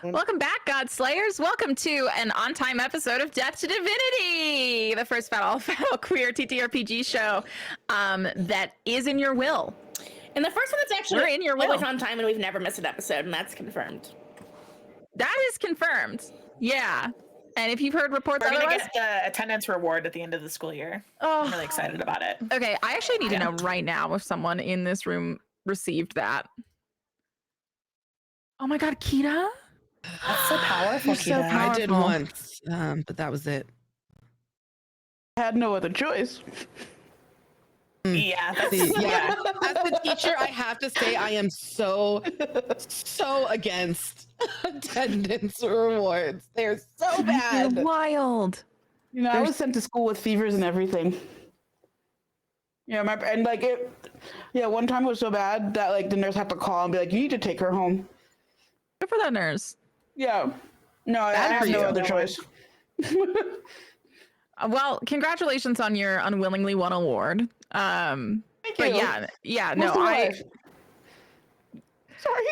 Welcome back, God Slayers. Welcome to an on-time episode of Death2Divinity, the first battle queer TTRPG show that is in your will. And the first one that's actually We're in your always will. on time, and we've never missed an episode, and that's confirmed. That is confirmed. Yeah. And if you've heard reports We're otherwise, gonna get the attendance reward at the end of the school year. Oh. I'm really excited about it. Okay, I actually need to know right now if someone in this room received that. Oh my God, Kita? That's so powerful, You're so Kita. powerful. I did once, but that was it. I had no other choice. Yeah, that's, See, yeah. As a teacher, I have to say I am so against attendance rewards. They're so bad. You're wild. You know, I was sent to school with fevers and everything. Yeah, one time it was so bad that like the nurse had to call and be like, "You need to take her home." Good for that nurse. Yeah. No, I have no other choice. Well, congratulations on your unwillingly won award. Thank But you. yeah, Most no, of my I. life. Sorry.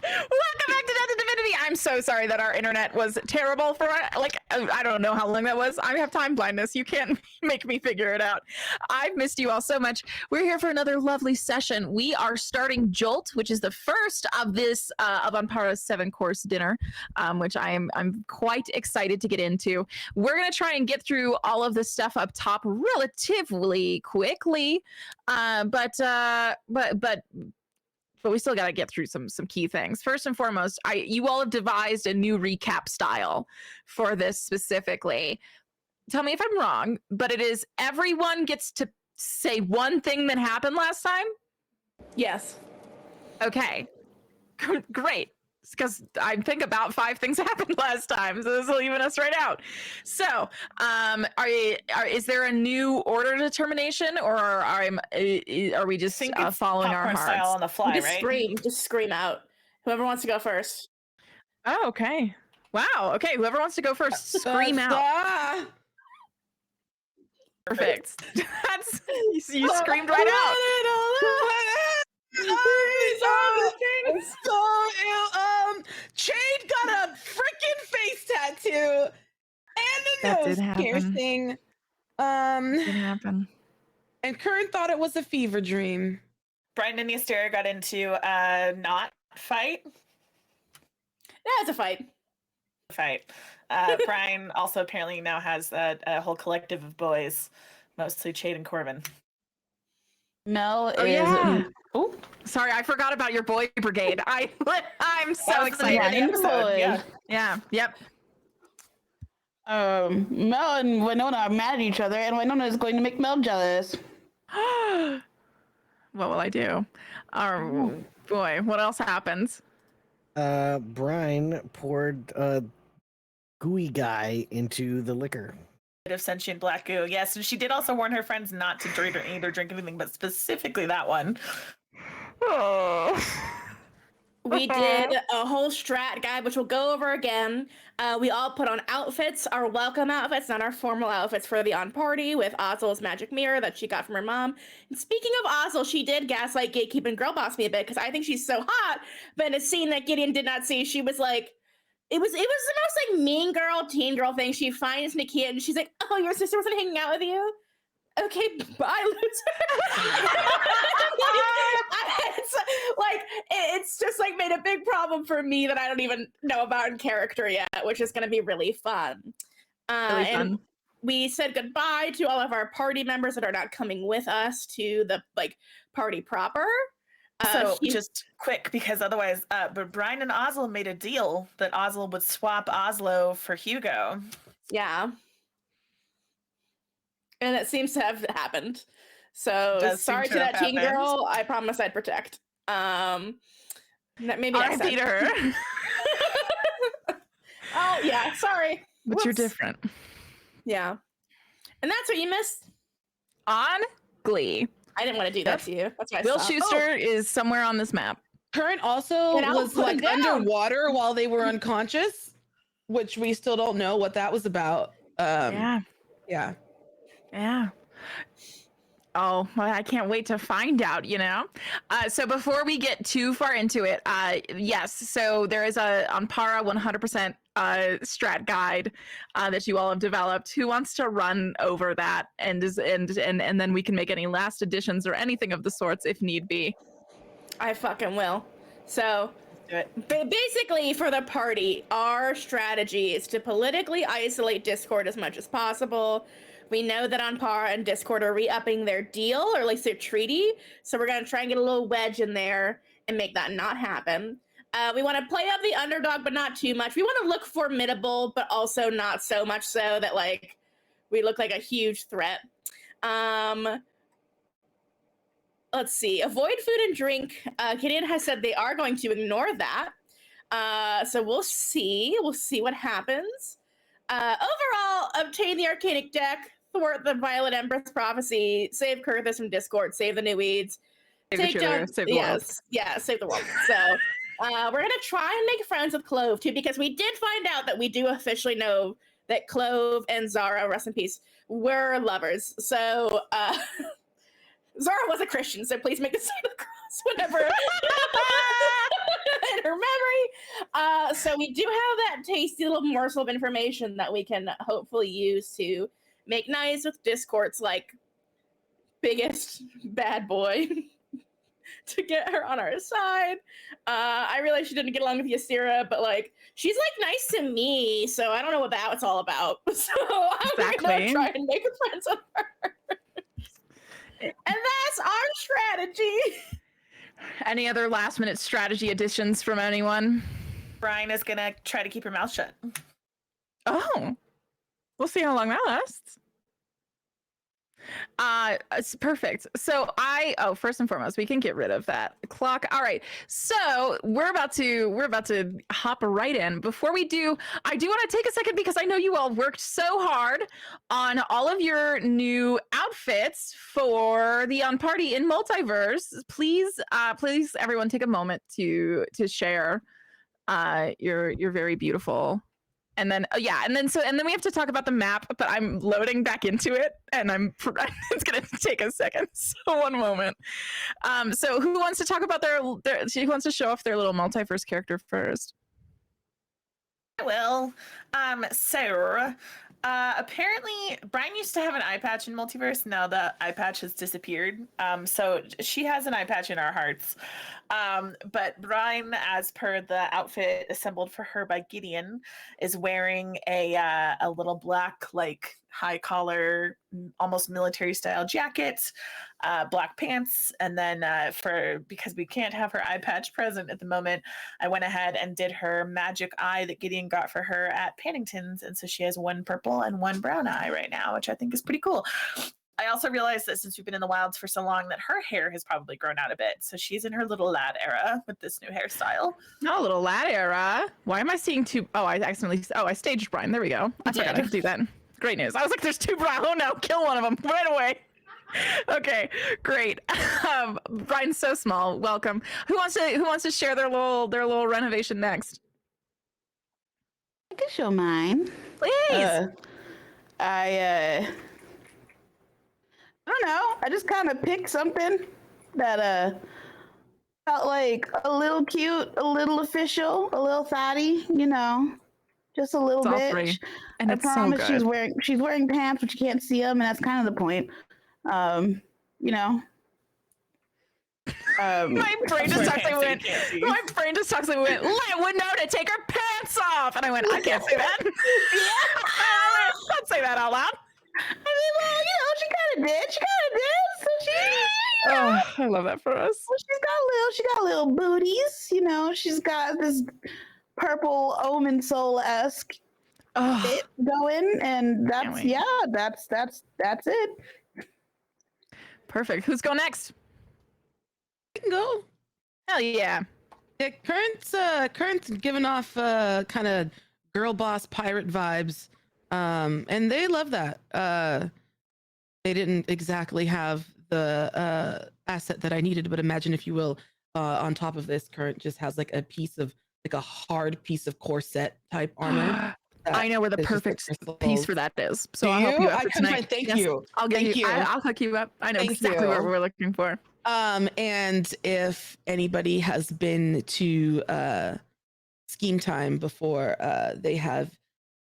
Welcome back to Death2Divinity. I'm so sorry that our internet was terrible for I don't know how long that was. I have time blindness. You can't make me figure it out. I've missed you all so much. We're here for another lovely session. We are starting Jolt, which is the first of this of Ampara's 7-course dinner, which I'm quite excited to get into. We're gonna try and get through all of this stuff up top relatively quickly, but we still got to get through some key things. First and foremost, you all have devised a new recap style for this specifically. Tell me if I'm wrong, but it is everyone gets to say one thing that happened last time? Yes. Okay. Great. Because I think about 5 things happened last time, so this will even us right out. So, is there a new order determination, or are we just following our hearts? Style on the fly, Just scream out. Whoever wants to go first. Oh, okay. Wow. Okay, whoever wants to go first, scream out. Perfect. That's you screamed right out. Jade got a freaking face tattoo and a That nose did happen. piercing. Did happen. And Kern thought it was a fever dream. Brian and Ystera got into a not fight. Yeah, it's a fight. Brian also apparently now has a whole collective of boys, mostly Chade and Corbin. Mel Oh is. yeah. Oh, Sorry, I forgot about your boy brigade. I'm so That was the name excited. of the episode. boys. Yeah. Yeah. Yep. Mel and Winona are mad at each other, and Winona is going to make Mel jealous. What will I do? Oh boy, what else happens? Brian poured a gooey guy into the liquor. Bit of sentient black goo. Yes, and she did also warn her friends not to drink or eat or drink anything, but specifically that one. Oh. We did a whole strat guide, which we'll go over again. We all put on outfits, our welcome outfits, not our formal outfits for the on party with Ozzel's magic mirror that she got from her mom. And speaking of Ozzel, she did gaslight, gatekeep, and girl boss me a bit because I think she's so hot. But in a scene that Gideon did not see, she was like, it was the most like mean girl, teen girl thing. She finds Nakia and she's like, "Oh, your sister wasn't hanging out with you? Okay, bye, loser." It's just like made a big problem for me that I don't even know about in character yet, which is going to be really fun. And we said goodbye to all of our party members that are not coming with us to the party proper. So just quick, because otherwise, but Brian and Oslo made a deal that Oslo would swap Oslo for Hugo. Yeah. And it seems to have happened. So sorry to that teen girl. I promise I'd protect. Maybe I beat her. Oh yeah, sorry. But you're Whoops. different. Yeah. And that's what you missed. On Glee. I didn't want to do that to you. That's why I Will stopped. Schuster is somewhere on this map. Current also Get out, was put like him down. underwater while they were unconscious, which we still don't know what that was about. Yeah. Yeah. Oh, well, I can't wait to find out, So before we get too far into it, yes, so there is a Ampara 100% strat guide that you all have developed. Who wants to run over that and then we can make any last additions or anything of the sorts if need be. I fucking will. So Do it. basically for the party, our strategy is to politically isolate Discord as much as possible. We know that Ampara and Discord are re-upping their deal, or at least their treaty. So we're going to try and get a little wedge in there and make that not happen. We want to play up the underdog, but not too much. We want to look formidable, but also not so much so that we look like a huge threat. Let's see. Avoid food and drink. Gideon has said they are going to ignore that. So we'll see. We'll see what happens. Overall, obtain the Arcanic deck, thwart the Violet Empress prophecy, save Kurthus from Discord, save the new weeds, Save the cheerleader, save the world. yeah, save the world. So we're gonna try and make friends with Clove too, because we did find out that we do officially know that Clove and Zara, rest in peace, were lovers. So Zara was a Christian, so please make the sign of the cross whenever in her memory. So we do have that tasty little morsel of information that we can hopefully use to make nice with Discord's biggest bad boy to get her on our side. I realize she didn't get along with Ysera, but she's nice to me, so I don't know what that was all about. So I'm gonna try and make friends with her. And that's our strategy. Any other last minute strategy additions from anyone? Brian is gonna try to keep her mouth shut. Oh, we'll see how long that lasts. It's perfect. So first and foremost, we can get rid of that clock. All right. So we're about to hop right in. Before we do, I do want to take a second because I know you all worked so hard on all of your new outfits for the Party in Multiverse. Please, everyone take a moment to share your very beautiful And then and then we have to talk about the map, but I'm loading back into it, and it's gonna take a second. So one moment. So who wants to talk about who wants to show off their little multiverse character first? I will. So apparently Brian used to have an eye patch in Multiverse. Now the eye patch has disappeared. So she has an eye patch in our hearts. But Brian, as per the outfit assembled for her by Gideon, is wearing a little black, like, high collar, almost military style jacket, black pants, and then because we can't have her eye patch present at the moment, I went ahead and did her magic eye that Gideon got for her at Pannington's, and so she has one purple and one brown eye right now, which I think is pretty cool. I also realized that since we've been in the wilds for so long that her hair has probably grown out a bit. So she's in her little lad era with this new hairstyle. No, little lad era. Why am I seeing two? Oh, I staged Brian. There we go. I forgot I could do that. Great news. I was like, there's two Brian. Oh no, kill one of them right away. Okay, great. Brian's so small. Welcome. Who wants to share their little renovation next? I can show mine. Please. I don't know. I just kind of picked something that felt like a little cute, a little official, a little fatty, just a little It's all bit. free. And I it's so promise good. she's wearing pants, but you can't see them, and that's kind of the point. My brain just actually went. My brain just actually went. Let Winona take her pants off, and I went. I can't say that. Don't say that out loud. I mean, well, she kind of did. So she, I love that for us. well, she got little booties. She's got this purple Omen Soul-esque bit going, and that's it. Perfect. Who's going next? I can go. Hell yeah. Yeah, Current's giving off kind of girl boss pirate vibes. And they love that. They didn't exactly have the asset that I needed, but imagine, if you will, on top of this, Current just has like a hard piece of corset type armor. I know where the perfect piece for that is. So I'll help you out tonight. Thank you. I'll get you. I'll hook you up. I know exactly what we're looking for. And if anybody has been to Scheme Time before, they have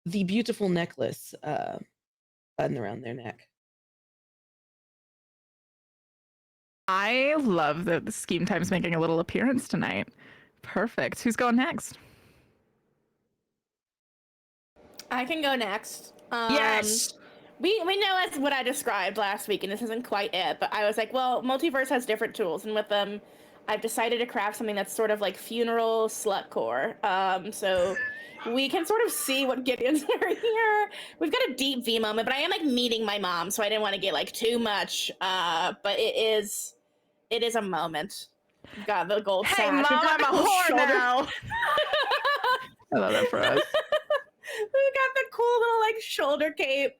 the beautiful necklace button around their neck. I love that the Scheme Time's making a little appearance tonight. Perfect. Who's going next? I can go next. Yes. We know as what I described last week, and this isn't quite it, but I was like, well, Multiverse has different tools, and with them, I've decided to craft something that's sort of like funeral slutcore. So we can sort of see what Gideon's wearing here. We've got a deep V moment, but I am like meeting my mom, so I didn't want to get like too much. But it is a moment. We've got the gold Hey, sash. Mom, I'm a whore now. I love that for us. We got the cool little like shoulder cape.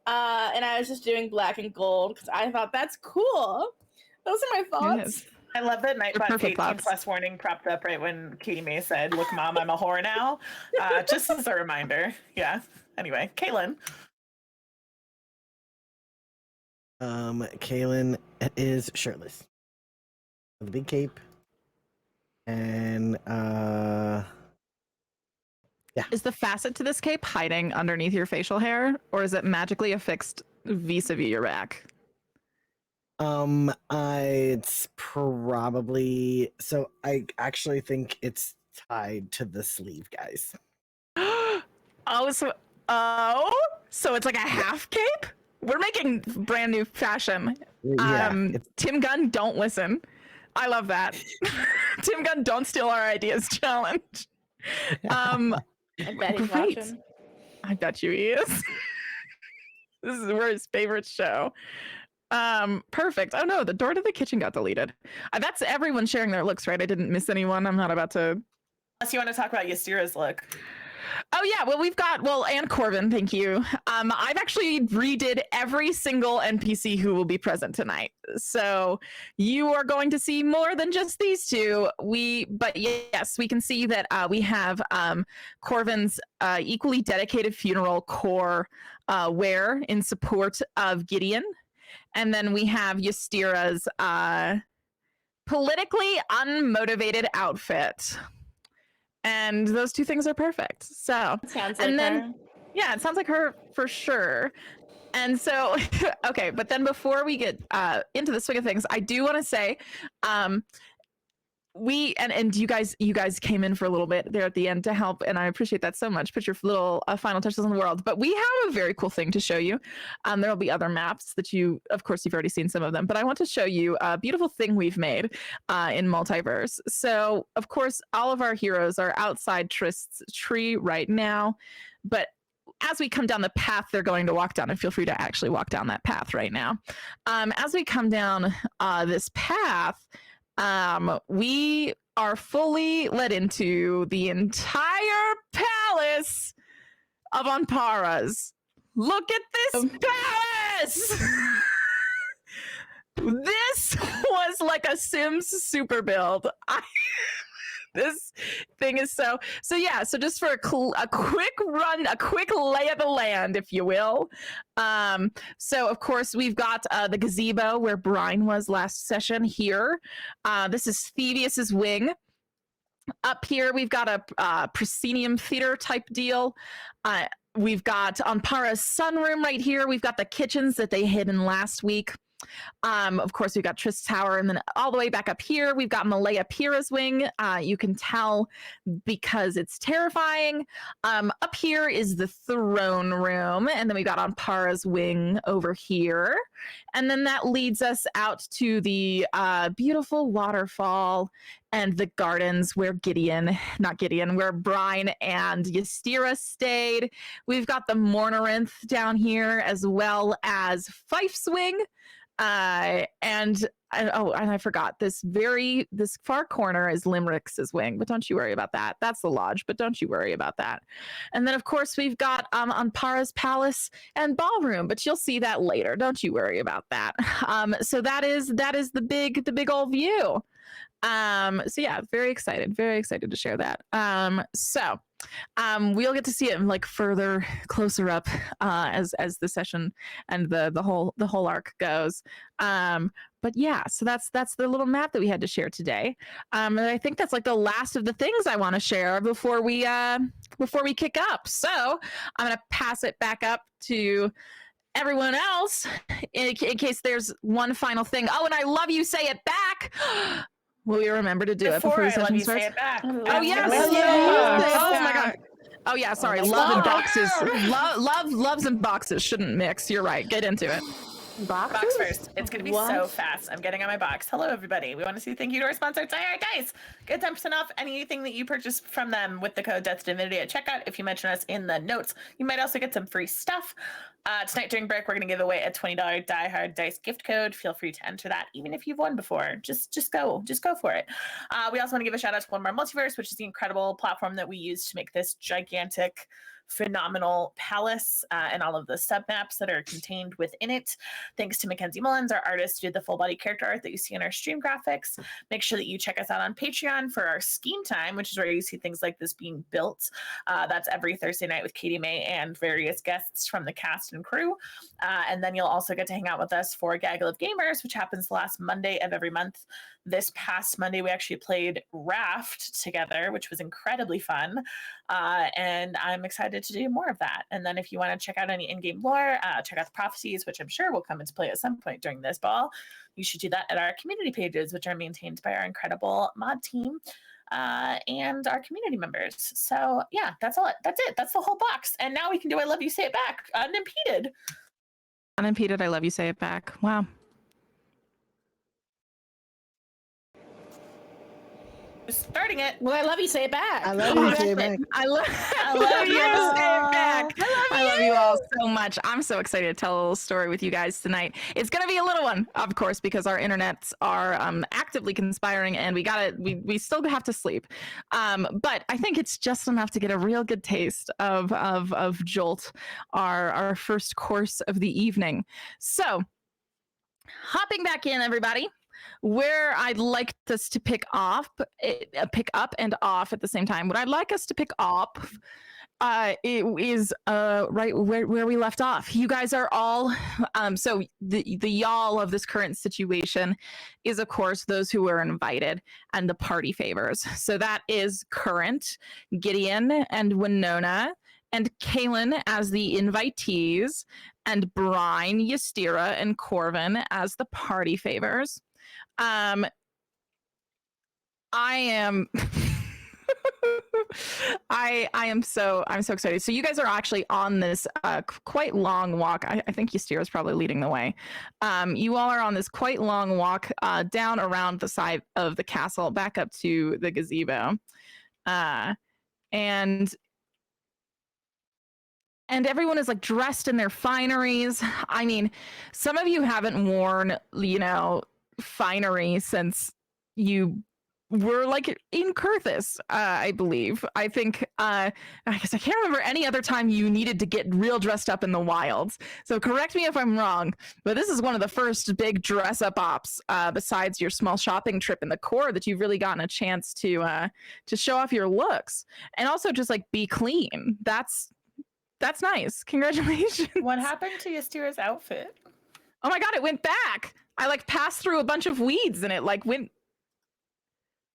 And I was just doing black and gold because I thought that's cool. Those are my thoughts. Yes. I love that Nightbot 18 thoughts. plus warning propped up right when Katie May said, "Look, Mom, I'm a whore now." Just as a reminder. Yeah. Anyway, Kaylin. Kaylin is shirtless with a big cape, and Is the facet to this cape hiding underneath your facial hair, or is it magically affixed vis-a-vis your back? It's probably, so I actually think it's tied to the sleeve, guys. So it's like a half cape? We're making brand new fashion. Yeah, Tim Gunn, don't listen. I love that. Tim Gunn, don't steal our ideas challenge. I bet he's Great. watching. I bet you he is. This is his favorite show. Perfect. Oh no, the door to the kitchen got deleted. That's everyone sharing their looks, right? I didn't miss anyone. I'm not about to. Unless you want to talk about Ystira's look. Oh yeah, well we've got and Corvin, thank you. I've actually redid every single NPC who will be present tonight. So you are going to see more than just these two. But yes, we can see that we have Corvin's equally dedicated funeral core wear in support of Gideon. And then we have Ystira's politically unmotivated outfit. And those two things are perfect. So, Sounds like and then, her. yeah, it sounds like her for sure. And so, okay, but then before we get into the swing of things, I do want to say, and you guys came in for a little bit there at the end to help, and I appreciate that so much. Put your little final touches on the world. But we have a very cool thing to show you. There will be other maps that of course, you've already seen some of them, but I want to show you a beautiful thing we've made in Multiverse. So, of course, all of our heroes are outside Trist's tree right now, but as we come down the path they're going to walk down, and feel free to actually walk down that path right now. As we come down this path, we are fully led into the entire palace of Anparas. Look at this palace! This was like a Sims super build. This thing is so yeah, so just for a quick lay of the land, if you will. So of course we've got the gazebo where Brine was last session here. This is Thievius's wing. Up here we've got a proscenium theater type deal. We've got Anpara's sunroom right here. We've got the kitchens that they hid in last week. Of course, we've got Trist's Tower, and then all the way back up here, we've got Malaya Pira's wing. You can tell because it's terrifying. Up here is the throne room, and then we got Anpara's wing over here. And then that leads us out to the beautiful waterfall and the gardens where where Brine and Ystira stayed. We've got the Mourneranth down here, as well as Fife's wing. And I forgot this far corner is Limerick's wing, but don't you worry about that. That's the lodge, but don't you worry about that. And then of course we've got Anpara's palace and ballroom, but you'll see that later. Don't you worry about that. So that is the big old view. So yeah, very excited to share that. We'll get to see it like further closer up as the session and the whole arc goes. But yeah, so that's the little map that we had to share today. And I think that's like the last of the things I want to share before we kick up. So I'm gonna pass it back up to everyone else in case there's one final thing. Oh, and I love you, say it back. Will you remember to do it before the session starts? Say it back. Oh yes! Oh my god! Oh yeah, sorry. Love and boxes. Loves and boxes shouldn't mix. You're right. Get into it. Box first. It's going to be so fast. I'm getting on my box. Hello, everybody. We want to say thank you to our sponsor, Dire Dice. Get 10% off anything that you purchase from them with the code Death2Divinity at checkout. If you mention us in the notes, you might also get some free stuff. Tonight during break, we're going to give away a $20 Die Hard Dice gift code. Feel free to enter that, even if you've won before. Just go for it. We also want to give a shout out to One More Multiverse, which is the incredible platform that we use to make this gigantic, phenomenal palace and all of the submaps that are contained within it. Thanks to Mackenzie Mullins, our artist, who did the full body character art that you see in our stream graphics. Make sure that you check us out on Patreon for our Scheme Time, which is where you see things like this being built. That's every Thursday night with Katie May and various guests from the cast and crew. And then you'll also get to hang out with us for Gaggle of Gamers, which happens the last Monday of every month. This past Monday, we actually played Raft together, which was incredibly fun. And I'm excited to do more of that. And then if you want to check out any in-game lore, check out the prophecies, which I'm sure will come into play at some point during this ball. You should do that at our community pages, which are maintained by our incredible mod team and our community members. So yeah, that's all. That's it. That's the whole box. And now we can do I Love You, Say It Back unimpeded. Unimpeded, I love you, say it back. Wow. Starting it. Well, I love you. Say it back. I love you. Say it back. I love you. you. Stay back. I love you all so much. I'm so excited to tell a little story with you guys tonight. It's gonna be a little one, of course, because our internets are actively conspiring, and we still have to sleep. But I think it's just enough to get a real good taste of Jolt, our first course of the evening. So, hopping back in, everybody. Where I'd like us to pick up and off at the same time. What I'd like us to pick up it is right where we left off. You guys are all so the y'all of this current situation is, of course, those who were invited and the party favors. So that is Current, Gideon, and Winona, and Kaylin as the invitees, and Brine, Ystira, and Corvin as the party favors. I am I'm so excited. So you guys are actually on this quite long walk. I think Ystira is probably leading the way. You all are on this quite long walk down around the side of the castle back up to the gazebo. And everyone is like dressed in their fineries. I mean, some of you haven't worn, finery since you were like in Kurthus, I believe. I think, I guess I can't remember any other time you needed to get real dressed up in the wilds. So correct me if I'm wrong, but this is one of the first big dress up ops, besides your small shopping trip in the core, that you've really gotten a chance to show off your looks and also just like be clean. That's nice. Congratulations. What happened to Ystira's outfit? Oh my god, it went back. I like passed through a bunch of weeds and it like went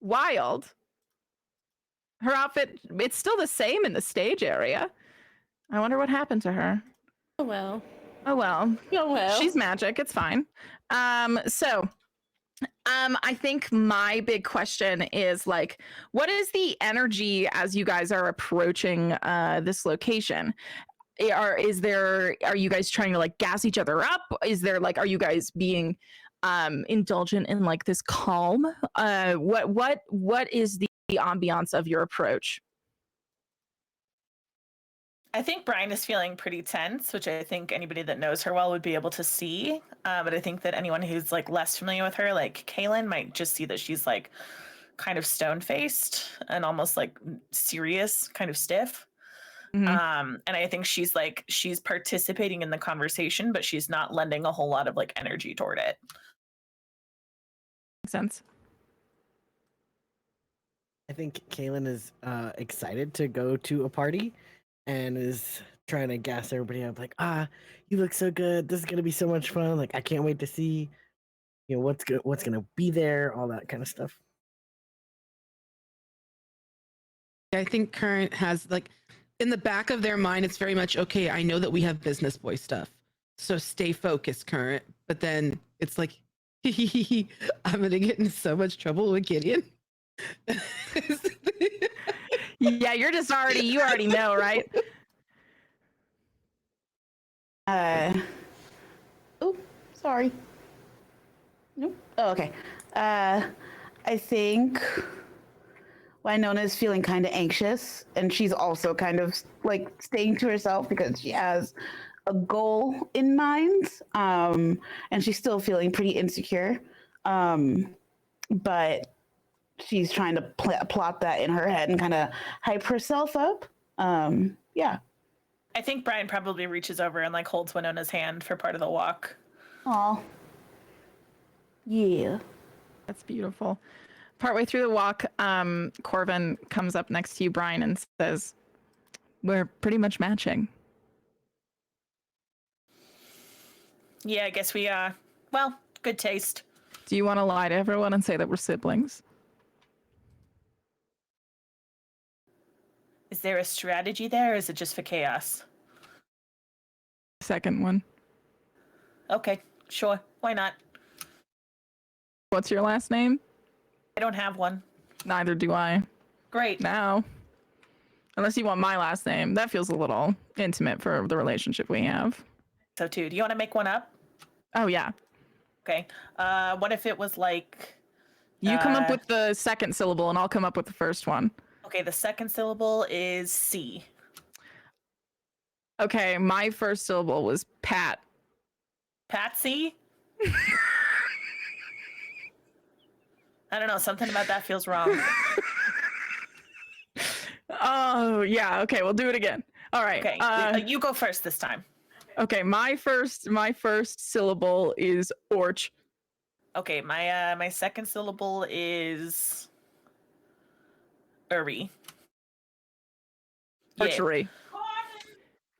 wild. Her outfit, it's still the same in the stage area. I wonder what happened to her. Oh well. Oh well. Oh well. She's magic. It's fine. So I think my big question is like, what is the energy as you guys are approaching this location? Are you guys trying to like gas each other up? Is there like, are you guys being indulgent in like this calm? What is the ambiance of your approach? I think Brine is feeling pretty tense, which I think anybody that knows her well would be able to see. But I think that anyone who's like less familiar with her, like Kaylin, might just see that she's like kind of stone-faced and almost like serious, kind of stiff. Mm-hmm. And I think she's participating in the conversation, but she's not lending a whole lot of like energy toward it. Makes sense. I think Kaylin is excited to go to a party and is trying to gas everybody up, like, you look so good. This is gonna be so much fun. Like, I can't wait to see, what's gonna be there, all that kind of stuff. I think Current has like in the back of their mind, it's very much okay. I know that we have business boy stuff, so stay focused, Current. But then it's like, I'm gonna get in so much trouble with Gideon. Yeah, you already know, right? Oh, sorry. Nope. Oh, okay. I think Winona is feeling kind of anxious, and she's also kind of like staying to herself because she has a goal in mind, and she's still feeling pretty insecure. But she's trying to plot that in her head and kind of hype herself up. Yeah. I think Brine probably reaches over and like holds Winona's hand for part of the walk. Aw. Yeah. That's beautiful. Partway through the walk, Corvin comes up next to you, Brine, and says, "We're pretty much matching." Yeah, I guess we are. Well, good taste. Do you want to lie to everyone and say that we're siblings? Is there a strategy there, or is it just for chaos? Second one. Okay, sure. Why not? What's your last name? I don't have one. Neither do I. Great. Now. Unless you want my last name. That feels a little intimate for the relationship we have. So too. Do you want to make one up? Oh, yeah. Okay. What if it was like You come up with the second syllable, and I'll come up with the first one. Okay, the second syllable is C. Okay, my first syllable was Pat. Patsy? I don't know. Something about that feels wrong. Oh, yeah. Okay, we'll do it again. All right. Okay, you go first this time. Okay, my first syllable is orch. Okay, my second syllable is Uri. Archery.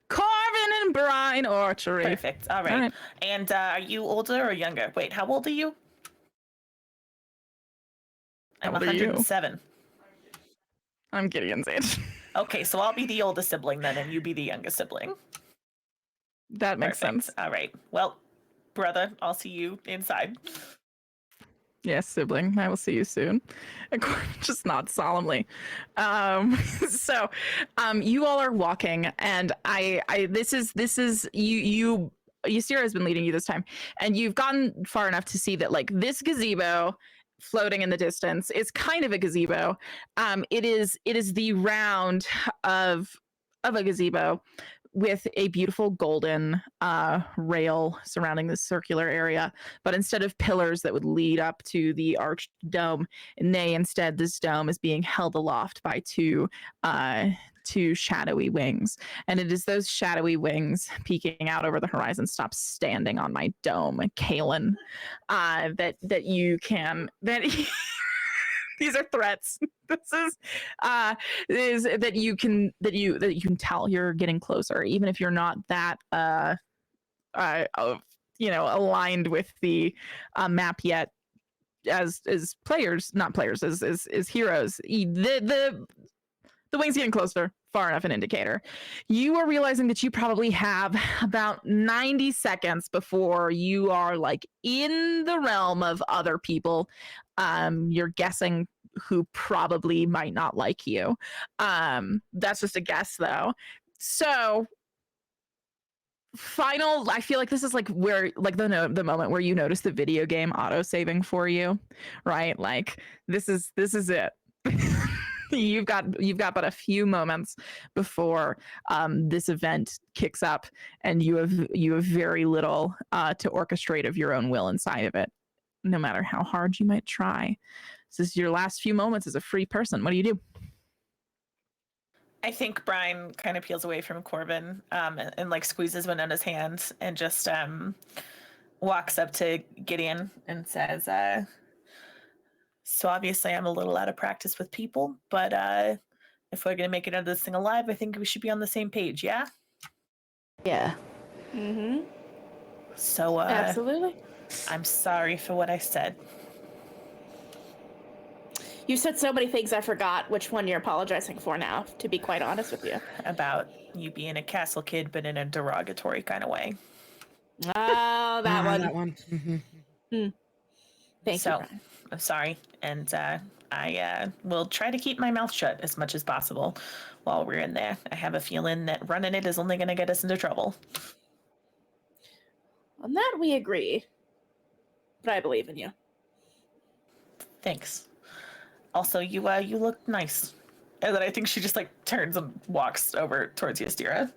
Carvin and Brine archery. Perfect. All right. And are you older or younger? Wait, how old are you? I'm How old are you? 107. I'm Gideon's age. Okay, so I'll be the oldest sibling then, and you be the youngest sibling. That makes Perfect. sense. All right. Well, brother, I'll see you inside. Yes, sibling. I will see you soon. Just not solemnly. So, you all are walking, and this is you. Ysira has been leading you this time, and you've gotten far enough to see that like this gazebo floating in the distance is kind of a gazebo. It is the round of a gazebo with a beautiful golden rail surrounding this circular area, but instead of pillars that would lead up to the arched dome, instead this dome is being held aloft by two shadowy wings, and it is those shadowy wings peeking out over the horizon. Stop standing on my dome, Kaelin. That you can these are threats. This is that you can tell you're getting closer, even if you're not that aligned with the map yet. As players, not players, as heroes, the wings getting closer, far enough an indicator. You are realizing that you probably have about 90 seconds before you are like in the realm of other people. You're guessing who probably might not like you. That's just a guess though. So I feel like this is like where like the moment where you notice the video game auto saving for you, right? Like this is it. You've got but a few moments before this event kicks up, and you have very little to orchestrate of your own will inside of it, no matter how hard you might try. This is your last few moments as a free person. What do you do? I think Brian kind of peels away from Corbin and like squeezes Winona's hand and just walks up to Gideon and says, so obviously I'm a little out of practice with people, but if we're going to make it out of this thing alive, I think we should be on the same page, yeah? Yeah. Mm-hmm. So Absolutely. I'm sorry for what I said. You said so many things I forgot which one you're apologizing for now, to be quite honest with you. About you being a castle kid, but in a derogatory kind of way. Oh, that one. That one. Mm-hmm. Thank you, Brian. I'm sorry, and I will try to keep my mouth shut as much as possible while we're in there. I have a feeling that running it is only going to get us into trouble. On that we agree, but I believe in you. Thanks. Also, you look nice. And then I think she just like turns and walks over towards Ysira.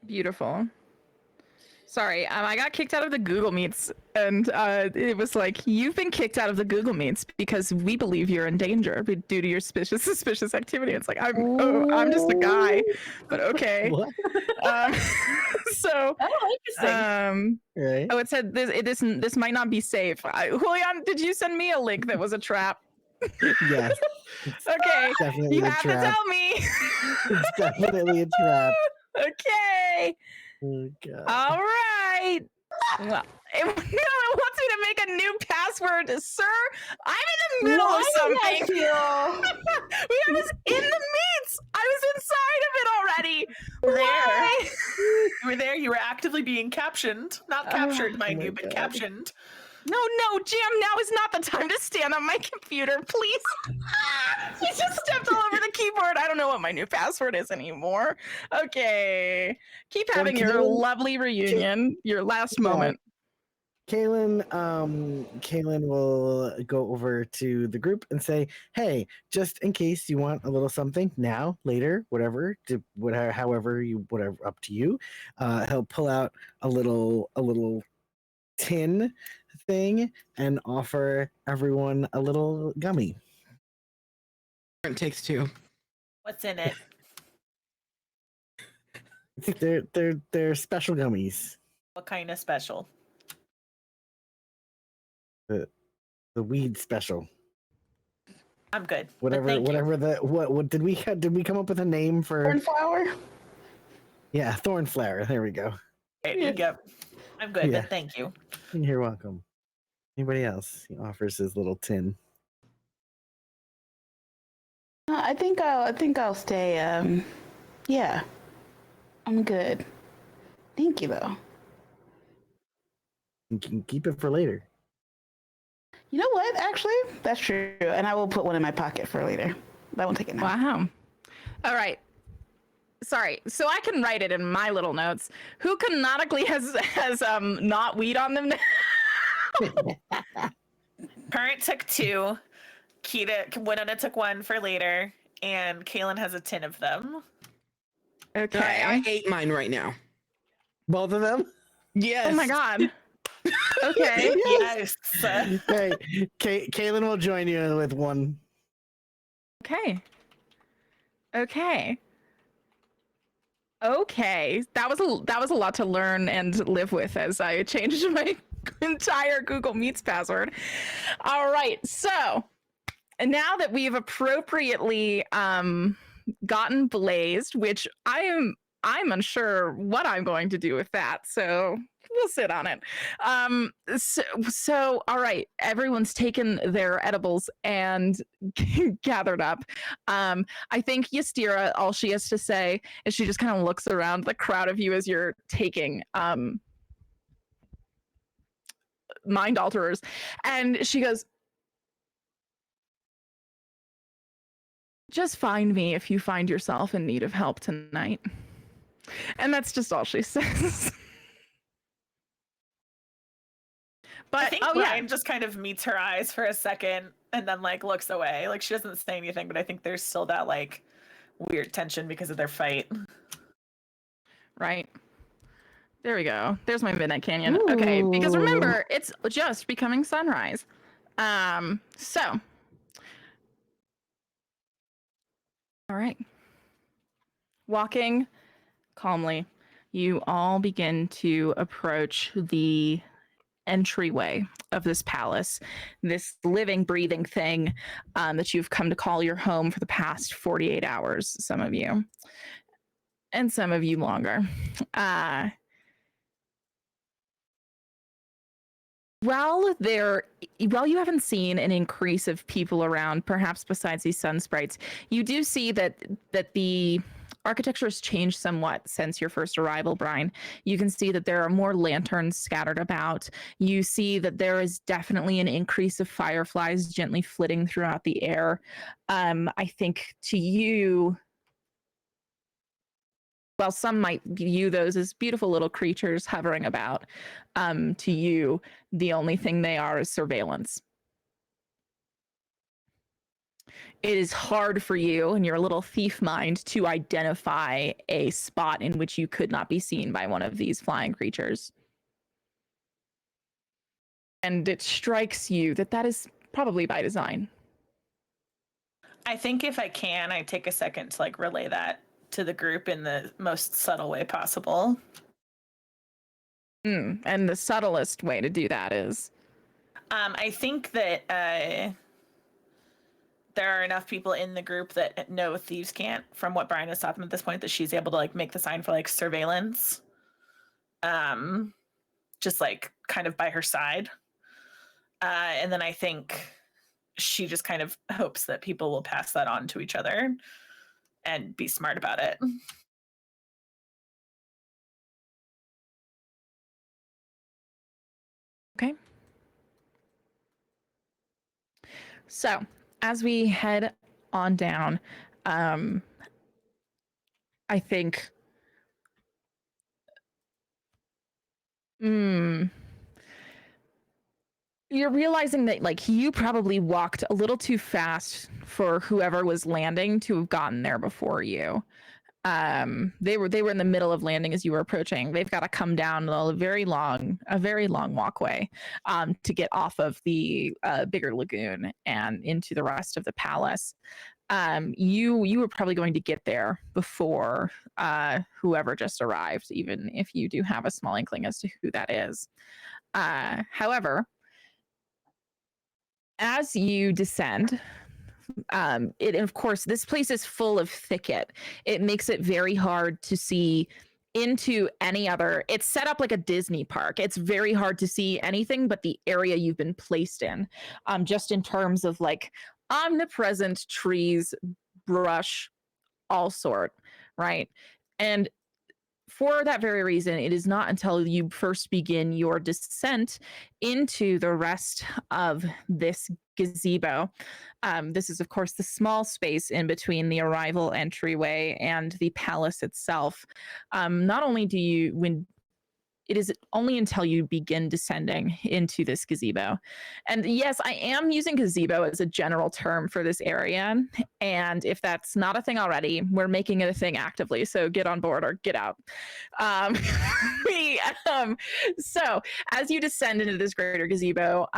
Beautiful. Sorry, I got kicked out of the Google Meets, and it was like, you've been kicked out of the Google Meets because we believe you're in danger due to your suspicious activity. It's like, I'm just a guy, but okay. What? So, interesting. Right. it said this might not be safe. Julian, did you send me a link that was a trap? Yes. Okay, Definitely you a have to trap. tell me. It's definitely a trap. Okay. Oh god. All right. Well, it wants me to make a new password, sir. I'm in the middle of something. We was in the meets. I was inside of it already. Why? You were there. You were actively being captioned, not captured, mind my you, but God. captioned. No, Jim. Now is not the time to stand on my computer, please. You just stepped all over the keyboard. I don't know what my new password is anymore. Okay. Keep having your Kaelin, lovely reunion, your last moment. Kaylin will go over to the group and say, "Hey, just in case you want a little something now, later, whatever, whatever, up to you." He'll pull out a little tin thing and offer everyone a little gummy. It takes two. What's in it? They're special gummies. What kind of special? The weed special. I'm good. but Whatever thank you. what did we come up with a name for? Cornflower. Yeah, thornflower. There we go. Okay, Yep. I'm good, Yeah. but thank you. You're welcome. Anybody else? He offers his little tin. I think I'll stay. Yeah, I'm good. Thank you though. You can keep it for later. You know what? Actually, that's true. And I will put one in my pocket for later. I won't take it now. Wow. All right. Sorry. So I can write it in my little notes. Who canonically has not weed on them? Current took 2. Winona took 1 for later, and Kaylin has a 10 of them. Okay. I ate mine right now. Both of them? Yes. Oh my god. Okay. Yes. Hey, Kaylin will join you with one. Okay. Okay. Okay. That was a lot to learn and live with as I changed my entire Google Meets password. All right. So, now that we've appropriately gotten blazed, which I'm unsure what I'm going to do with that. So, we'll sit on it. So all right, everyone's taken their edibles and gathered up. I think Ystira, all she has to say is she just kind of looks around the crowd of you as you're taking mind alterers, and she goes, "Just find me if you find yourself in need of help tonight." And that's just all she says. But I think Brian just kind of meets her eyes for a second and then like looks away. Like she doesn't say anything, but I think there's still that like weird tension because of their fight. Right. There we go. There's my Midnight Canyon. Okay, because remember, it's just becoming sunrise. So. All right. Walking calmly, you all begin to approach the entryway of this palace, this living, breathing thing that you've come to call your home for the past 48 hours, some of you, and some of you longer. While you haven't seen an increase of people around, perhaps besides these sun sprites, you do see that the architecture has changed somewhat since your first arrival, Brian. You can see that there are more lanterns scattered about. You see that there is definitely an increase of fireflies gently flitting throughout the air. I think to you, while some might view those as beautiful little creatures hovering about, to you, the only thing they are is surveillance. It is hard for you in your little thief mind to identify a spot in which you could not be seen by one of these flying creatures. And it strikes you that that is probably by design. I think if I can, I take a second to like relay that to the group in the most subtle way possible. And the subtlest way to do that is? I think that there are enough people in the group that know thieves can't, from what Brian has taught them at this point, that she's able to like make the sign for like surveillance. Just like kind of by her side. And then I think she just kind of hopes that people will pass that on to each other and be smart about it. Okay. So, as we head on down, I think you're realizing that like you probably walked a little too fast for whoever was landing to have gotten there before you. They were in the middle of landing as you were approaching. They've got to come down a very long walkway to get off of the bigger lagoon and into the rest of the palace. You were probably going to get there before whoever just arrived, even if you do have a small inkling as to who that is. However, as you descend, and of course, this place is full of thicket. It makes it very hard to see into any other. It's set up like a Disney park. It's very hard to see anything but the area you've been placed in, just in terms of like omnipresent trees, brush, all sort, right? And for that very reason, it is not until you first begin your descent into the rest of this gazebo. This is, of course, the small space in between the arrival entryway and the palace itself. Not only do you, when it is only until you begin descending into this gazebo. And yes, I am using gazebo as a general term for this area. And if that's not a thing already, we're making it a thing actively. So get on board or get out. So as you descend into this greater gazebo,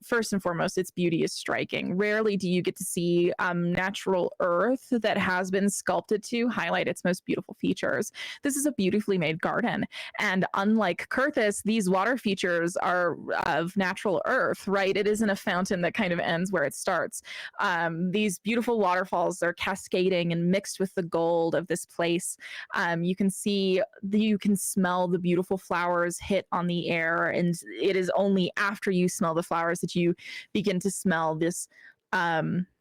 first and foremost, its beauty is striking. Rarely do you get to see natural earth that has been sculpted to highlight its most beautiful features. This is a beautifully made garden. And unlike Kurthis, these water features are of natural earth, right? It isn't a fountain that kind of ends where it starts. These beautiful waterfalls are cascading and mixed with the gold of this place. You can smell the beautiful flowers hit on the air, and it is only after you smell the flowers that you begin to smell this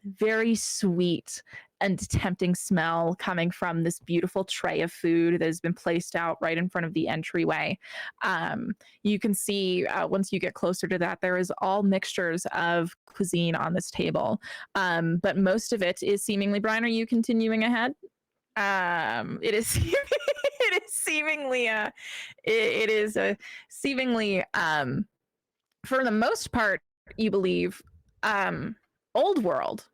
very sweet and tempting smell coming from this beautiful tray of food that has been placed out right in front of the entryway. You can see once you get closer to that, there is all mixtures of cuisine on this table, but most of it is seemingly, Brian, are you continuing ahead? It is it is seemingly for the most part, you believe, old world.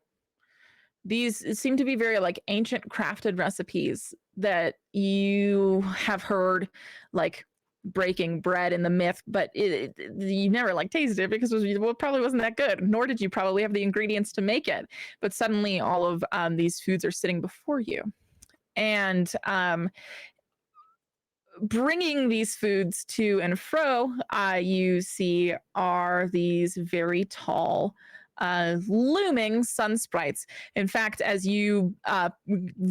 These seem to be very like ancient crafted recipes that you have heard, like breaking bread in the myth, but you never like tasted it because it probably wasn't that good, nor did you probably have the ingredients to make it. But suddenly all of these foods are sitting before you. And bringing these foods to and fro, you see are these very tall, looming sun sprites. In fact, as you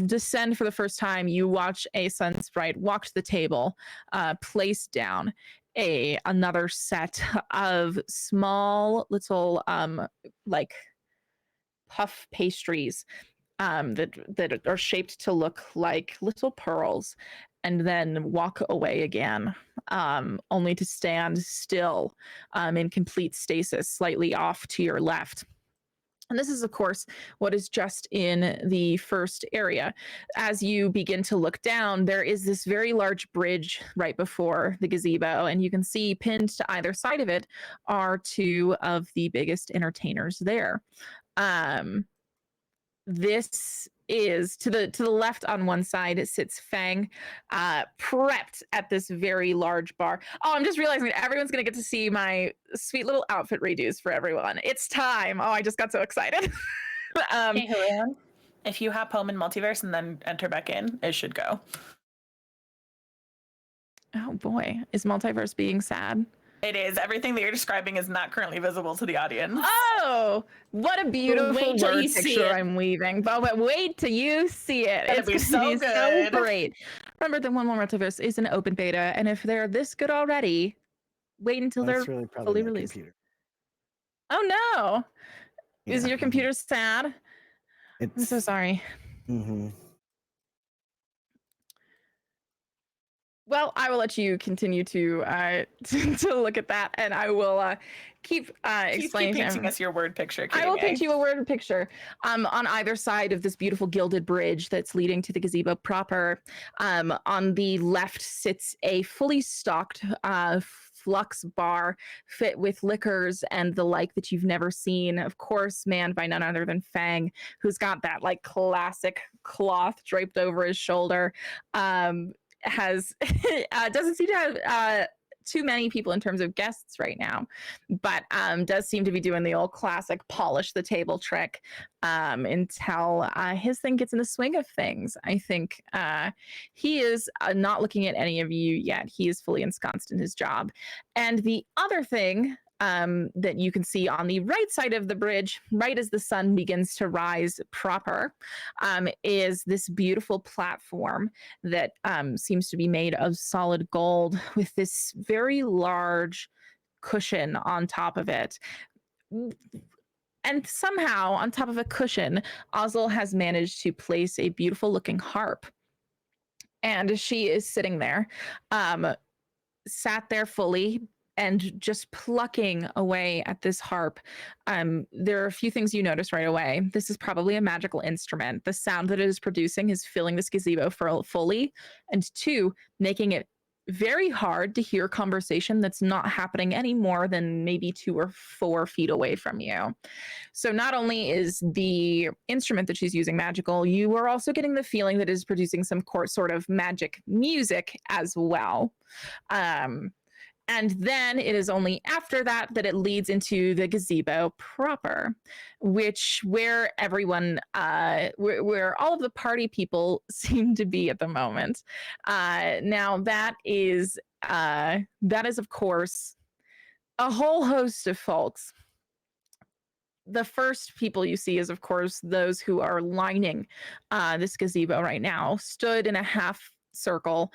descend for the first time, you watch a sun sprite walk to the table, place down another set of small little like puff pastries that are shaped to look like little pearls, and then walk away again, only to stand still in complete stasis, slightly off to your left. And this is, of course, what is just in the first area. As you begin to look down, there is this very large bridge right before the gazebo, and you can see pinned to either side of it are two of the biggest entertainers there. This is to the left on one side, it sits Fang, prepped at this very large bar. Oh, I'm just realizing that everyone's gonna get to see my sweet little outfit redos for everyone. It's time. Oh, I just got so excited. Hey, Julian, if you hop home in multiverse and then enter back in, it should go. Oh boy, is multiverse being sad? It is. Everything that you're describing is not currently visible to the audience. Oh, what a beautiful word picture I'm weaving. But wait till you see it. It's going to be so great. Remember that One More Multiverse is an open beta, and if they're this good already, wait until they're really fully released. Computer. Oh no. Yeah. Is your computer sad? I'm so sorry. Mm-hmm. Well, I will let you continue to look at that, and I will keep explaining. Keep painting us your word picture. I will paint you a word picture. On either side of this beautiful gilded bridge that's leading to the gazebo proper, on the left sits a fully stocked flux bar fit with liquors and the like that you've never seen. Of course, manned by none other than Fang, who's got that like classic cloth draped over his shoulder. Has doesn't seem to have too many people in terms of guests right now, but does seem to be doing the old classic polish the table trick until his thing gets in the swing of things. I think he is not looking at any of you yet. He is fully ensconced in his job. And the other thing that you can see on the right side of the bridge, right as the sun begins to rise proper, is this beautiful platform that seems to be made of solid gold with this very large cushion on top of it. And somehow, on top of a cushion, Ozil has managed to place a beautiful looking harp. And she is sitting there, sat there fully, and just plucking away at this harp. There are a few things you notice right away. This is probably a magical instrument. The sound that it is producing is filling this gazebo fully, and 2, making it very hard to hear conversation that's not happening any more than maybe 2 or 4 feet away from you. So not only is the instrument that she's using magical, you are also getting the feeling that it is producing some sort of magic music as well. And then it is only after that that it leads into the gazebo proper, where everyone, where all of the party people seem to be at the moment. Now that is of course a whole host of folks. The first people you see is, of course, those who are lining this gazebo right now, stood in a half circle,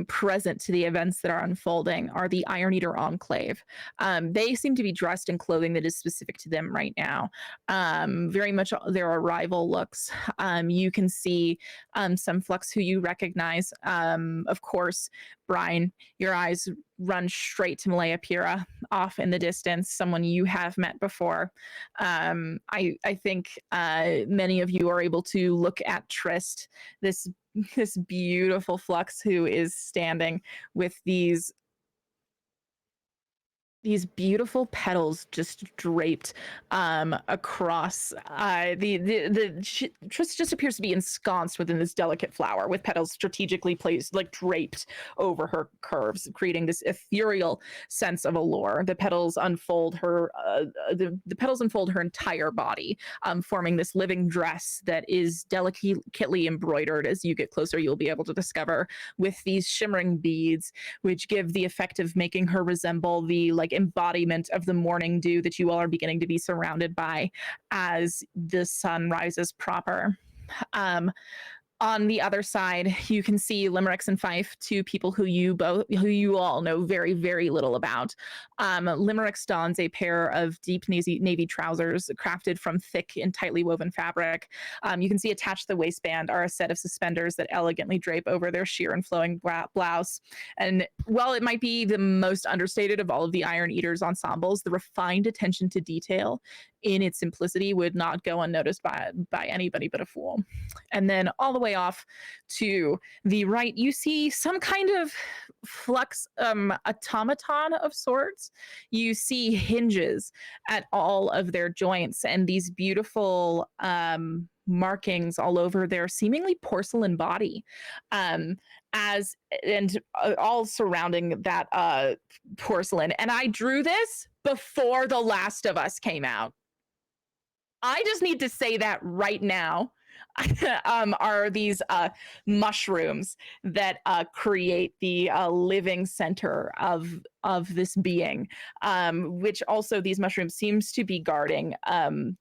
present to the events that are unfolding, are the Iron Eater Enclave. They seem to be dressed in clothing that is specific to them right now. Very much their arrival looks. You can see some Flux who you recognize. Of course, Brian, your eyes run straight to Malaya Pira off in the distance, someone you have met before. I think many of you are able to look at Trist, this beautiful Flux who is standing with these beautiful petals just draped across Trist just appears to be ensconced within this delicate flower with petals strategically placed, like draped over her curves, creating this ethereal sense of allure. The petals unfold her the petals unfold her entire body, forming this living dress that is delicately embroidered. As you get closer, you'll be able to discover, with these shimmering beads, which give the effect of making her resemble the embodiment of the morning dew that you all are beginning to be surrounded by as the sun rises proper. On the other side, you can see Limericks and Fife, 2 people who you all know very, very little about. Limericks dons a pair of deep navy trousers crafted from thick and tightly woven fabric. You can see attached to the waistband are a set of suspenders that elegantly drape over their sheer and flowing blouse. And while it might be the most understated of all of the Iron Eater's ensembles, the refined attention to detail in its simplicity would not go unnoticed by anybody but a fool. And then all the way off to the right, you see some kind of Flux automaton of sorts. You see hinges at all of their joints and these beautiful markings all over their seemingly porcelain body, all surrounding that porcelain. And I drew this before The Last of Us came out. I just need to say that right now. Are these mushrooms that create the living center of this being, which also these mushrooms seems to be guarding.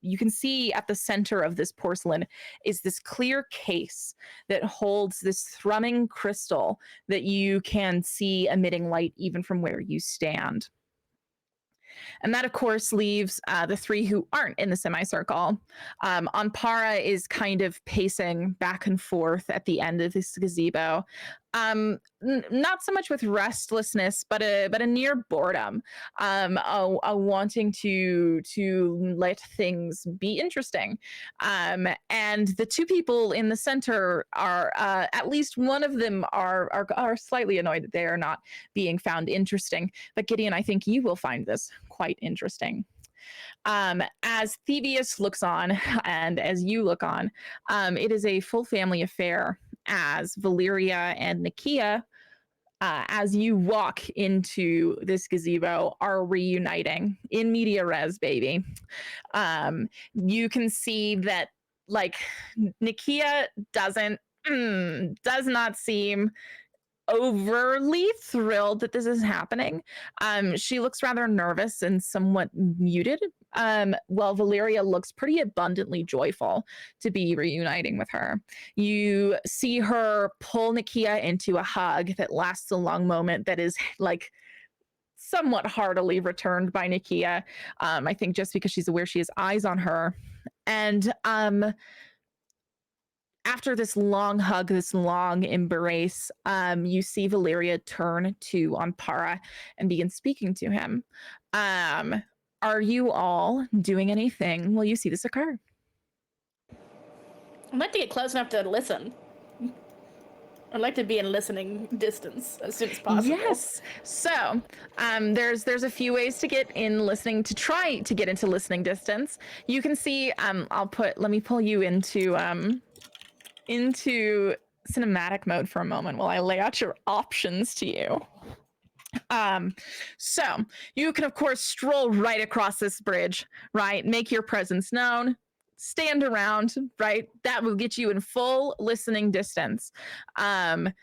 You can see at the center of this porcelain is this clear case that holds this thrumming crystal that you can see emitting light even from where you stand. And that, of course, leaves the 3 who aren't in the semicircle. Anpara is kind of pacing back and forth at the end of this gazebo. not so much with restlessness, but a near boredom, a wanting to let things be interesting. And the two people in the center are, at least one of them are slightly annoyed that they are not being found interesting. But Gideon, I think you will find this quite interesting. As Thievius looks on, and as you look on, it is a full family affair as Valeria and Nakia, as you walk into this gazebo, are reuniting in media res, baby. You can see that, like, Nakia does not seem overly thrilled that this is happening. She looks rather nervous and somewhat muted. While Valeria looks pretty abundantly joyful to be reuniting with her. You see her pull Nakia into a hug that lasts a long moment that is like somewhat heartily returned by Nakia. I think just because she's aware she has eyes on her. And after this long hug, this long embrace, you see Valeria turn to Anpara and begin speaking to him. Are you all doing anything while you see this occur? I'd like to get close enough to listen. I'd like to be in listening distance as soon as possible. Yes. So there's a few ways to get in listening, to try to get into listening distance. You can see, let me pull you into cinematic mode for a moment while I lay out your options to you. So you can of course stroll right across this bridge, right? Make your presence known, stand around, right? That will get you in full listening distance. Then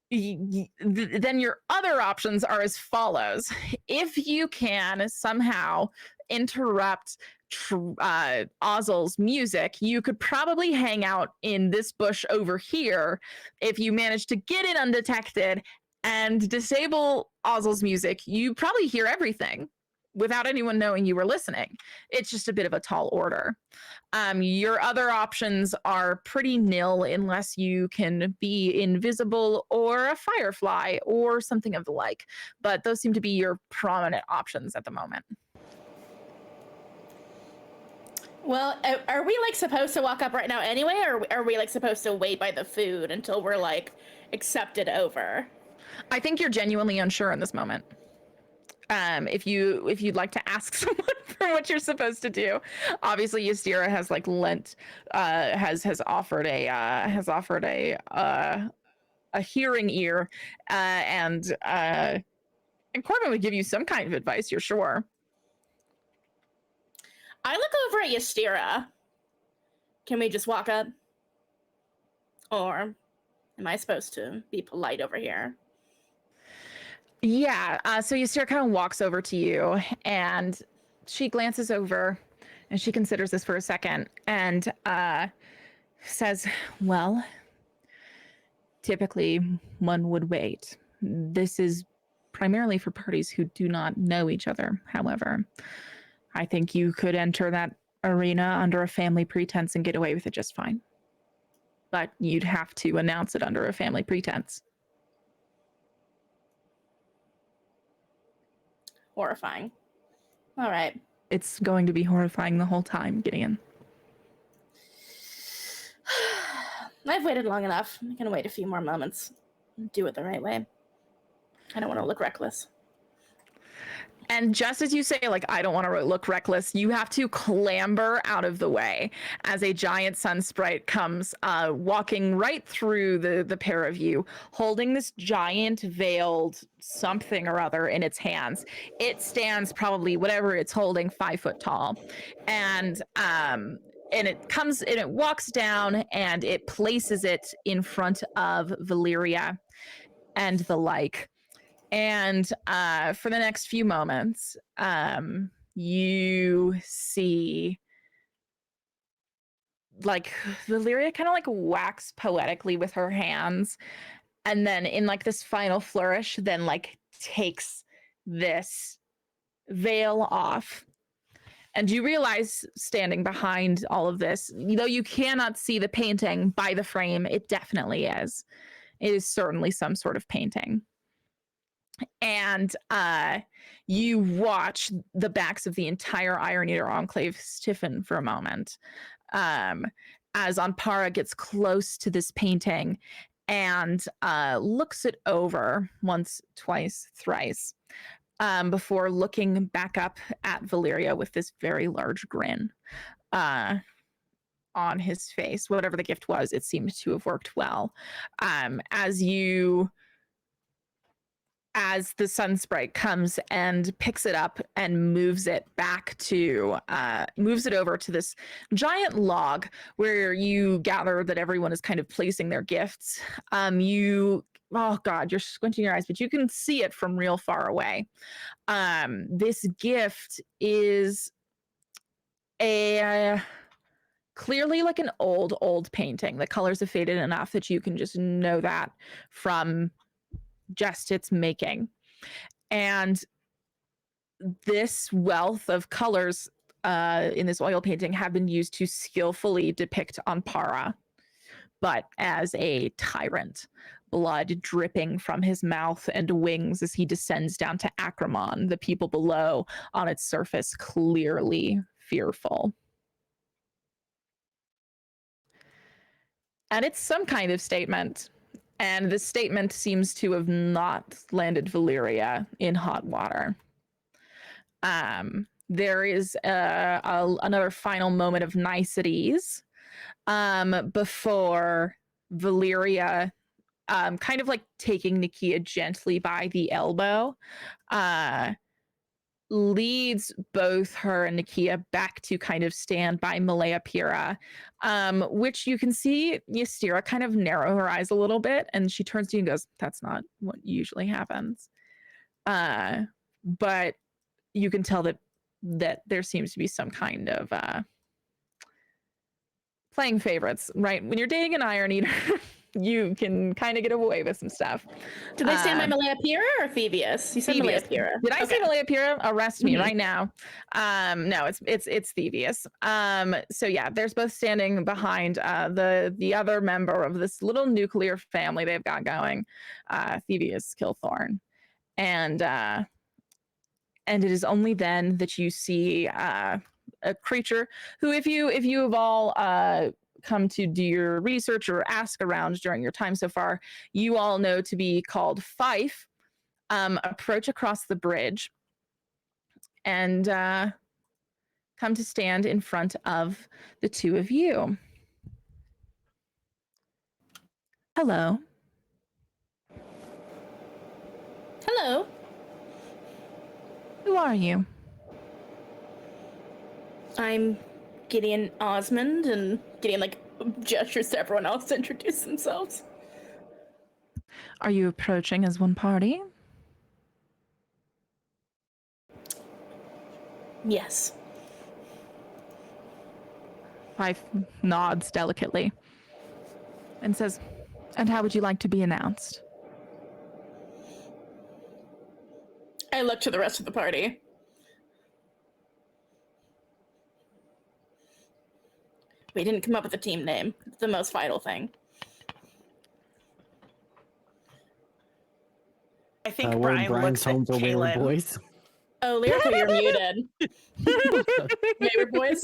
your other options are as follows. If you can somehow interrupt Ozzel's music, you could probably hang out in this bush over here if you manage to get it undetected and disable Ozzel's music. You probably hear everything without anyone knowing you were listening. It's just a bit of a tall order. Your other options are pretty nil unless you can be invisible or a firefly or something of the like. But those seem to be your prominent options at the moment. Well, are we like supposed to walk up right now anyway, or are we like supposed to wait by the food until we're like accepted over? I think you're genuinely unsure in this moment. If you'd like to ask someone for what you're supposed to do, obviously Ystira has like has offered a hearing ear, and Corbin would give you some kind of advice. You're sure. I look over at Ystira. Can we just walk up? Or am I supposed to be polite over here? Yeah, so Ystira kind of walks over to you and she glances over and she considers this for a second and says, well, typically one would wait. This is primarily for parties who do not know each other. However, I think you could enter that arena under a family pretense and get away with it just fine. But you'd have to announce it under a family pretense. Horrifying. All right. It's going to be horrifying the whole time, Gideon. I've waited long enough. I'm gonna wait a few more moments. Do it the right way. I don't want to look reckless. And just as you say, like, I don't want to look reckless, you have to clamber out of the way as a giant sun sprite comes walking right through the pair of you, holding this giant veiled something or other in its hands. It stands probably whatever it's holding, 5 foot tall. And it comes and it walks down and it places it in front of Valeria and the like. And for the next few moments, you see like Valeria kind of like wax poetically with her hands. And then in like this final flourish, then like takes this veil off. And you realize standing behind all of this, though you cannot see the painting by the frame, it definitely is. It is certainly some sort of painting. And you watch the backs of the entire Iron Eater Enclave stiffen for a moment as Anpara gets close to this painting and looks it over once, twice, thrice before looking back up at Valeria with this very large grin on his face. Whatever the gift was, it seemed to have worked well. As the sun sprite comes and picks it up and moves it over to this giant log where you gather that everyone is kind of placing their gifts. Oh God, you're squinting your eyes, but you can see it from real far away. This gift is clearly like an old painting. The colors have faded enough that you can just know that from just its making. And this wealth of colors in this oil painting have been used to skillfully depict Anpara, but as a tyrant, blood dripping from his mouth and wings as he descends down to Acramon, the people below on its surface clearly fearful. And it's some kind of statement. And this statement seems to have not landed Valeria in hot water. There is another final moment of niceties before Valeria, kind of like taking Nakia gently by the elbow, leads both her and Nakia back to kind of stand by Malaya Pira, which you can see Ystira kind of narrow her eyes a little bit, and she turns to you and goes, "That's not what usually happens." But you can tell that there seems to be some kind of playing favorites, right? When you're dating an Iron Eater, you can kind of get away with some stuff. Did they say my Malaya Pira or Thievius? You said Malaya Pira. Did I say Malaya Pira? Arrest me right now. No, it's Thievius. So yeah, there's both standing behind the other member of this little nuclear family they've got going, Thievius Kilthorn, and it is only then that you see a creature who, if you have all come to do your research or ask around during your time so far, you all know to be called Fife, approach across the bridge and come to stand in front of the two of you. Hello. Hello. Who are you? I'm Gideon Osmond, and Gideon gestures to everyone else to introduce themselves. Are you approaching as one party? Yes. Fife nods delicately and says, "And how would you like to be announced?" I look to the rest of the party. We didn't come up with a team name. It's the most vital thing. I think We're Brian looks Brian's at home for Wayward Kaylin. Boys. Oh, Lyrica, you're muted. Wayward Boys?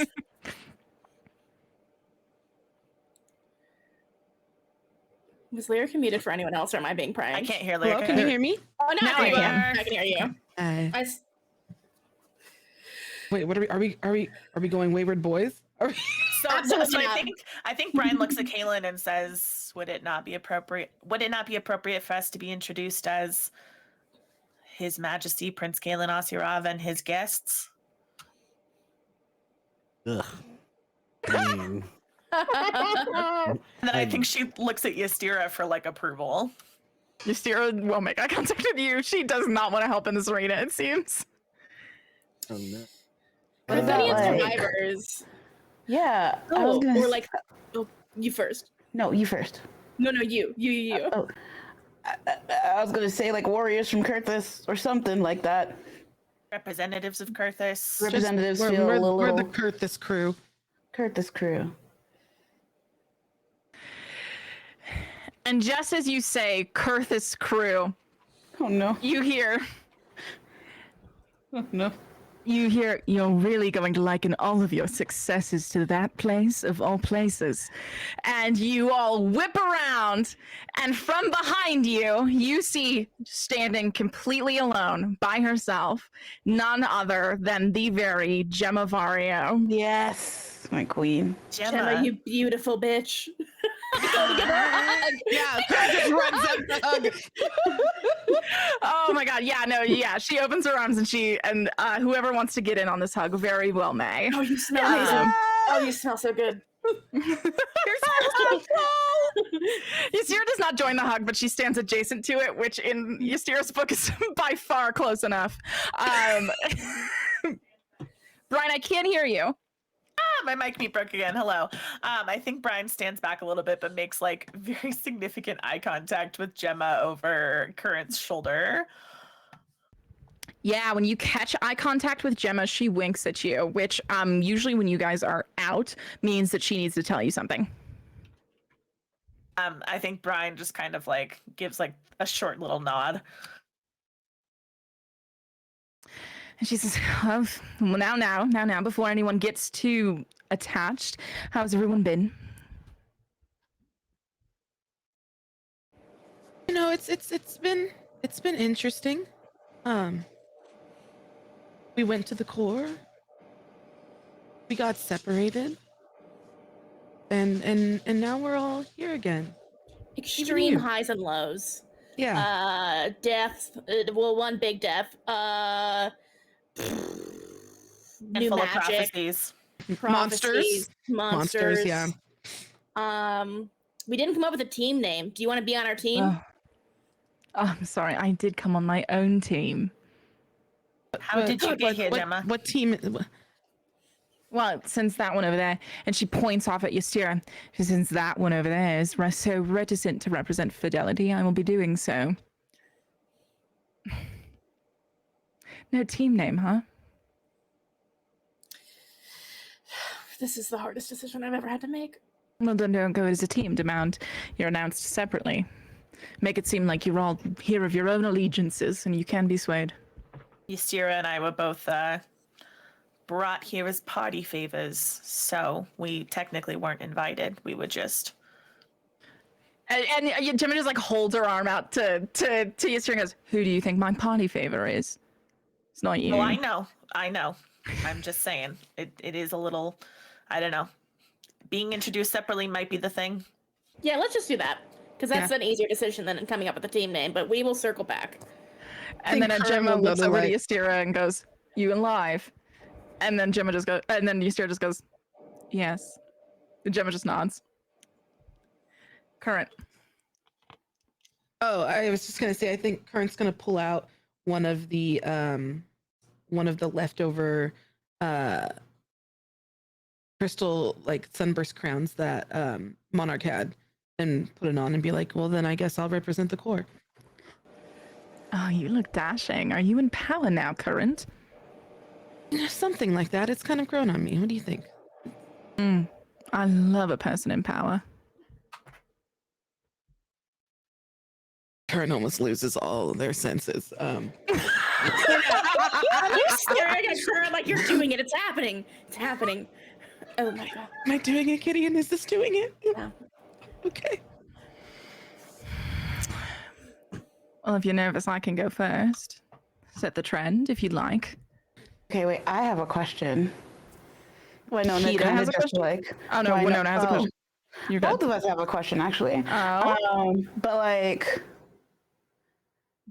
Was Lyrica muted for anyone else, or am I being pranked? I can't hear Hello, Lyrica. can you hear me? Oh, no, Now I I can. can. I can hear you. Wait, what are we going Wayward Boys? So Absolutely not. I think Brian looks at Kaylin and says, would it not be appropriate for us to be introduced as His Majesty Prince Galen Osirov and his guests? Ugh. I mean, And then I think she looks at Ystira for approval. Ystira will make eye contact with you. She does not want to help in this arena, it seems. oh no. What if that any like? survivors? Yeah. I was gonna Oh, you first. No, you first. No, you. Oh, I was gonna say warriors from Kurthus or something like that. Representatives of Kurthus. Representatives We're feel a little the Kurthus crew. Kurthus crew. And just as you say, Kurthis crew, Oh no. you hear, Oh no. you're really going to liken all of your successes to that place of all places. And you all whip around, and from behind you, you see standing completely alone by herself, none other than the very Gemma Vario. Yes, my queen. Gemma, you beautiful bitch. Yeah, Kurt just runs up to hug. Oh my god, yeah, no, yeah. She opens her arms and whoever wants to get in on this hug very well may. Oh, you smell Um, amazing. Oh, you smell so good. Ysira does not join the hug, but she stands adjacent to it, which in Ysira's book is by far close enough. Brian, I can't hear you. My mic mute broke again. Hello. I think Brian stands back a little bit, but makes like very significant eye contact with Gemma over Current's shoulder. Yeah, when you catch eye contact with Gemma, she winks at you, which usually when you guys are out means that she needs to tell you something. I think Brian just kind of like gives like a short little nod. And she says, well, now, before anyone gets too attached, how's everyone been? You know, it's been interesting. We went to the core. We got separated. And now we're all here again. Extreme you. highs and lows. Yeah. Death. Well, one big death. And New full of magic. prophecies. Prophecies, monsters. Yeah. We didn't come up with a team name. Do you want to be on our team? Oh, I'm sorry, I did come on my own team. How did you get here, Gemma? What team? Well, since that one over there, and she points off at Ysira, since that one over there is so reticent to represent fidelity, I will be doing so. No team name, huh? This is the hardest decision I've ever had to make. Well, then don't go as a team. Demand you're announced separately. Make it seem like you're all here of your own allegiances, and you can be swayed. Ysira and I were both brought here as party favors, so we technically weren't invited. We were just. And Gemma just like holds her arm out to Ysira and goes, "Who do you think my party favor is? It's not you." Oh, I know. I'm just saying. It is a little. I don't know. Being introduced separately might be the thing. Yeah, let's just do that. Because that's an easier decision than coming up with a team name, but we will circle back. And then Gemma looks over to like... Ysira and goes, "You in live?" And then Gemma just goes, and then Ysira just goes, "Yes." And Gemma just nods. Current. Oh, I was just gonna say, I think Current's gonna pull out one of the leftover crystal like sunburst crowns that Monarch had and put it on and be like, well, then I guess I'll represent the core. Oh, you look dashing. Are you in power now, Current? Something like that. It's kind of grown on me. What do you think? I love a person in power. Current almost loses all of their senses. I'm staring at her like you're doing it. It's happening. It's happening. Oh my god. Am I doing it, Kitty? And is this doing it? Yeah. Okay. Well, if you're nervous, I can go first. Set the trend if you'd like. Okay, wait. I have a question. Winona Peter kind has of a just question? like. Oh no, Winona has a question. You're good. Both of us have a question, actually. Oh. But like,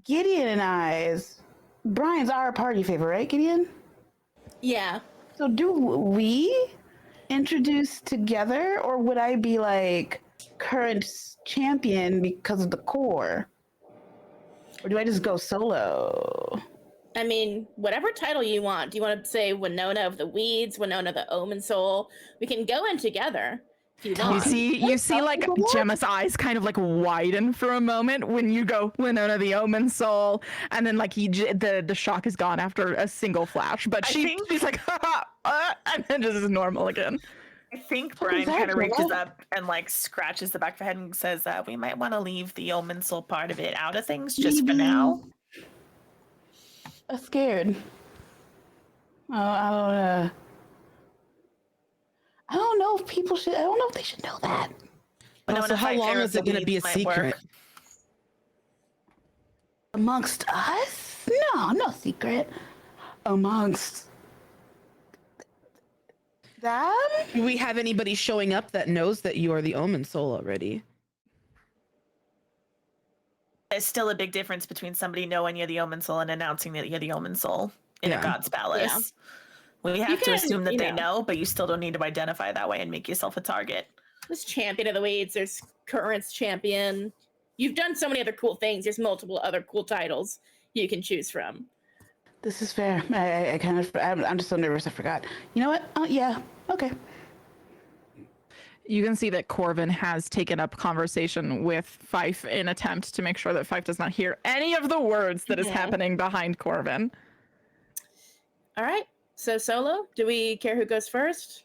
Gideon and I's. Brian's our party favor, right, Gideon? Yeah. So do we introduce together, or would I be like current champion because of the core? Or do I just go solo? I mean, whatever title you want. Do you want to say Winona of the Weeds, Winona the Omen Soul? We can go in together if you want. You see like Gemma's eyes kind of like widen for a moment when you go Winona the Omen Soul, and then like the shock is gone after a single flash. But she's like, and then just is normal again. I think What Brian is that, kind of reaches Gemma? up and like scratches the back of her head and says, "We might want to leave the omen soul part of it out of things just for Maybe. now." I'm scared. Oh, I don't know if people should. I don't know if they should know that. But So how long is it going to be a secret? Amongst us? No, no secret. Amongst them? Do we have anybody showing up that knows that you are the omen soul already? There's still a big difference between somebody knowing you're the omen soul and announcing that you're the omen soul in a god's palace. We have to can, assume that you they know. know, but you still don't need to identify that way and make yourself a target. There's Champion of the Weeds, there's Current's Champion. You've done so many other cool things. There's multiple other cool titles you can choose from. This is fair. I kind of. I'm just so nervous. I forgot. You know what? Oh yeah. Okay. You can see that Corvin has taken up conversation with Fife in attempt to make sure that Fife does not hear any of the words that is happening behind Corvin. All right. So Solo, do we care who goes first?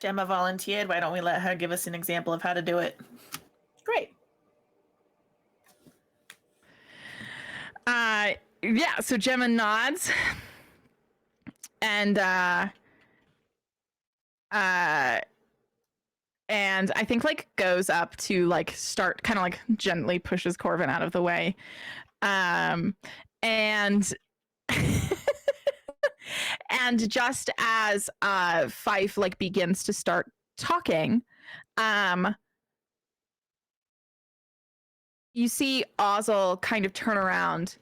Gemma volunteered. Why don't we let her give us an example of how to do it? Great. Yeah, so Gemma nods and I think like goes up to like start kind of like gently pushes Corvin out of the way. And and just as Fife like begins to start talking, you see Ozzel kind of turn around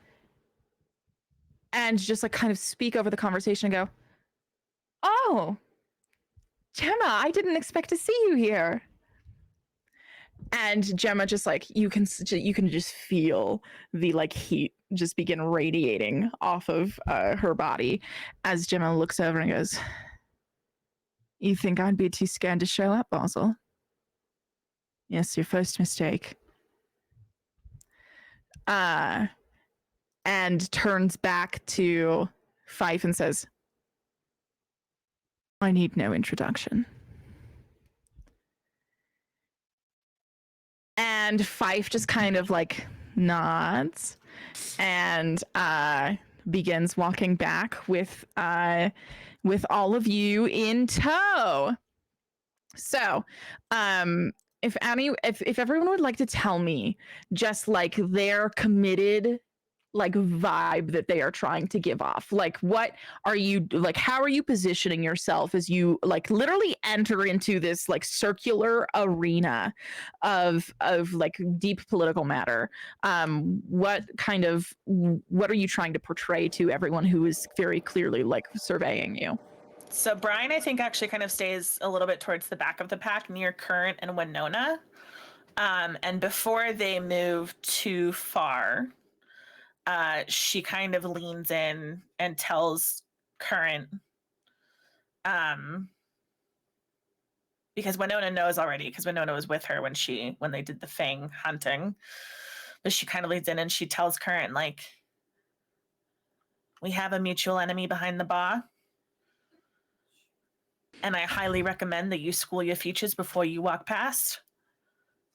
and just like kind of speak over the conversation and go, "Oh, Gemma, I didn't expect to see you here." And Gemma just like you can just feel the like heat just begin radiating off of her body as Gemma looks over and goes, "You think I'd be too scared to show up, Ozzel? Yes, your first mistake." And turns back to Fife and says, "I need no introduction." And Fife just kind of like nods and begins walking back with all of you in tow. So, if everyone would like to tell me just like their committed like vibe that they are trying to give off, like what are you like, how are you positioning yourself as you like literally enter into this like circular arena of like deep political matter? What are you trying to portray to everyone who is very clearly like surveying you? So Brian, I think, actually kind of stays a little bit towards the back of the pack near Current and Winona. And before they move too far, she kind of leans in and tells Current, because Winona knows already, because Winona was with her when they did the Fang hunting. But she kind of leans in and she tells Current, like, "We have a mutual enemy behind the bar. And I highly recommend that you school your features before you walk past,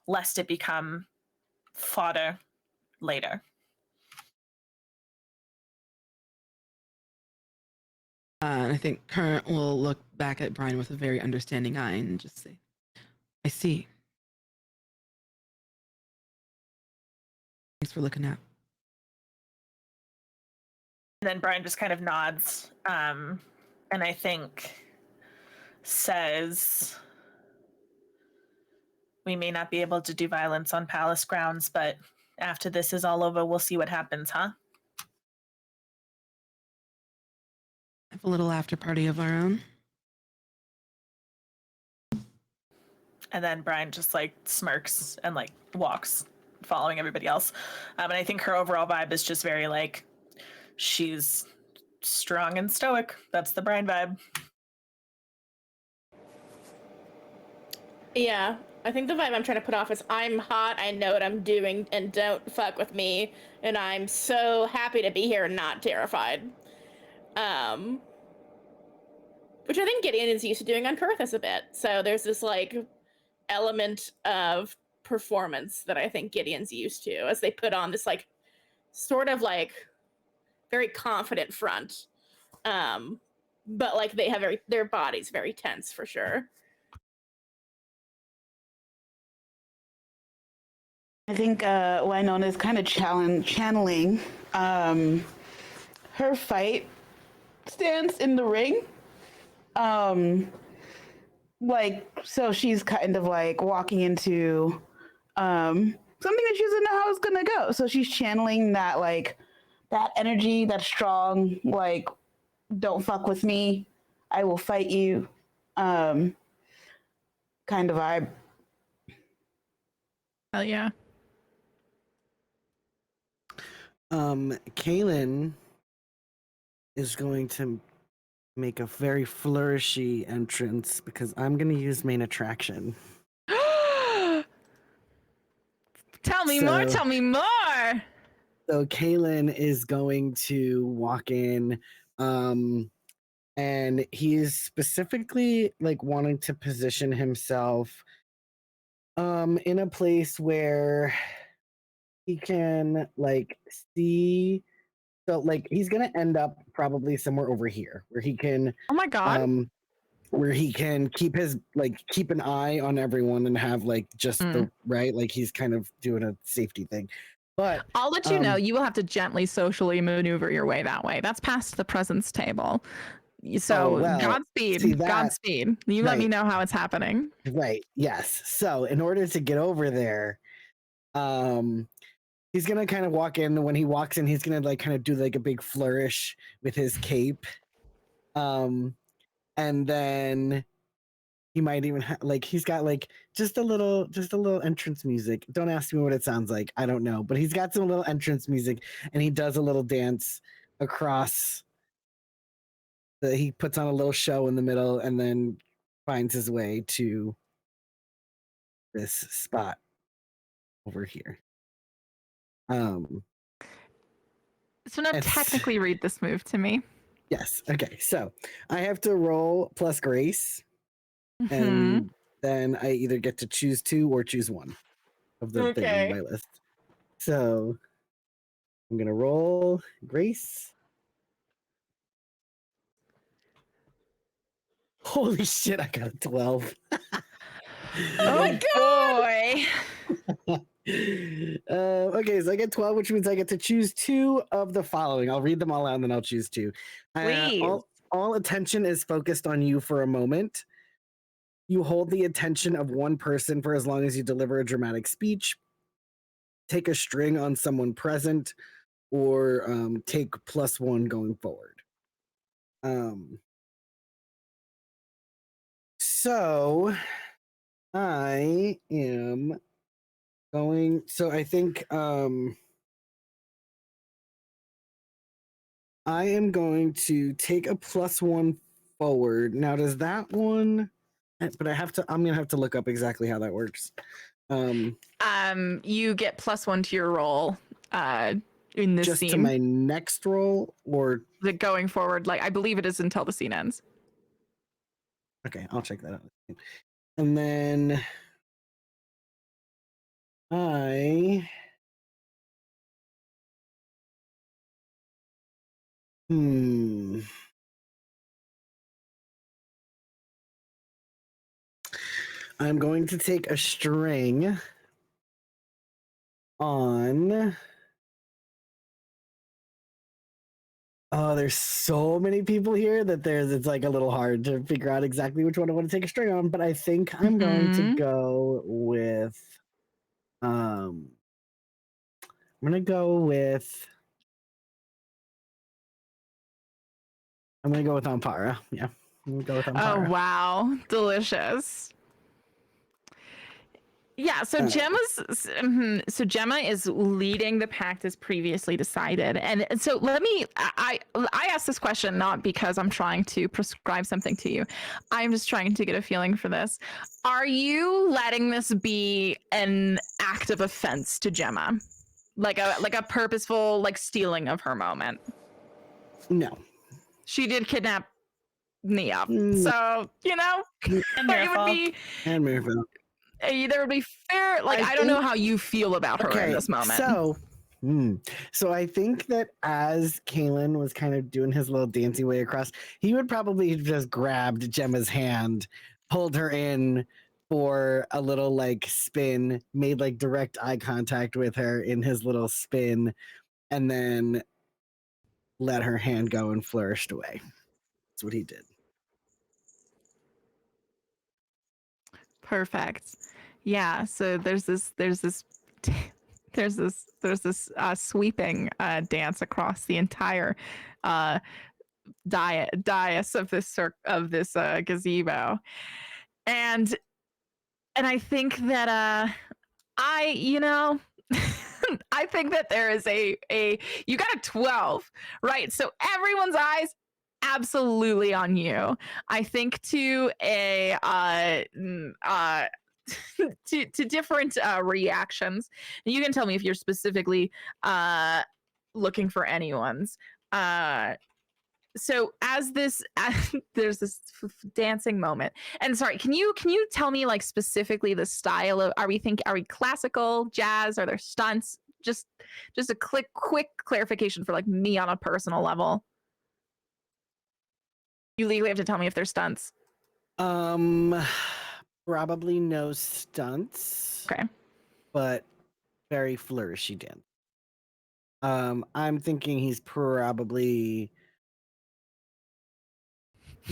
lest it become fodder later." And I think Current will look back at Brian with a very understanding eye and just say, "I see. Thanks for looking out." And then Brian just kind of nods, and I think says, "We may not be able to do violence on palace grounds, but after this is all over, we'll see what happens, huh?" Have a little after party of our own. And then Brian just like smirks and like walks, following everybody else. And I think her overall vibe is just very like, she's strong and stoic. That's the Brian vibe. Yeah, I think the vibe I'm trying to put off is I'm hot, I know what I'm doing, and don't fuck with me. And I'm so happy to be here and not terrified. which I think Gideon is used to doing on Kurthus a bit. So there's this like element of performance that I think Gideon's used to as they put on this like sort of like very confident front. But like they have their bodies very tense for sure. I think Wynonna's kind of channeling her fight stance in the ring. Like, so she's kind of like walking into something that she doesn't know how it's gonna go. So she's channeling that like that energy, that strong, like, don't fuck with me, I will fight you kind of vibe. Hell yeah. Kaylin is going to make a very flourishy entrance because I'm going to use main attraction. Tell me more. Tell me more. So Kaylin is going to walk in, and he is specifically like wanting to position himself in a place where he can like see. So like he's gonna end up probably somewhere over here where he can Oh my god. Where he can keep an eye on everyone and have like just the right, like he's kind of doing a safety thing. But I'll let you know, you will have to gently socially maneuver your way that way. That's past the presence table. So Godspeed. Godspeed. You let me know how it's happening. Right. Yes. So in order to get over there, he's gonna kind of walk in. When he walks in, he's gonna like kind of do like a big flourish with his cape. And then he might even like he's got like just a little entrance music. Don't ask me what it sounds like. I don't know, but he's got some little entrance music, and he does a little dance across. He puts on a little show in the middle, and then finds his way to this spot over here. So now technically read this move to me. Yes. Okay. So I have to roll plus grace, and then I either get to choose 2 or choose 1 of the thing on my list. So I'm gonna roll grace. Holy shit! I got a 12. Oh boy. Okay, so I get 12, which means I get to choose 2 of the following. I'll read them all out and then I'll choose 2. Please. All attention is focused on you for a moment. You hold the attention of one person for as long as you deliver a dramatic speech. Take a string on someone present, or take +1 going forward. So I am going. So I think I am going to take a +1 forward. Now, does that one? But I'm gonna have to look up exactly how that works. You get +1 to your roll in this just scene. To my next roll, or the going forward, like I believe it is until the scene ends. Okay, I'll check that out. And then I'm going to take a string on. Oh, there's so many people here that it's like a little hard to figure out exactly which one I want to take a string on, but I think I'm going to go with I'm gonna go with Ampara. Yeah. I'm gonna go with Ampara. Oh wow, delicious. Yeah, so Gemma is leading the pact as previously decided. And so I asked this question not because I'm trying to prescribe something to you. I'm just trying to get a feeling for this. Are you letting this be an act of offense to Gemma? Like a purposeful like stealing of her moment? No. She did kidnap Nia. Mm. So, you know, And it would be And Mirabelle. there would be fair. Like, I don't know how you feel about her in this moment. So I think that as Kalen was kind of doing his little dancey way across, he would probably have just grabbed Gemma's hand, pulled her in for a little like spin, made like direct eye contact with her in his little spin, and then let her hand go and flourished away. That's what he did. Perfect. Yeah. So there's this sweeping dance across the entire dais of this gazebo, and I think that I think that there is a you got a 12, right? So everyone's eyes absolutely on you. I think to a to different reactions. You can tell me if you're specifically looking for anyone's. So as this there's this dancing moment, and sorry, can you tell me like specifically the style of, are we classical, jazz, are there stunts? Just a quick clarification for like me on a personal level. You legally have to tell me if there's stunts. Probably no stunts. Okay. But very flourishy dance. I'm thinking he's probably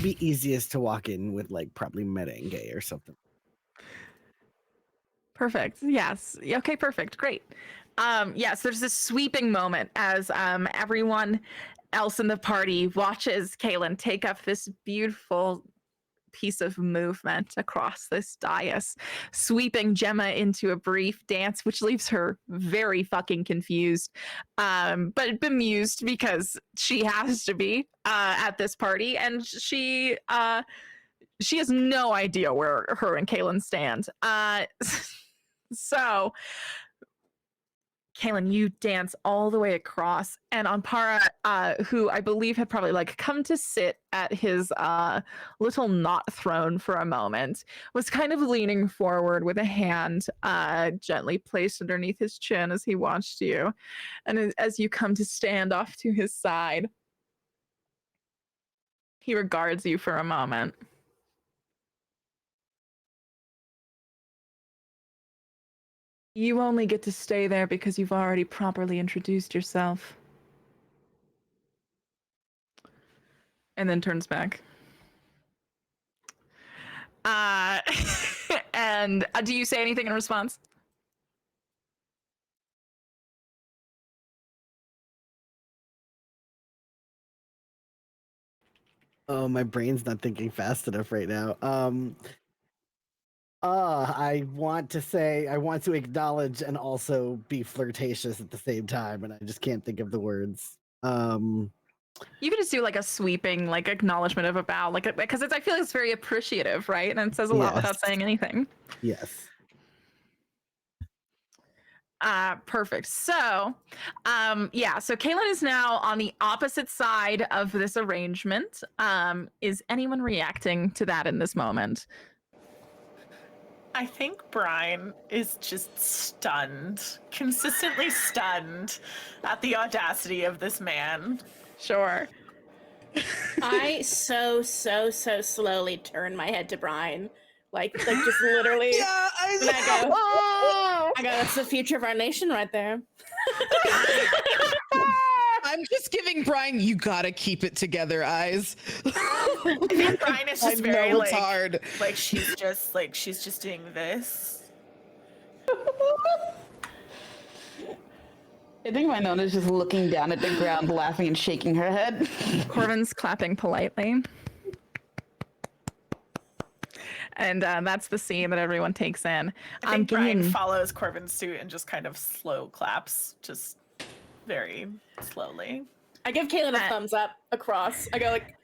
be easiest to walk in with, like probably merengue or something. Perfect. Yes. Okay, perfect. Great. Yes, there's this sweeping moment as everyone else in the party watches Kaylin take up this beautiful piece of movement across this dais, sweeping Gemma into a brief dance, which leaves her very fucking confused, but bemused because she has to be at this party, and she has no idea where her and Kaylin stand. So Kaylin, you dance all the way across, and Ampara, who I believe had probably like come to sit at his little knot throne for a moment, was kind of leaning forward with a hand gently placed underneath his chin as he watched you. And as you come to stand off to his side, he regards you for a moment. You only get to stay there because you've already properly introduced yourself. And then turns back. And do you say anything in response? Oh, my brain's not thinking fast enough right now. I want to acknowledge and also be flirtatious at the same time, and I just can't think of the words. You could just do like a sweeping like acknowledgement of a bow, like because I feel like it's very appreciative, right? And it says a lot without saying anything. Yes. Perfect. So, so Kaylin is now on the opposite side of this arrangement. Is anyone reacting to that in this moment? I think Brian is just stunned, consistently stunned at the audacity of this man. Sure. I so slowly turn my head to Brian. Like just literally. Yeah, I go, that's the future of our nation right there. I'm just giving Brian, you gotta keep it together eyes. I think Brian is just very know like, it's hard. like she's just doing this. I think my Nona's just looking down at the ground, laughing and shaking her head. Corbin's clapping politely. And that's the scene that everyone takes in. I think Brian follows Corbin's suit and just kind of slow claps, just very slowly. I give Kaylin a thumbs up across. I go like,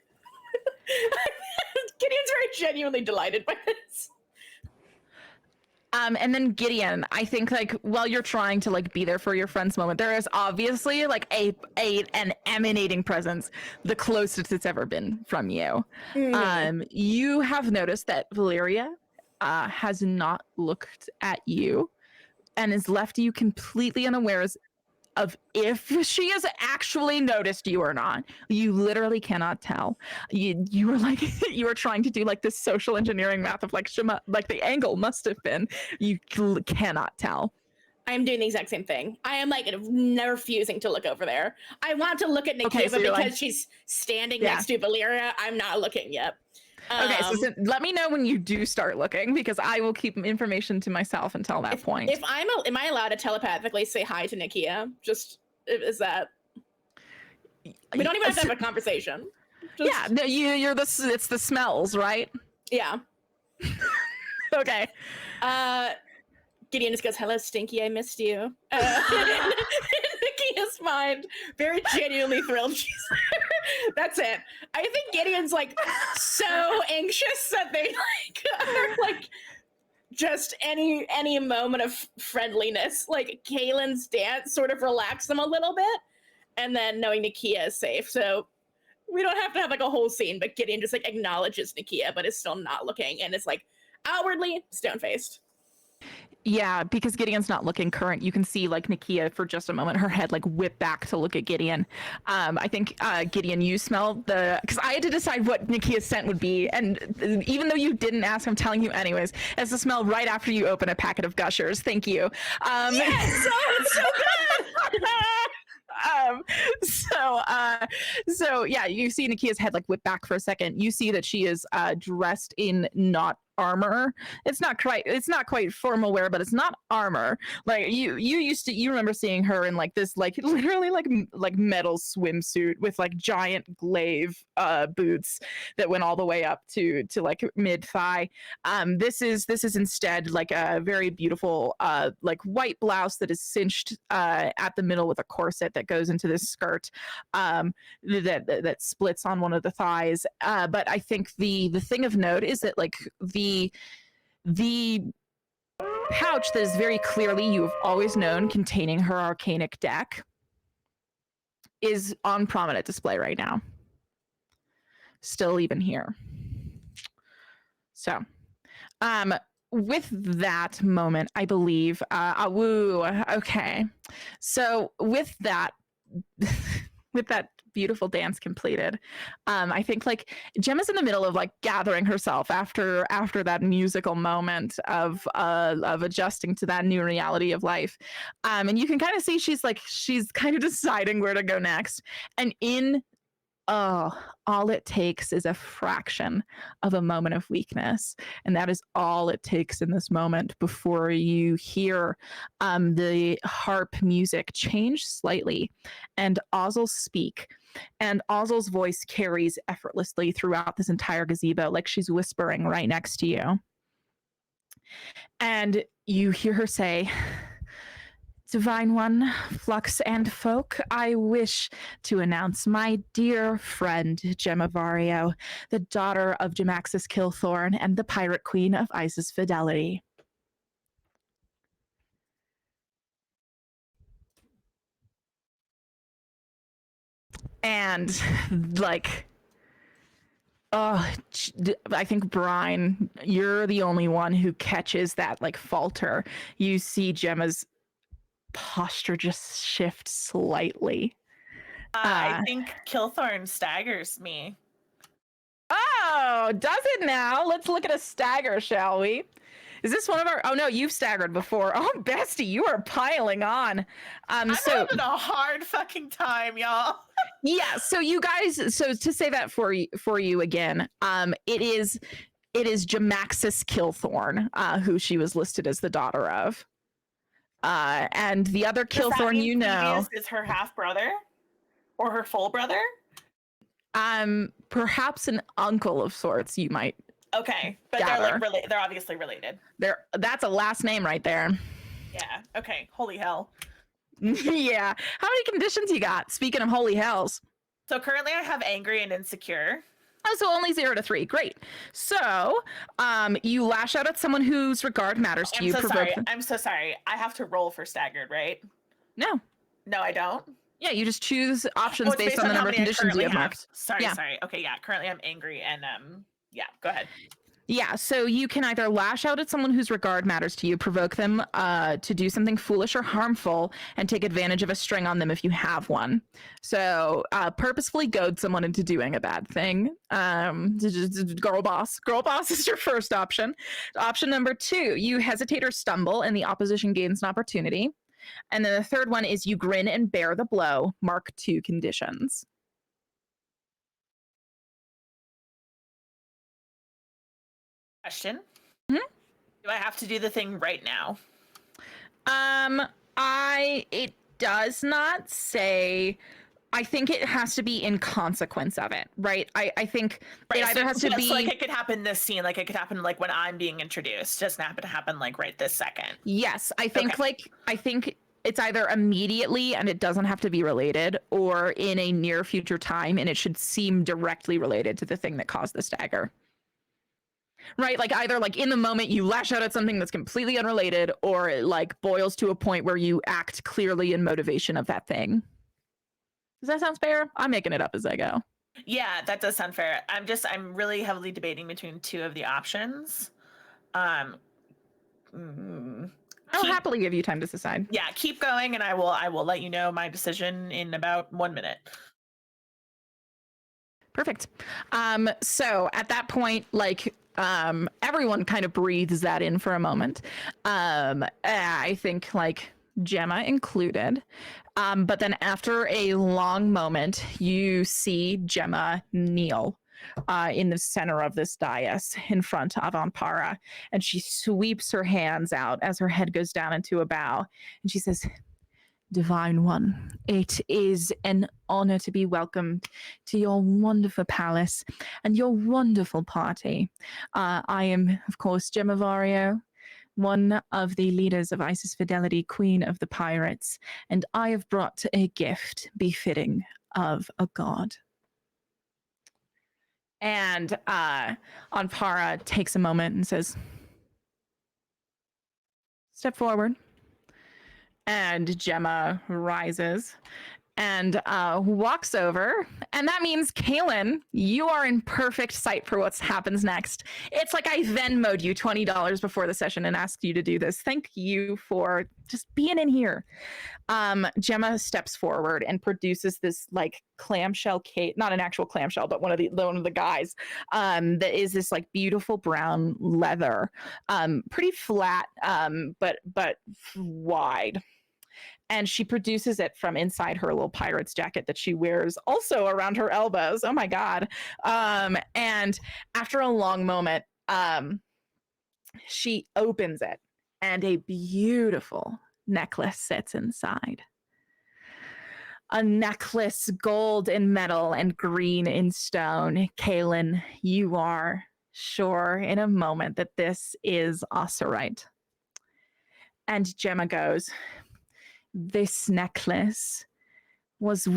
Gideon's very genuinely delighted by this. And then Gideon, I think like while you're trying to like be there for your friend's moment, there is obviously like an emanating presence, the closest it's ever been from you. You have noticed that Valeria has not looked at you and has left you completely unawares of if she has actually noticed you or not. You literally cannot tell. You were like you were trying to do like this social engineering math of like like the angle must have been. You cannot tell. I'm doing the exact same thing. I am like refusing to look over there. I want to look at Nikia, Okay, so but you're because like- she's standing Yeah. next to Valeria, I'm not looking yet. Okay, so let me know when you do start looking, because I will keep information to myself until that point. If am I allowed to telepathically say hi to Nikia? Just is that? We don't even have to have a conversation. Yeah, no, you're the it's the smells, right? Yeah. Okay. Gideon just goes, "Hello, Stinky. I missed you." Nikia's mind, very genuinely thrilled. She's that's it. I think Gideon's like so anxious that they like are like just any moment of friendliness. Like Kaylin's dance sort of relaxed them a little bit, and then knowing Nikia is safe, so we don't have to have like a whole scene. But Gideon just like acknowledges Nikia, but is still not looking, and is like outwardly stone-faced. Yeah, because Gideon's not looking current. You can see like Nikia for just a moment, her head like whip back to look at Gideon. I think Gideon, you smell because I had to decide what Nikia's scent would be, and even though you didn't ask, I'm telling you anyways. It's the smell right after you open a packet of Gushers. Thank you. Yes, it's so good. So yeah, you see Nikia's head like whip back for a second. You see that she is dressed in not armor. It's not quite formal wear, but it's not armor. Like you remember seeing her in like this like literally like metal swimsuit with like giant glaive boots that went all the way up to like mid thigh. This is instead like a very beautiful like white blouse that is cinched at the middle with a corset that goes into this skirt that splits on one of the thighs. But I think the thing of note is that like the pouch that is very clearly you have always known containing her arcanic deck is on prominent display right now. Still even here. So, with that moment, I believe, okay. So with that, with that beautiful dance completed, I think like Gemma's in the middle of like gathering herself after that musical moment of adjusting to that new reality of life, and you can kind of see she's kind of deciding where to go next, and all it takes is a fraction of a moment of weakness, and that is all it takes in this moment before you hear the harp music change slightly and Ozzel speak. And Ozzel's voice carries effortlessly throughout this entire gazebo, like she's whispering right next to you. And you hear her say, "Divine One, Flux and Folk, I wish to announce my dear friend Gemma Vario, the daughter of Jamaxis Kilthorn and the Pirate Queen of Isis Fidelity." And like, I think Brian, you're the only one who catches that like falter. You see Gemma's posture just shift slightly. I think Kilthorn staggers me. Oh, does it now? Let's look at a stagger, shall we? Is this one of our? Oh no, you've staggered before. Oh, bestie, you are piling on. I'm having a hard fucking time, y'all. Yeah. So you guys. So to say that for you again, it is Jamaxis Kilthorn, who she was listed as the daughter of. And the other Kilthorn, you know, is her half brother or her full brother. Perhaps an uncle of sorts. You might. Okay, but gather. they're obviously related. That's a last name right there. Yeah. Okay. Holy hell. Yeah. How many conditions you got? Speaking of holy hells. So currently I have angry and insecure. Oh, so only 0 to 3. Great. So, you lash out at someone whose regard matters to I'm you. so provoke sorry. them. I'm so sorry. I have to roll for staggered, right? No. No, I don't. Yeah, you just choose options Oh, it's based on the how number of many I conditions you currently have have. marked. Sorry, Yeah. sorry. Okay, yeah. Currently, I'm angry, and yeah. Go ahead. Yeah, so you can either lash out at someone whose regard matters to you, provoke them to do something foolish or harmful, and take advantage of a string on them if you have one. So purposefully goad someone into doing a bad thing. Girl boss. Girl boss is your first option. Option number 2, you hesitate or stumble, and the opposition gains an opportunity. And then the third one is you grin and bear the blow, mark 2 conditions. Question. Hmm? Do I have to do the thing right now? It does not say. I think it has to be in consequence of it, right? I think Right, it either has to be. So like it could happen this scene, like it could happen like when I'm being introduced. It doesn't happen to happen like right this second. Yes, I think Okay. I think it's either immediately and it doesn't have to be related, or in a near future time and it should seem directly related to the thing that caused the stagger. Right, like either like in the moment you lash out at something that's completely unrelated, or it like boils to a point where you act clearly in motivation of that thing. Does that sound fair? I'm making it up as I go. Yeah, that does sound fair. I'm really heavily debating between 2 of the options. I'll happily give you time to decide. Yeah, keep going, and I will let you know my decision in about 1 minute. Perfect. So at that point, like everyone kind of breathes that in for a moment. I think like Gemma included. But then after a long moment, you see Gemma kneel in the center of this dais in front of Ampara, and she sweeps her hands out as her head goes down into a bow, and she says, "Divine One, it is an honor to be welcomed to your wonderful palace and your wonderful party. I am, of course, Gemma Vario, one of the leaders of Isis Fidelity, Queen of the Pirates, and I have brought a gift befitting of a god." And Ampara takes a moment and says, "Step forward." And Gemma rises and walks over. And that means, Kaylin, you are in perfect sight for what happens next. It's like I Venmo'd you $20 before the session and asked you to do this. Thank you for just being in here. Gemma steps forward and produces this like clamshell case, not an actual clamshell, but one of the guys, that is this like beautiful brown leather, pretty flat, but wide. And she produces it from inside her little pirate's jacket that she wears also around her elbows. Oh my God. And after a long moment, she opens it and a beautiful necklace sits inside. A necklace, gold in metal and green in stone. Kaylin, you are sure in a moment that this is Osirite. And Gemma goes, "This necklace is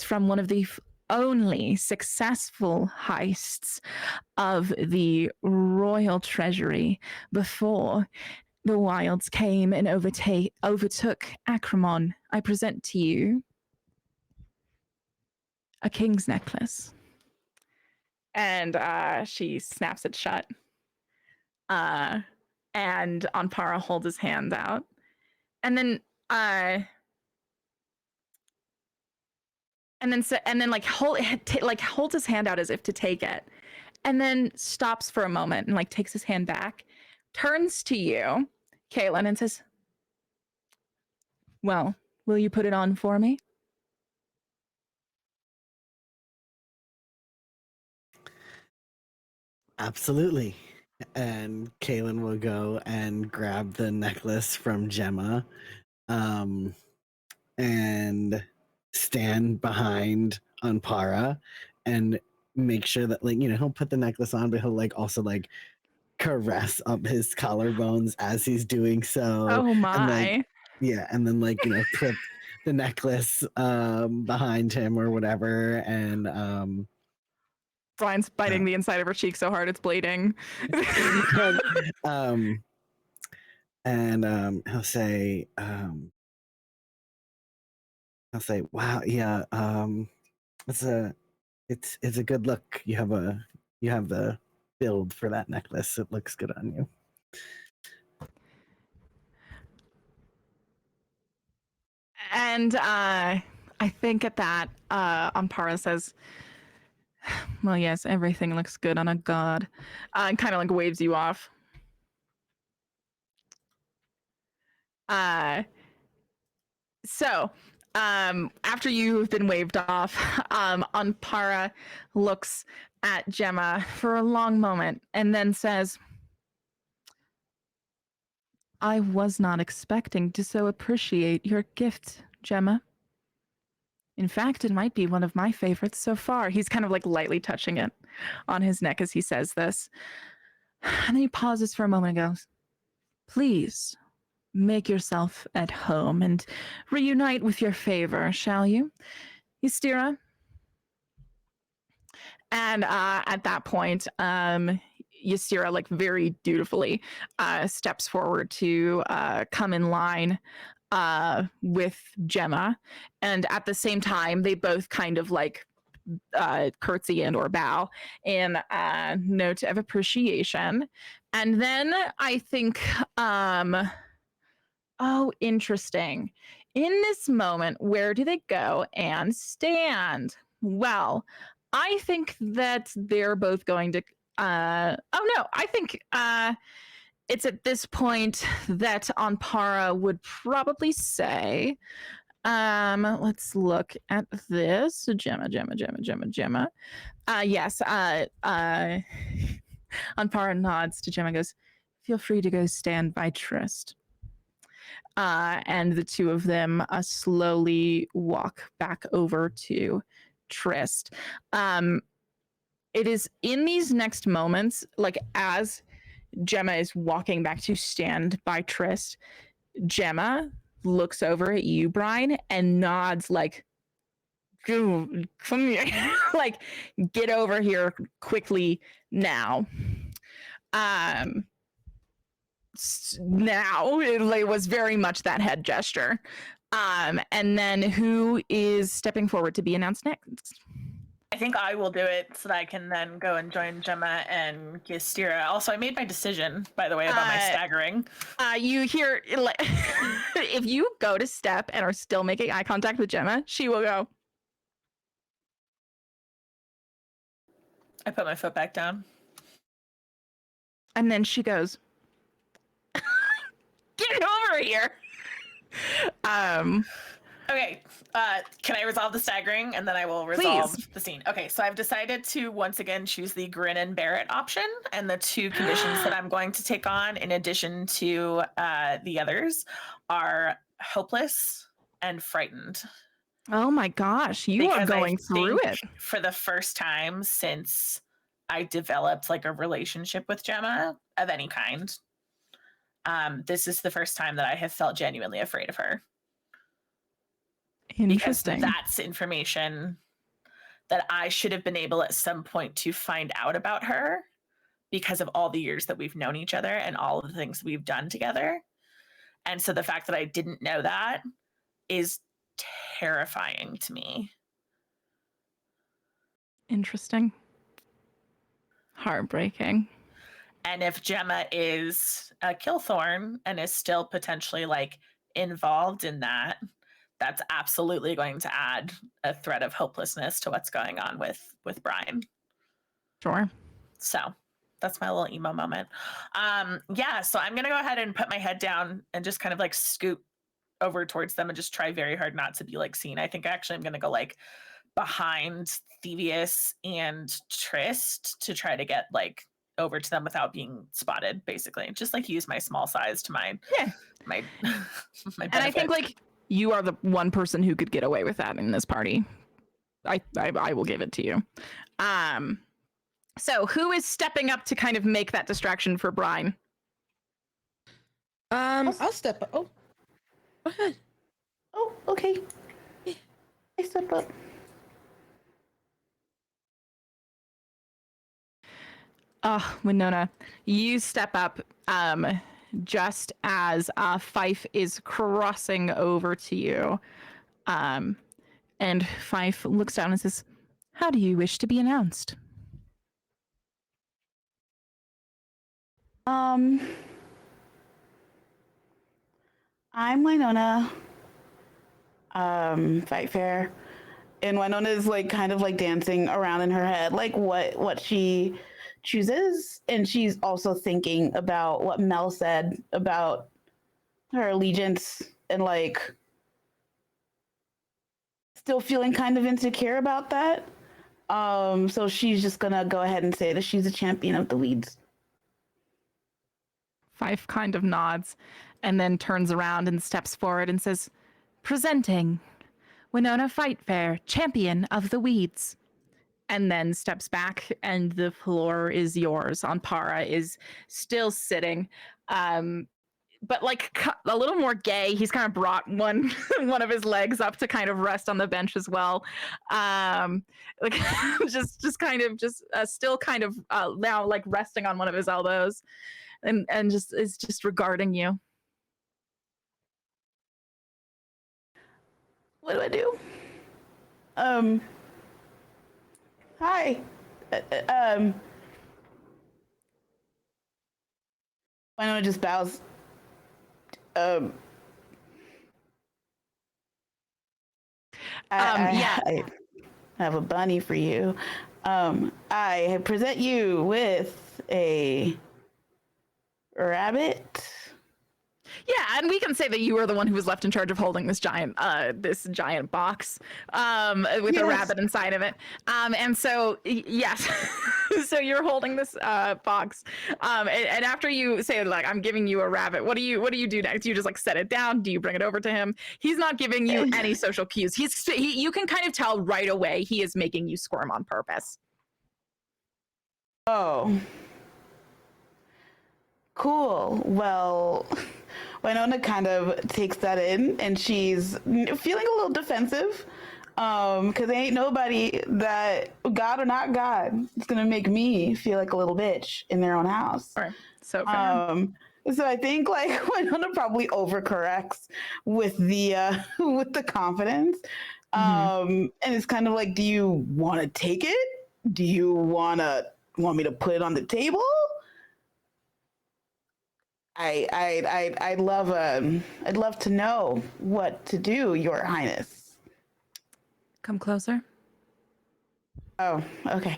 from one of the only successful heists of the royal treasury before the wilds came and overtook Acramon. I present to you a king's necklace." And she snaps it shut. And Ampara holds his hand out. And then holds his hand out as if to take it, and then stops for a moment and like takes his hand back, turns to you, Kaylin, and says, "Well, will you put it on for me?" Absolutely. And Kaylin will go and grab the necklace from Gemma, and stand behind Ampara and make sure that, like, he'll put the necklace on, but he'll like also like caress up his collarbones as he's doing so. Oh my. And like, yeah, and then like, put the necklace behind him or whatever, and Brian's biting the inside of her cheek so hard it's bleeding. um, and he'll say, "Wow, yeah, it's a good look. You have the build for that necklace. It looks good on you." And I think at that, Ampara says, well, yes, everything looks good on a god. And kind of like waves you off. So, after you've been waved off, Ampara looks at Gemma for a long moment and then says, I was not expecting to so appreciate your gift, Gemma. In fact, it might be one of my favorites so far. He's kind of like lightly touching it on his neck as he says this. And then he pauses for a moment and goes, please make yourself at home and reunite with your favor, shall you? Ystira? And at that point, Ystira, like very dutifully, steps forward to come in line with Gemma. And at the same time, they both kind of like curtsy and or bow in note of appreciation. And then I think, oh, interesting. In this moment, where do they go and stand? Well, I think that they're both going to. Oh no, I think it's at this point that Ampara would probably say, let's look at this. Gemma. Yes. Ampara nods to Gemma, goes, feel free to go stand by Trist. And the two of them slowly walk back over to Trist. It is in these next moments, like as Gemma is walking back to stand by Trist, Gemma looks over at you, Brian, and nods like, come here. Like, get over here quickly now. Now it was very much that head gesture. And then who is stepping forward to be announced next? I think I will do it so that I can then go and join Gemma and Ystira. Also, I made my decision, by the way, about my staggering. You hear, like, if you go to step and are still making eye contact with Gemma, she will go. I put my foot back down. And then she goes, get over here. Okay, can I resolve the staggering and then I will resolve the scene? Okay, so I've decided to once again choose the grin and bear it option, and the two conditions that I'm going to take on in addition to the others are hopeless and frightened. Oh my gosh, you are going through it. For the first time since I developed like a relationship with Gemma of any kind, this is the first time that I have felt genuinely afraid of her. Interesting. Because that's information that I should have been able at some point to find out about her because of all the years that we've known each other and all of the things we've done together. And so the fact that I didn't know that is terrifying to me. Interesting. Heartbreaking. And if Gemma is a Killthorn and is still potentially like involved in that, that's absolutely going to add a threat of hopelessness to what's going on with Brian. Sure. So that's my little emo moment. Yeah, so I'm gonna go ahead and put my head down and just kind of like scoot over towards them and just try very hard not to be like seen. I think actually I'm gonna go like behind Thievius and Trist to try to get like over to them without being spotted, basically. Just like use my small size to my my benefit. And I think like you are the one person who could get away with that in this party. I will give it to you. So who is stepping up to kind of make that distraction for Brian? I'll step up. Oh, go ahead. Oh, okay. I step up. Oh, Winona, you step up just as Fife is crossing over to you. And Fife looks down and says, "How do you wish to be announced?" I'm Winona. Fight fair. And Winona is like kind of like dancing around in her head, like what she chooses, and she's also thinking about what Mel said about her allegiance and like still feeling kind of insecure about that. So she's just gonna go ahead and say that she's a champion of the weeds. Fife kind of nods and then turns around and steps forward and says, "Presenting Winona Fightfair, champion of the weeds." And then steps back and the floor is yours. Anpara is still sitting. But like a little more gay. He's kind of brought one one of his legs up to kind of rest on the bench as well. Like just kind of still kind of now like resting on one of his elbows, and just is just regarding you. What do I do? Hi. Winona just bows. Yeah. I have a bunny for you. I present you with a rabbit. Yeah, and we can say that you were the one who was left in charge of holding this giant box with a Yes. rabbit inside of it. And so yes, so you're holding this box. And after you say like I'm giving you a rabbit, what do you do next? Do you just like set it down? Do you bring it over to him? He's not giving you any social cues. You can kind of tell right away he is making you squirm on purpose. Oh. Cool. Well, Winona kind of takes that in, and she's feeling a little defensive, because ain't nobody that, God or not God, is gonna make me feel like a little bitch in their own house. All right. So fair. So I think like Winona probably overcorrects with the with the confidence, and it's kind of like, do you want to take it? Do you want me to put it on the table? I'd love to know what to do, Your Highness. Come closer. Oh, okay.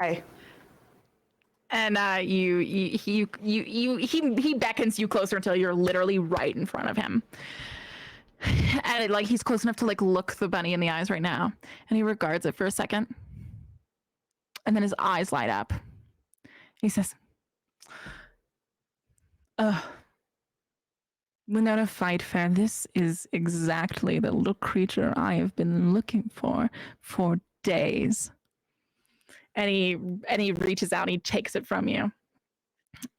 Hi. And he beckons you closer until you're literally right in front of him. And like he's close enough to like look the bunny in the eyes right now. And he regards it for a second. And then his eyes light up. He says, Winona Fightfair, this is exactly the little creature I have been looking for days. And he reaches out and he takes it from you.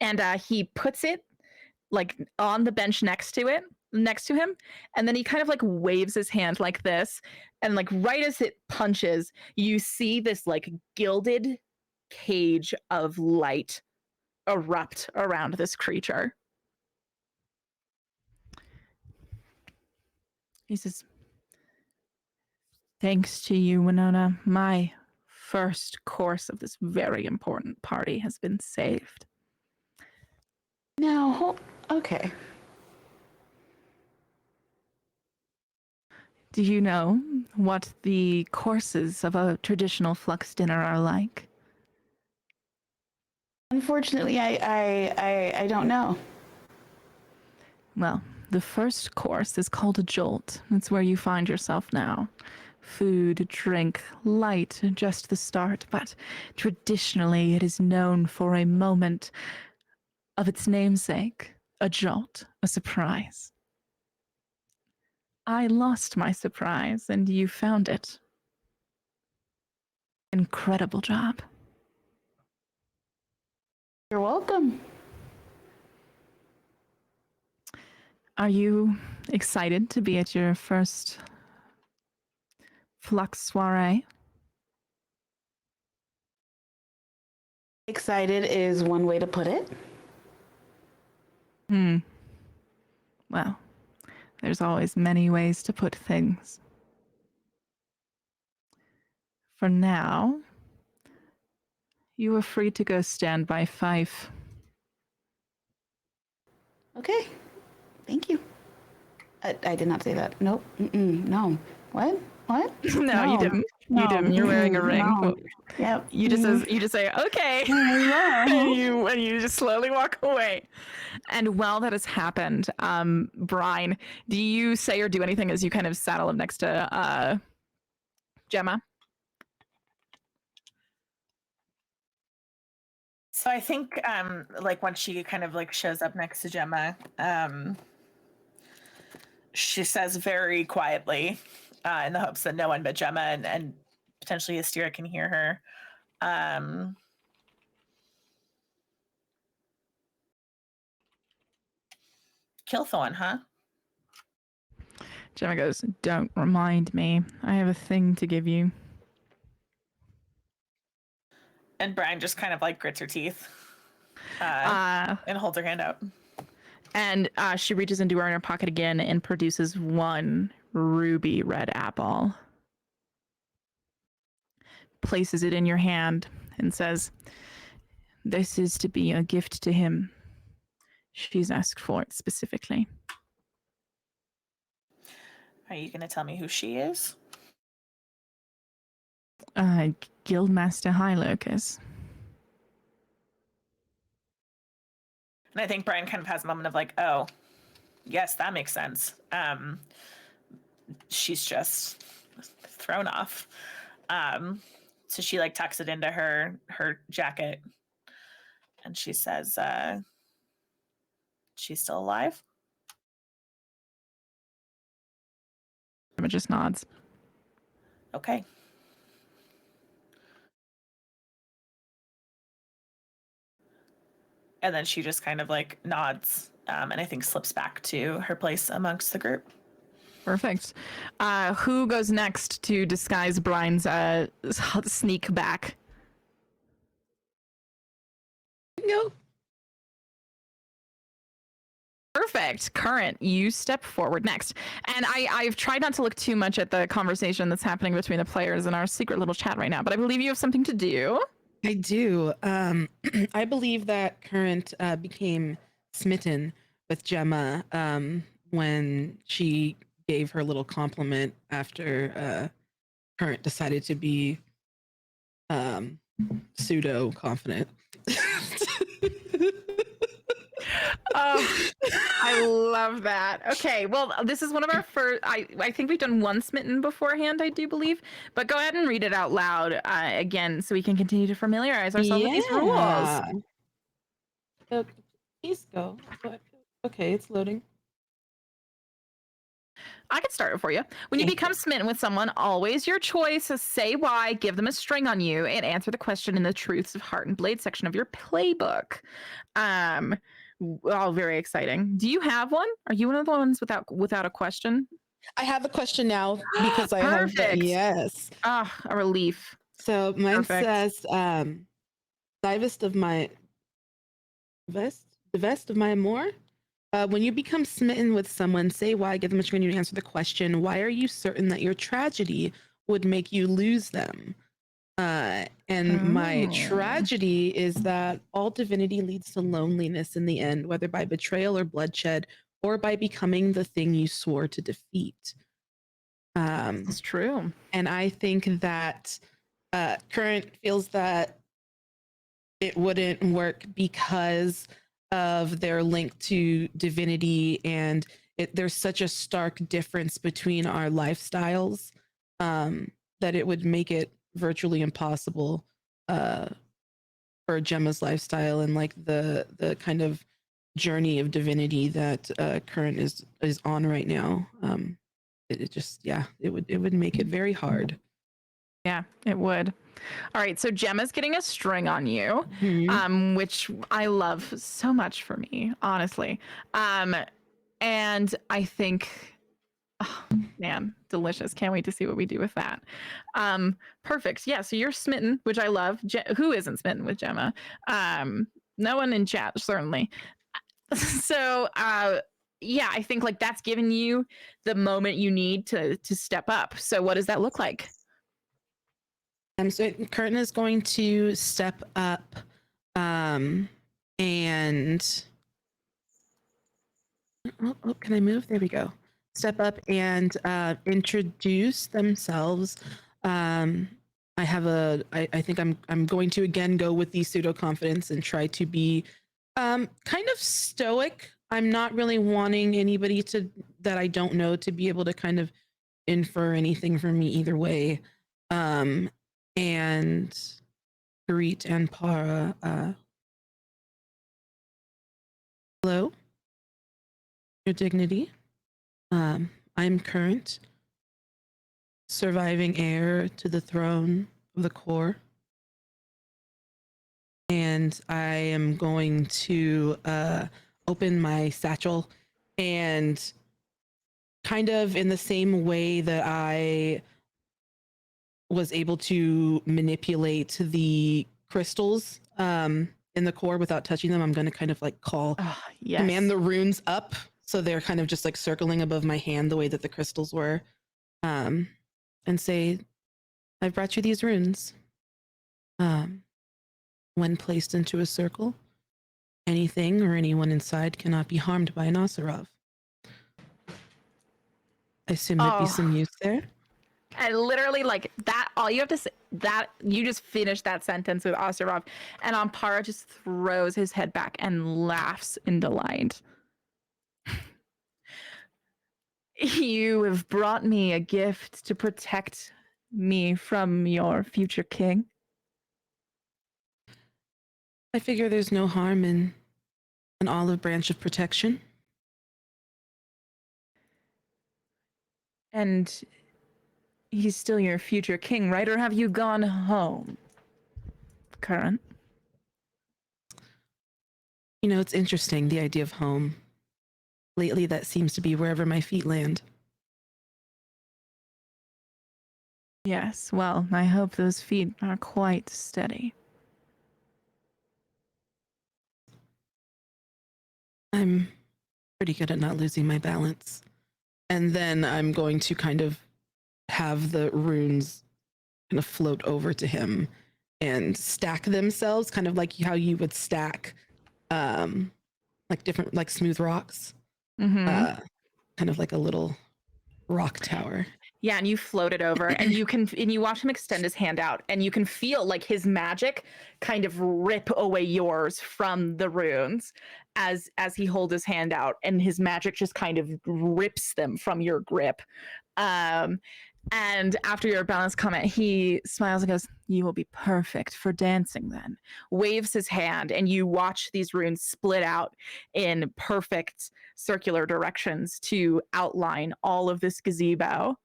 And he puts it like on the bench next to him, and then he kind of like waves his hand like this, and like right as it punches, you see this like gilded cage of light erupt around this creature. He says, "Thanks to you, Winona, my first course of this very important party has been saved." Now, okay. Do you know what the courses of a traditional flux dinner are like? Unfortunately, I don't know. Well, the first course is called a Jolt. It's where you find yourself now. Food, drink, light, just the start, but traditionally it is known for a moment of its namesake, a jolt, a surprise. I lost my surprise, and you found it. Incredible job. You're welcome. Are you excited to be at your first flux soiree? Excited is one way to put it. Well, there's always many ways to put things. For now, you are free to go stand by Fife. Okay. Thank you. I did not say that. Nope. No. What? What? No, you didn't. You No. didn't. You're wearing a ring. No. Yep. You just say okay, and you just slowly walk away. And while that has happened, Brian, do you say or do anything as you kind of saddle up next to Gemma? So I think like when she kind of like shows up next to Gemma, she says very quietly, in the hopes that no one but Gemma and potentially Astira can hear her. Killthorn, huh? Gemma goes, "Don't remind me. I have a thing to give you." And Brian just kind of like grits her teeth and holds her hand out. And she reaches into her inner pocket again and produces one ruby red apple. Places it in your hand and says, "This is to be a gift to him. She's asked for it specifically." Are you going to tell me who she is? Guildmaster Highlocus. And I think Brian kind of has a moment of like, oh, yes, that makes sense. She's just thrown off. So she like tucks it into her jacket and she says, she's still alive? Emma just nods. Okay. And then she just kind of like nods and I think slips back to her place amongst the group. Perfect. Who goes next to disguise Brian's sneak back? Go. Perfect. Current, you step forward next. And I've tried not to look too much at the conversation that's happening between the players in our secret little chat right now, but I believe you have something to do. I do. I believe that Current became smitten with Gemma when she gave her little compliment after Current decided to be pseudo confident. Oh, I love that. Okay, well, this is one of our first. I think we've done one smitten beforehand, I do believe. But go ahead and read it out loud again, so we can continue to familiarize ourselves with these rules. So, please go. Okay, it's loading. I can start it for you. When you become smitten with someone, always your choice is say why, give them a string on you, and answer the question in the Truths of Heart and Blade section of your playbook. All very exciting. Do you have one? Are you one of the ones without a question? I have a question now because I have yes. Ah, a relief. So mine Perfect. says divest of my divest of my amour. When you become smitten with someone, say why, give them a string to answer the question, why are you certain that your tragedy would make you lose them? And my tragedy is that all divinity leads to loneliness in the end, whether by betrayal or bloodshed, or by becoming the thing you swore to defeat. It's true. And I think that Current feels that it wouldn't work because of their link to divinity, and there's such a stark difference between our lifestyles that it would make it virtually impossible for Gemma's lifestyle and like the kind of journey of divinity that Current is on right now. It just it would make it very hard. Yeah, it would. All right, so Gemma's getting a string on you, which I love so much for me, honestly. And I think Oh, man, delicious. Can't wait to see what we do with that. Perfect. Yeah, so you're smitten, which I love. Who isn't smitten with Gemma? No one in chat, certainly. So, yeah, I think like that's given you the moment you need to step up. So what does that look like? So Curtin is going to step up and can I move? There we go. Step up and introduce themselves. I think I'm going to again go with the pseudo confidence and try to be kind of stoic. I'm not really wanting anybody that I don't know to be able to kind of infer anything from me either way. And Garit and Para, hello, Your Dignity. I'm current surviving heir to the throne of the core. And I am going to open my satchel and kind of in the same way that I was able to manipulate the crystals in the core without touching them, I'm going to kind of like command the runes up. So they're kind of just like circling above my hand the way that the crystals were. And say, I've brought you these runes. When placed into a circle, anything or anyone inside cannot be harmed by an Oserov. I assume there'd be some use there. And literally like that, all you have to say, that you just finished that sentence with Osterov, and Ampara just throws his head back and laughs in delight. You have brought me a gift to protect me from your future king. I figure there's no harm in an olive branch of protection. And he's still your future king, right? Or have you gone home, Current? You know, it's interesting, the idea of home. Lately, that seems to be wherever my feet land. Yes, well, I hope those feet are quite steady. I'm pretty good at not losing my balance. And then I'm going to kind of have the runes kind of float over to him and stack themselves, kind of like how you would stack like different, like smooth rocks. Kind of like a little rock tower. Yeah, and you float it over, and you watch him extend his hand out, and you can feel like his magic kind of rip away yours from the runes as he holds his hand out, and his magic just kind of rips them from your grip. And after your balance comment, he smiles and goes, "You will be perfect for dancing then." Waves his hand, and you watch these runes split out in perfect circular directions to outline all of this gazebo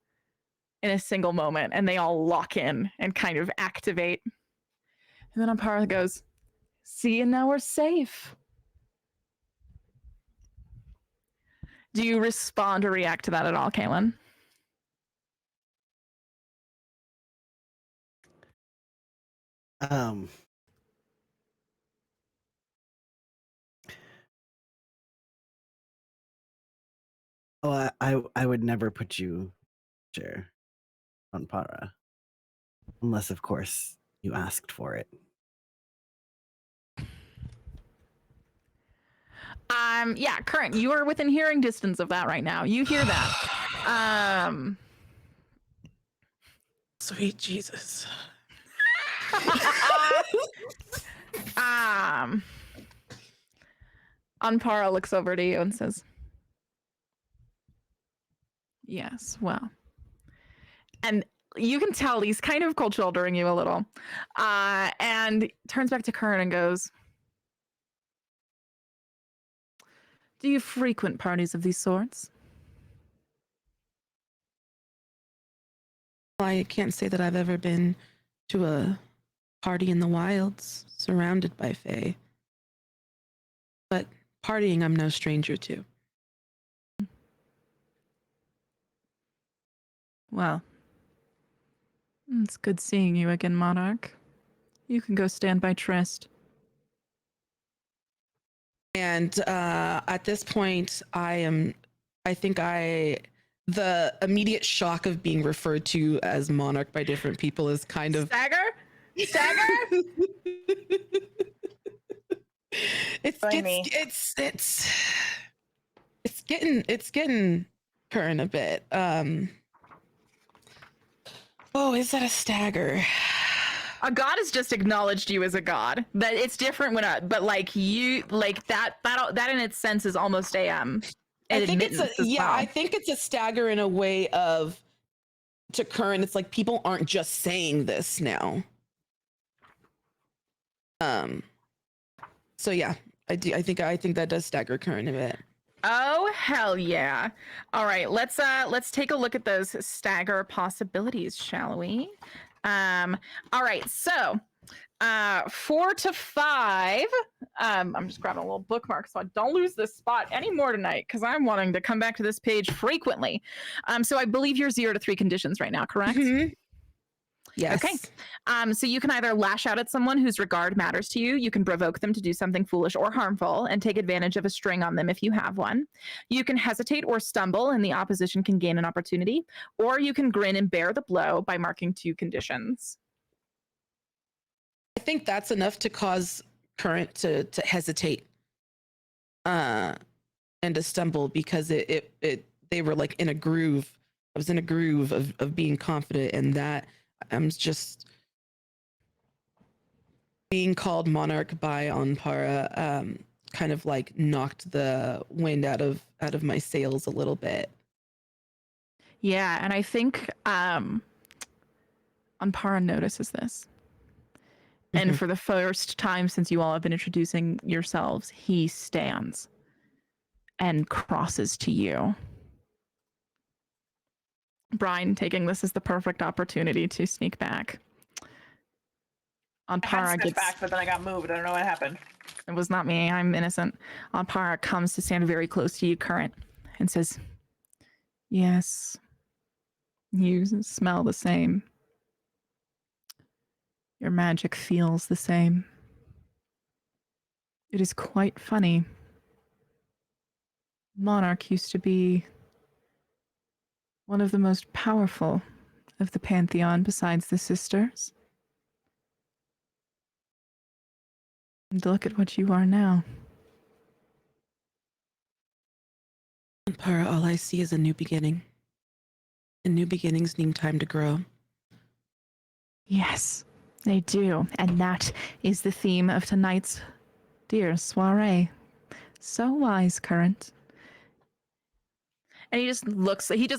in a single moment, and they all lock in and kind of activate. And then Ampara goes, "See, and now we're safe." Do you respond or react to that at all, Kaylin? Oh, I would never put you, sure, on Para, unless of course you asked for it. Yeah, Current, you are within hearing distance of that right now. You hear that. Sweet Jesus. Ampara looks over to you and says, "Yes, well." And you can tell he's kind of cold shouldering you a little. And turns back to Current and goes, "Do you frequent parties of these sorts?" I can't say that I've ever been to a party in the wilds surrounded by fae. But partying I'm no stranger to. Well, it's good seeing you again, Monarch. You can go stand by Trist. And at this point, the immediate shock of being referred to as monarch by different people is kind of Stagger? Stagger? Blimey. It's getting current a bit. Oh, is that a stagger? A god has just acknowledged you as a god. That it's different when but like you like that in its sense is almost an I think admittance as well. I think it's a stagger in a way of to current. It's like people aren't just saying this now. So yeah, I think that does stagger current a bit. Oh hell yeah. All right, let's take a look at those stagger possibilities, shall we? All right, so 4 to 5. I'm just grabbing a little bookmark so I don't lose this spot anymore tonight because I'm wanting to come back to this page frequently. So I believe you're 0 to 3 conditions right now, correct? Mm-hmm. Yes. Okay. So you can either lash out at someone whose regard matters to you. You can provoke them to do something foolish or harmful and take advantage of a string on them if you have one. You can hesitate or stumble and the opposition can gain an opportunity. Or you can grin and bear the blow by marking 2 conditions. I think that's enough to cause current to hesitate and to stumble because they were like in a groove. I was in a groove of being confident, and that I'm just being called monarch by Anpara kind of like knocked the wind out of my sails a little bit. Yeah, and I think Anpara notices this. And for the first time since you all have been introducing yourselves, he stands and crosses to you. Brian, taking this as the perfect opportunity to sneak back. I had to Anpara step gets back, but then I got moved. I don't know what happened. It was not me. I'm innocent. Anpara comes to stand very close to you, Current, and says, "Yes, you smell the same. Your magic feels the same. It is quite funny. Monarch used to be one of the most powerful of the Pantheon besides the sisters. And look at what you are now." Para, all I see is a new beginning. And new beginnings need time to grow. Yes, they do. And that is the theme of tonight's dear soiree. So wise, Current. And he just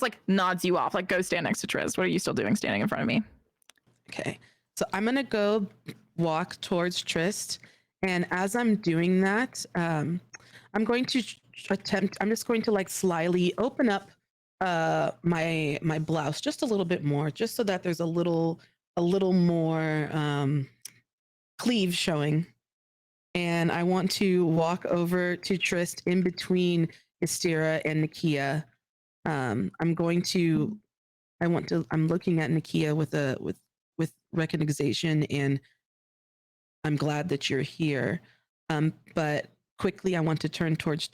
like nods you off, like, go stand next to Trist. What are you still doing standing in front of me? Okay. So I'm going to go walk towards Trist. And as I'm doing that, I'm going to I'm just going to like slyly open up my blouse just a little bit more, just so that there's a little more cleave showing. And I want to walk over to Trist in between Istira and Nakia. I'm looking at Nakia with recognition, and I'm glad that you're here. But quickly I want to turn towards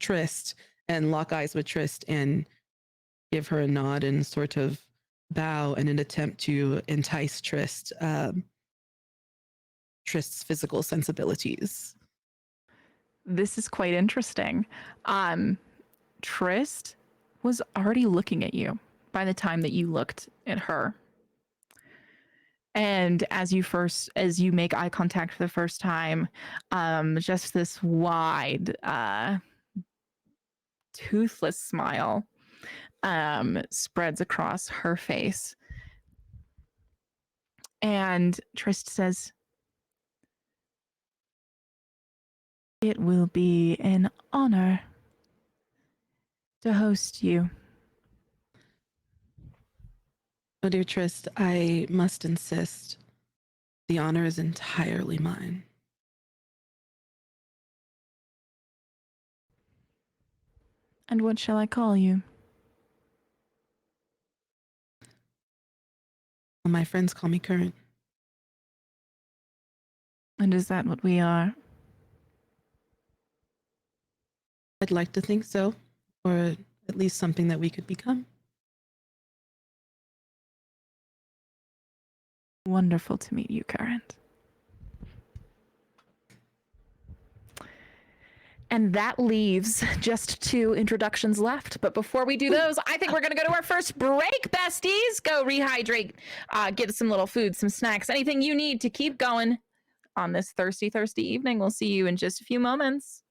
Trist and lock eyes with Trist and give her a nod and sort of bow in an attempt to entice Trist's physical sensibilities. This is quite interesting. Trist was already looking at you by the time that you looked at her. And as you make eye contact for the first time, just this wide, toothless smile spreads across her face. And Trist says, "It will be an honor to host you." Oh, dear Trist, I must insist. The honor is entirely mine. And what shall I call you? Well, my friends call me Current. And is that what we are? I'd like to think so, or at least something that we could become. Wonderful to meet you, Current. And that leaves just 2 introductions left. But before we do those, I think we're going to go to our first break, besties. Go rehydrate, get some little food, some snacks, anything you need to keep going on this thirsty, thirsty evening. We'll see you in just a few moments.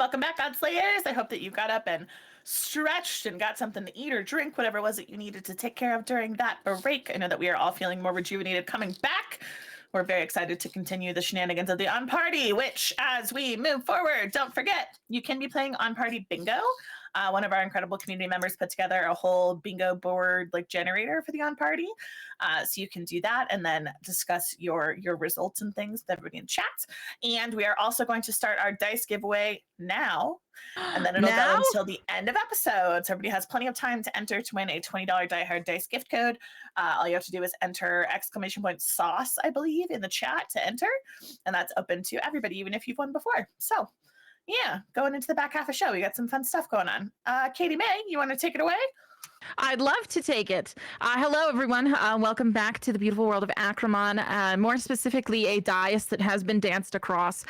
welcome back, Godslayers. I hope that you got up and stretched and got something to eat or drink, whatever it was that you needed to take care of during that break. I know that we are all feeling more rejuvenated coming back. We're very excited to continue the shenanigans of the On Party, which, as we move forward, don't forget, you can be playing On Party Bingo. One of our incredible community members put together a whole bingo board like generator for the On Party. So you can do that and then discuss your results and things with everybody in chat. And we are also going to start our dice giveaway now. And then it'll go until the end of episodes. Everybody has plenty of time to enter to win a $20 Die Hard Dice gift code. All you have to do is enter !sauce, I believe, in the chat to enter. And that's open to everybody, even if you've won before. So yeah, going into the back half of the show, we got some fun stuff going on. Katie May, you want to take it away? I'd love to take it. Hello, everyone. Welcome back to the beautiful world of Acramon. More specifically, a dais that has been danced across.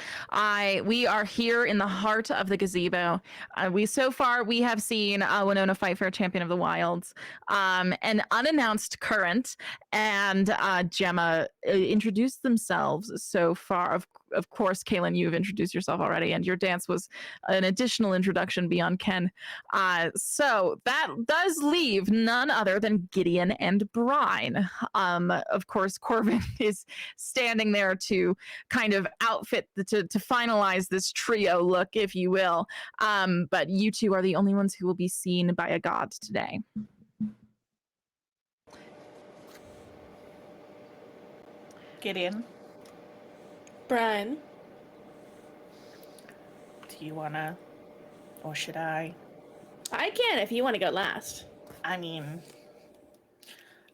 We are here in the heart of the gazebo. So far, we have seen Winona fight for a champion of the wilds, an unannounced current, and Gemma introduced themselves so far. Of course, Kaylin, you've introduced yourself already, and your dance was an additional introduction beyond Ken. So that does leave none other than Gideon and Brine. Of course, Corbin is standing there to kind of outfit, to finalize this trio look, if you will. But you two are the only ones who will be seen by a god today. Gideon, Brian. do you want to, or should I? I can if you want to go last. I mean,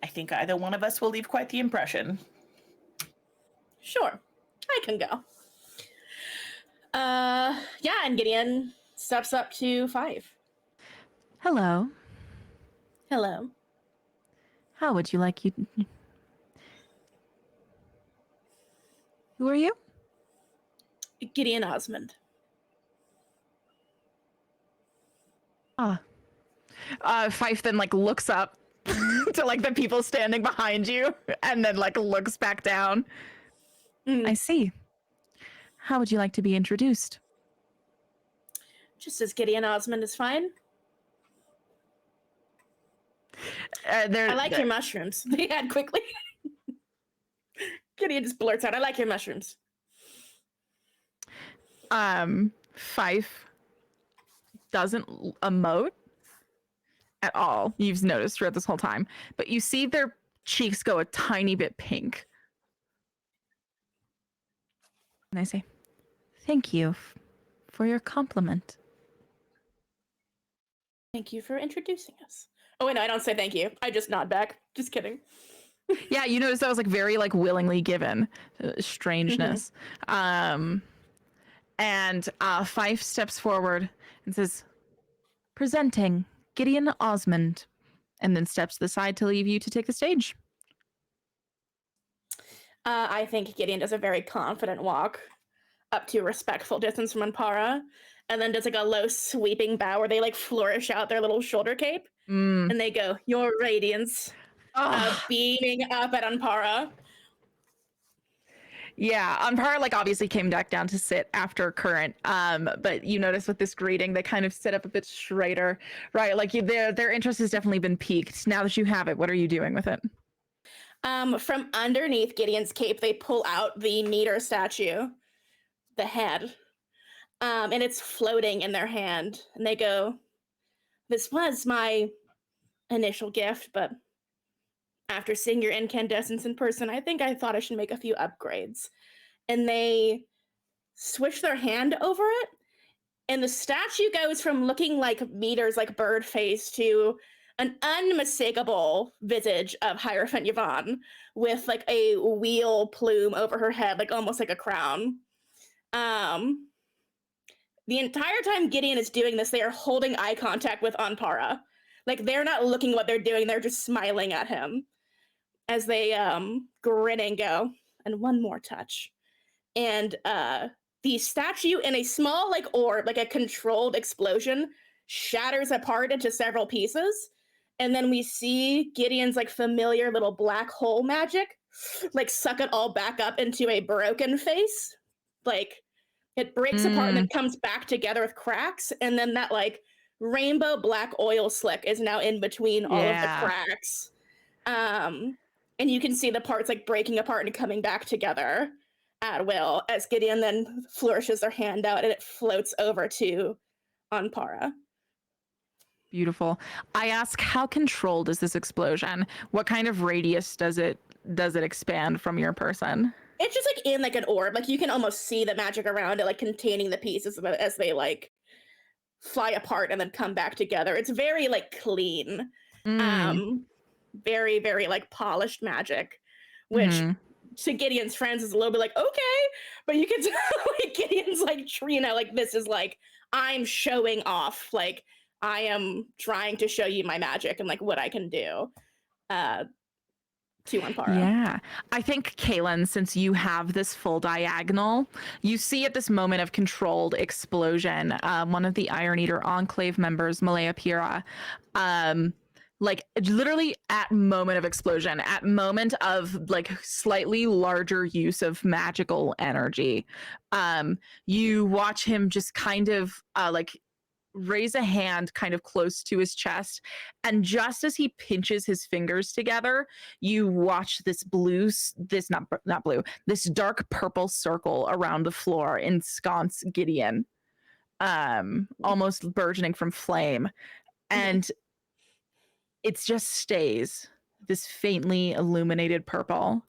I think either one of us will leave quite the impression. Sure, I can go. Yeah, and Gideon steps up to 5. Hello. Hello. How would you like you? Who are you? Gideon Osmond. Fife then like looks up to like the people standing behind you and then like looks back down. I see. How would you like to be introduced? Just as Gideon Osmond is fine. I like your mushrooms. They add quickly. Gideon just blurts out, I like your mushrooms. Fife doesn't emote at all. You've noticed throughout this whole time, but you see their cheeks go a tiny bit pink. And I say, thank you for your compliment. Thank you for introducing us. Oh, wait, no, I don't say thank you. I just nod back. Just kidding. Yeah, you notice that was like very like willingly given. Strangeness. And Fife steps forward and says, presenting Gideon Osmond, and then steps to the side to leave you to take the stage. I think Gideon does a very confident walk up to a respectful distance from Ampara, and then does like a low sweeping bow where they like flourish out their little shoulder cape, and they go, your radiance, beaming up at Ampara. Yeah, Ampara like obviously came back down to sit after Current, but you notice with this greeting they kind of sit up a bit straighter, right? Like their interest has definitely been piqued. Now that you have it, what are you doing with it? From underneath Gideon's cape, they pull out the meter statue, the head, and it's floating in their hand. And they go, this was my initial gift, but after seeing your incandescence in person, I think I thought I should make a few upgrades. And they swish their hand over it, and the statue goes from looking like meters, like bird face, to an unmistakable visage of Hierophant Yvonne with like a wheel plume over her head, like almost like a crown. The entire time Gideon is doing this, they are holding eye contact with Ampara. Like they're not looking what they're doing, they're just smiling at him as they grin and go, and one more touch. And the statue, in a small like orb, like a controlled explosion, shatters apart into several pieces. And then we see Gideon's like familiar little black hole magic like suck it all back up into a broken face, like It breaks apart and then comes back together with cracks, and then that like rainbow black oil slick is now in between all of the cracks. And you can see the parts like breaking apart and coming back together at will as Gideon then flourishes their hand out and it floats over to Anpara. Beautiful. I ask, how controlled is this explosion? What kind of radius does it expand from your person? It's just like in like an orb. Like you can almost see the magic around it, like containing the pieces as they like fly apart and then come back together. It's very like clean. Very, very like polished magic, which to Gideon's friends is a little bit like, okay, but you can tell like Gideon's like, like this is like, I'm showing off, like I am trying to show you my magic and like what I can do to Anpara. Yeah. I think, Kaylin, since you have this full diagonal, you see at this moment of controlled explosion, one of the Iron Eater Enclave members, Malaya Pira, like literally at moment of explosion, at moment of like slightly larger use of magical energy, you watch him just kind of like raise a hand kind of close to his chest, and just as he pinches his fingers together, you watch this this dark purple circle around the floor ensconce Gideon, almost burgeoning from flame, and it just stays this faintly illuminated purple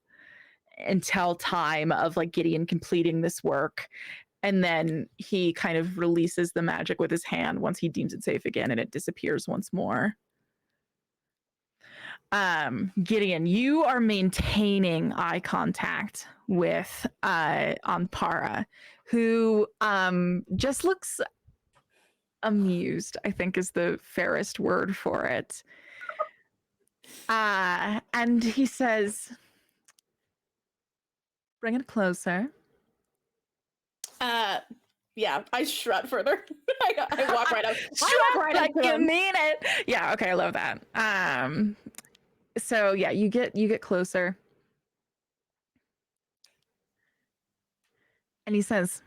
until time of like Gideon completing this work. And then he kind of releases the magic with his hand once he deems it safe again, and it disappears once more. Gideon, you are maintaining eye contact with Anpara, who just looks amused, I think is the fairest word for it. And he says, bring it closer. Yeah, I strut further. I walk right up. Strut like you mean it. Yeah, okay, I love that. So yeah, you get closer. And he says,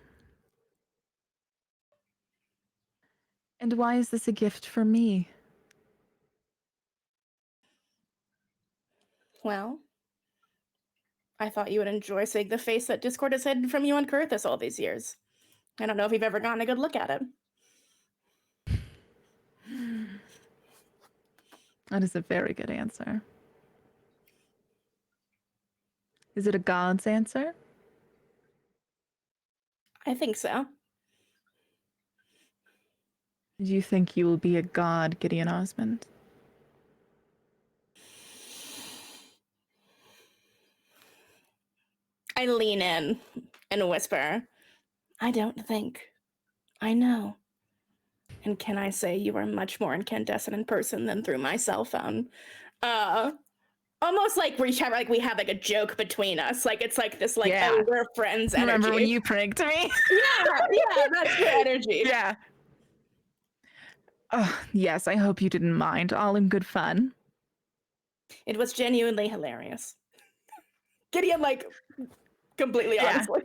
and why is this a gift for me? Well, I thought you would enjoy seeing the face that Discord has hidden from you on Kurthus all these years. I don't know if you've ever gotten a good look at it. That is a very good answer. Is it a god's answer? I think so. Do you think you will be a god, Gideon Osmond? I lean in and whisper, I don't think. I know. And can I say you are much more incandescent in person than through my cell phone? Almost like we have like a joke between us. Like it's like this like, oh, we're friends energy. Remember when you pranked me? yeah, that's the energy. Yeah. Oh, yes, I hope you didn't mind. All in good fun. It was genuinely hilarious. Gideon, like, completely honestly.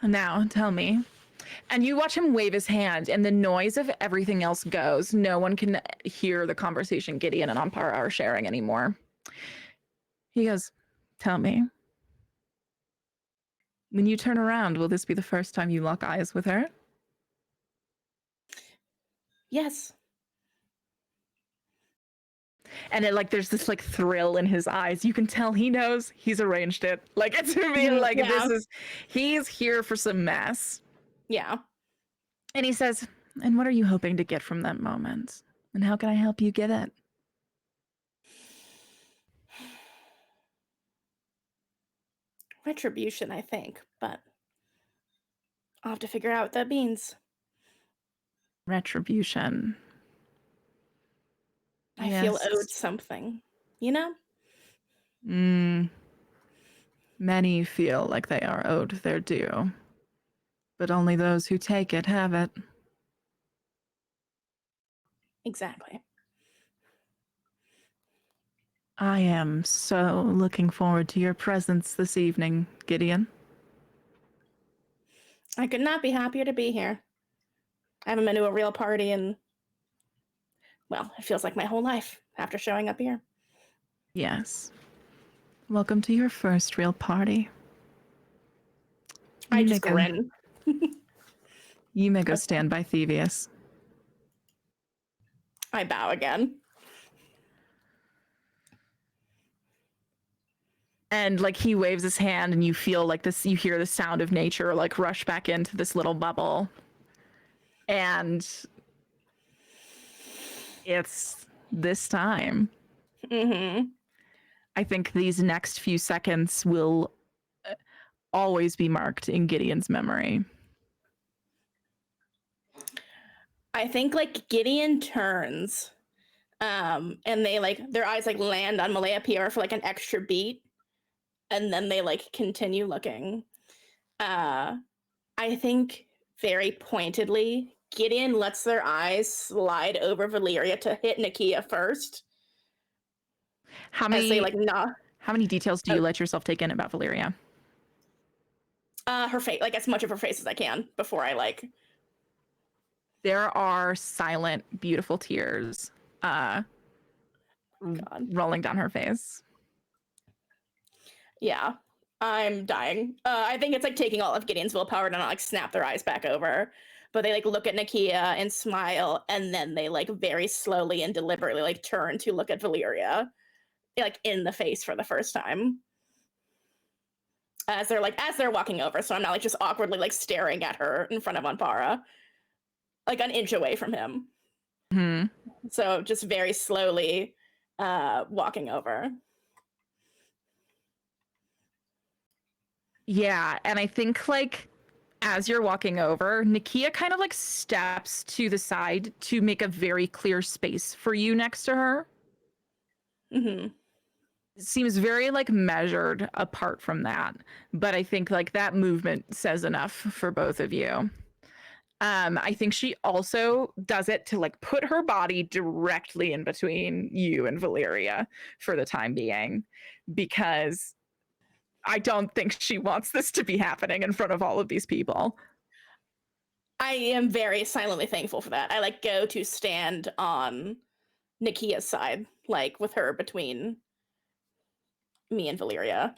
Now, tell me. And you watch him wave his hand, and the noise of everything else goes. No one can hear the conversation Gideon and Anpara are sharing anymore. He goes, tell me. When you turn around, will this be the first time you lock eyes with her? Yes. And it like there's this like thrill in his eyes. You can tell he knows he's arranged it. Like it's me like he's here for some mess. Yeah. And he says, and what are you hoping to get from that moment? And how can I help you get it? Retribution, I think, but I'll have to figure out what that means. Retribution. I feel owed something, you know? Many feel like they are owed their due, but only those who take it have it. Exactly. I am so looking forward to your presence this evening, Gideon. I could not be happier to be here. I haven't been to a real party in, well, it feels like my whole life after showing up here. Yes. Welcome to your first real party. I You just may go- grin. You may go stand by Thievius. I bow again. And like he waves his hand and you feel like this, you hear the sound of nature like rush back into this little bubble. And it's this time. Mm-hmm. I think these next few seconds will always be marked in Gideon's memory. I think like Gideon turns, and they like their eyes like land on Malaya Pierre for like an extra beat, and then they like continue looking. I think very pointedly, Gideon lets their eyes slide over Valyria to hit Nakia first. How As they many like nah, how many details do you let yourself take in about Valyria? her face, like as much of her face as I can before I like. There are silent, beautiful tears God. rolling down her face. Yeah, I'm dying. I think it's like taking all of Gideon's willpower to not like snap their eyes back over. But they like look at Nakia and smile, and then they like very slowly and deliberately like turn to look at Valyria, like in the face for the first time. As they're walking over, so I'm not like just awkwardly like staring at her in front of Anpara, like an inch away from him. Hmm. So just very slowly walking over. Yeah, and I think like as you're walking over, Nakia kind of like steps to the side to make a very clear space for you next to her. Mm-hmm. It seems very like measured apart from that, but I think like that movement says enough for both of you. I think she also does it to like put her body directly in between you and Valyria for the time being, because I don't think she wants this to be happening in front of all of these people. I am very silently thankful for that. I like go to stand on Nakia's side, like with her between me and Valyria.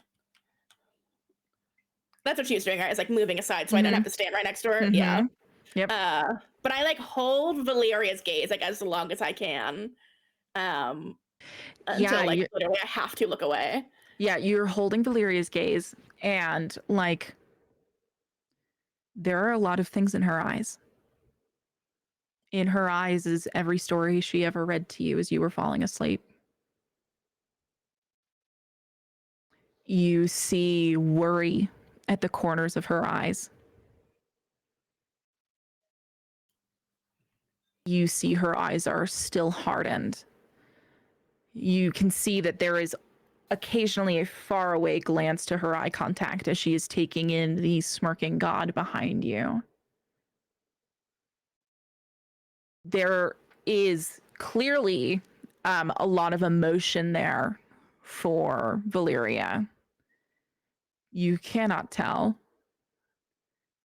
That's what she was doing, right? Is like moving aside so I don't have to stand right next to her. Yeah. Yep. But I like hold Valyria's gaze like as long as I can. Until like literally I have to look away. Yeah, you're holding Valyria's gaze, and like there are a lot of things in her eyes. In her eyes is every story she ever read to you as you were falling asleep. You see worry at the corners of her eyes. You see her eyes are still hardened. You can see that there is occasionally a faraway glance to her eye contact as she is taking in the smirking god behind you. There is clearly a lot of emotion there for Valyria. You cannot tell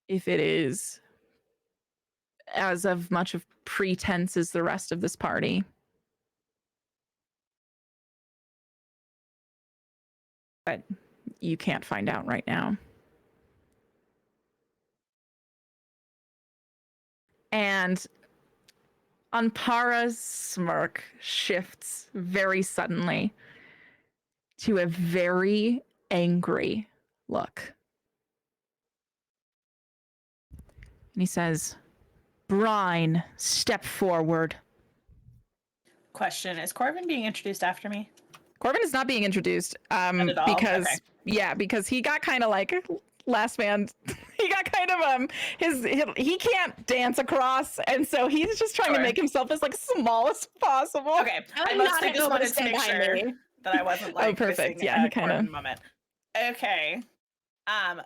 if it is as of much of pretense as the rest of this party. But you can't find out right now. And Anpara's smirk shifts very suddenly to a very angry look. And he says, "Brine, step forward." Question: is Corbin being introduced after me? Corbin is not being introduced Not at all? because Okay. yeah, because he got kind of like last man. He got kind of he can't dance across, and so he's just trying to Sure. make himself as like small as possible. Okay, I I'm not mostly able just to wanted to stand make behind sure me. that I wasn't like perfect. missing Yeah, he a kinda- Corbin moment. Okay.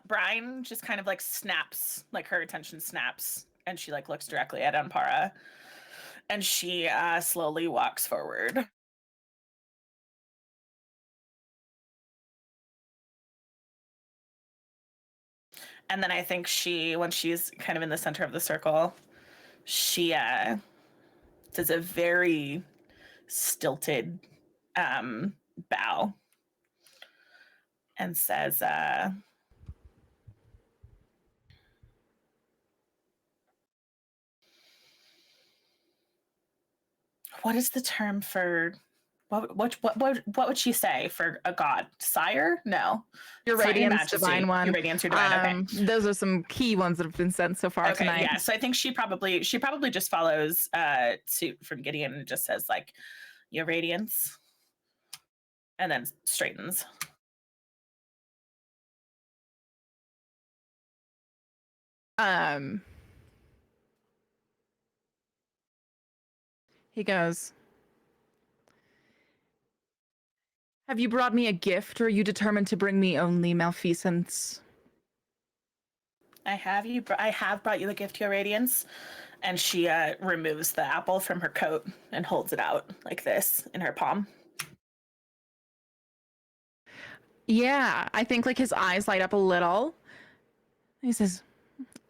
Brian just kind of like snaps, like her attention snaps, and she like looks directly at Anpara, and she slowly walks forward. And then I think when she's kind of in the center of the circle, she does a very stilted bow and says, what is the term for what would she say for a god? Sire? No. Your It's not radiance, Majesty. divine one. Your radiance, your divine. Okay. Those are some key ones that have been sent so far Okay, tonight. yeah. So I think she probably just follows suit from Gideon and just says like, your radiance, and then straightens. He goes, have you brought me a gift, or are you determined to bring me only malfeasance? I have brought you the gift, your radiance. And she removes the apple from her coat and holds it out like this in her palm. Yeah, I think like his eyes light up a little. He says,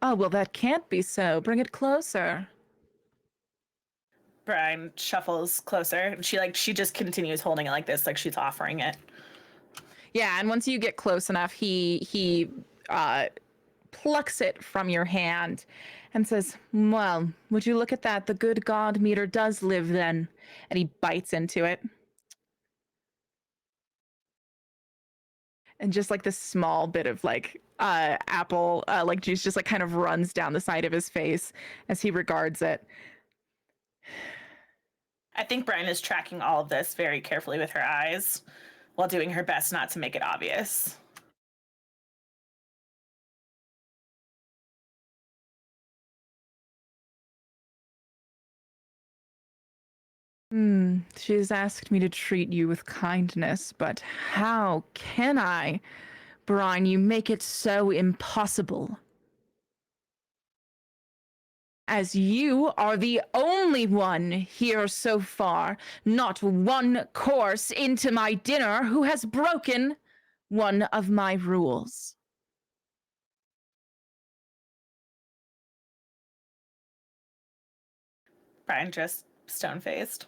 oh, well, that can't be so. Bring it closer. Brian shuffles closer and she just continues holding it like this, like she's offering it. Yeah, and once you get close enough, he plucks it from your hand and says, well, would you look at that? The good god meter does live then. And he bites into it. And just like this small bit of like apple like juice just like kind of runs down the side of his face as he regards it. I think Brian is tracking all of this very carefully with her eyes while doing her best not to make it obvious. She has asked me to treat you with kindness, but how can I? Brian, you make it so impossible. As you are the only one here so far, not one course into my dinner, who has broken one of my rules. Brian just stone-faced.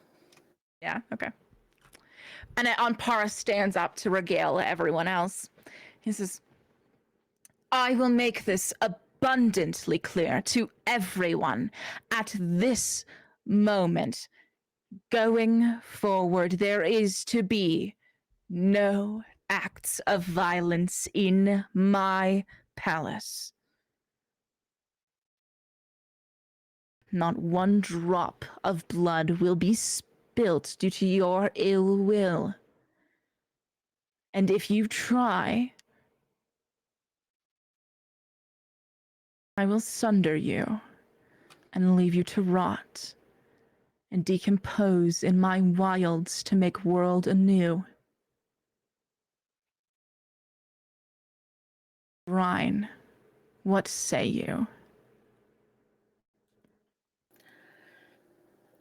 Yeah, okay. And Anpara stands up to regale everyone else. He says, I will make this abundantly clear to everyone at this moment. Going forward, there is to be no acts of violence in my palace. Not one drop of blood will be spilt due to your ill will. And if you try, I will sunder you and leave you to rot and decompose in my wilds to make world anew. Rhine, what say you?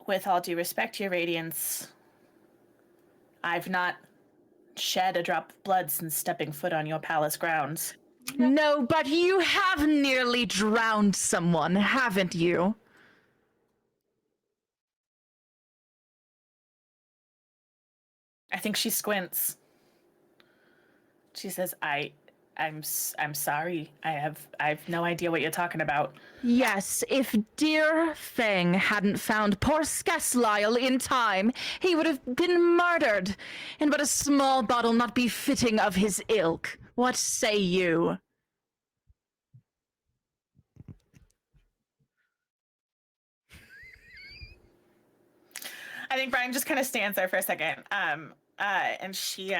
With all due respect, your radiance, I've not shed a drop of blood since stepping foot on your palace grounds. No, but you have nearly drowned someone, haven't you? I think she squints. She says, I'm sorry. I have no idea what you're talking about. Yes, if dear Fang hadn't found poor Skaslisle in time, he would have been murdered, and but a small bottle not befitting of his ilk. What say you? I think Brian just kind of stands there for a second. And she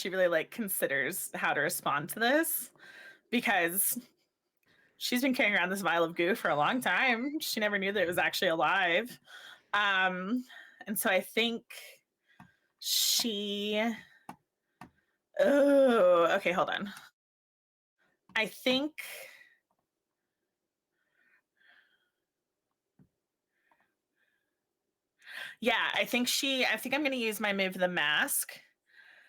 really like considers how to respond to this, because she's been carrying around this vial of goo for a long time. She never knew that it was actually alive. And so I think okay, hold on. I think I think I'm going to use my move, the mask.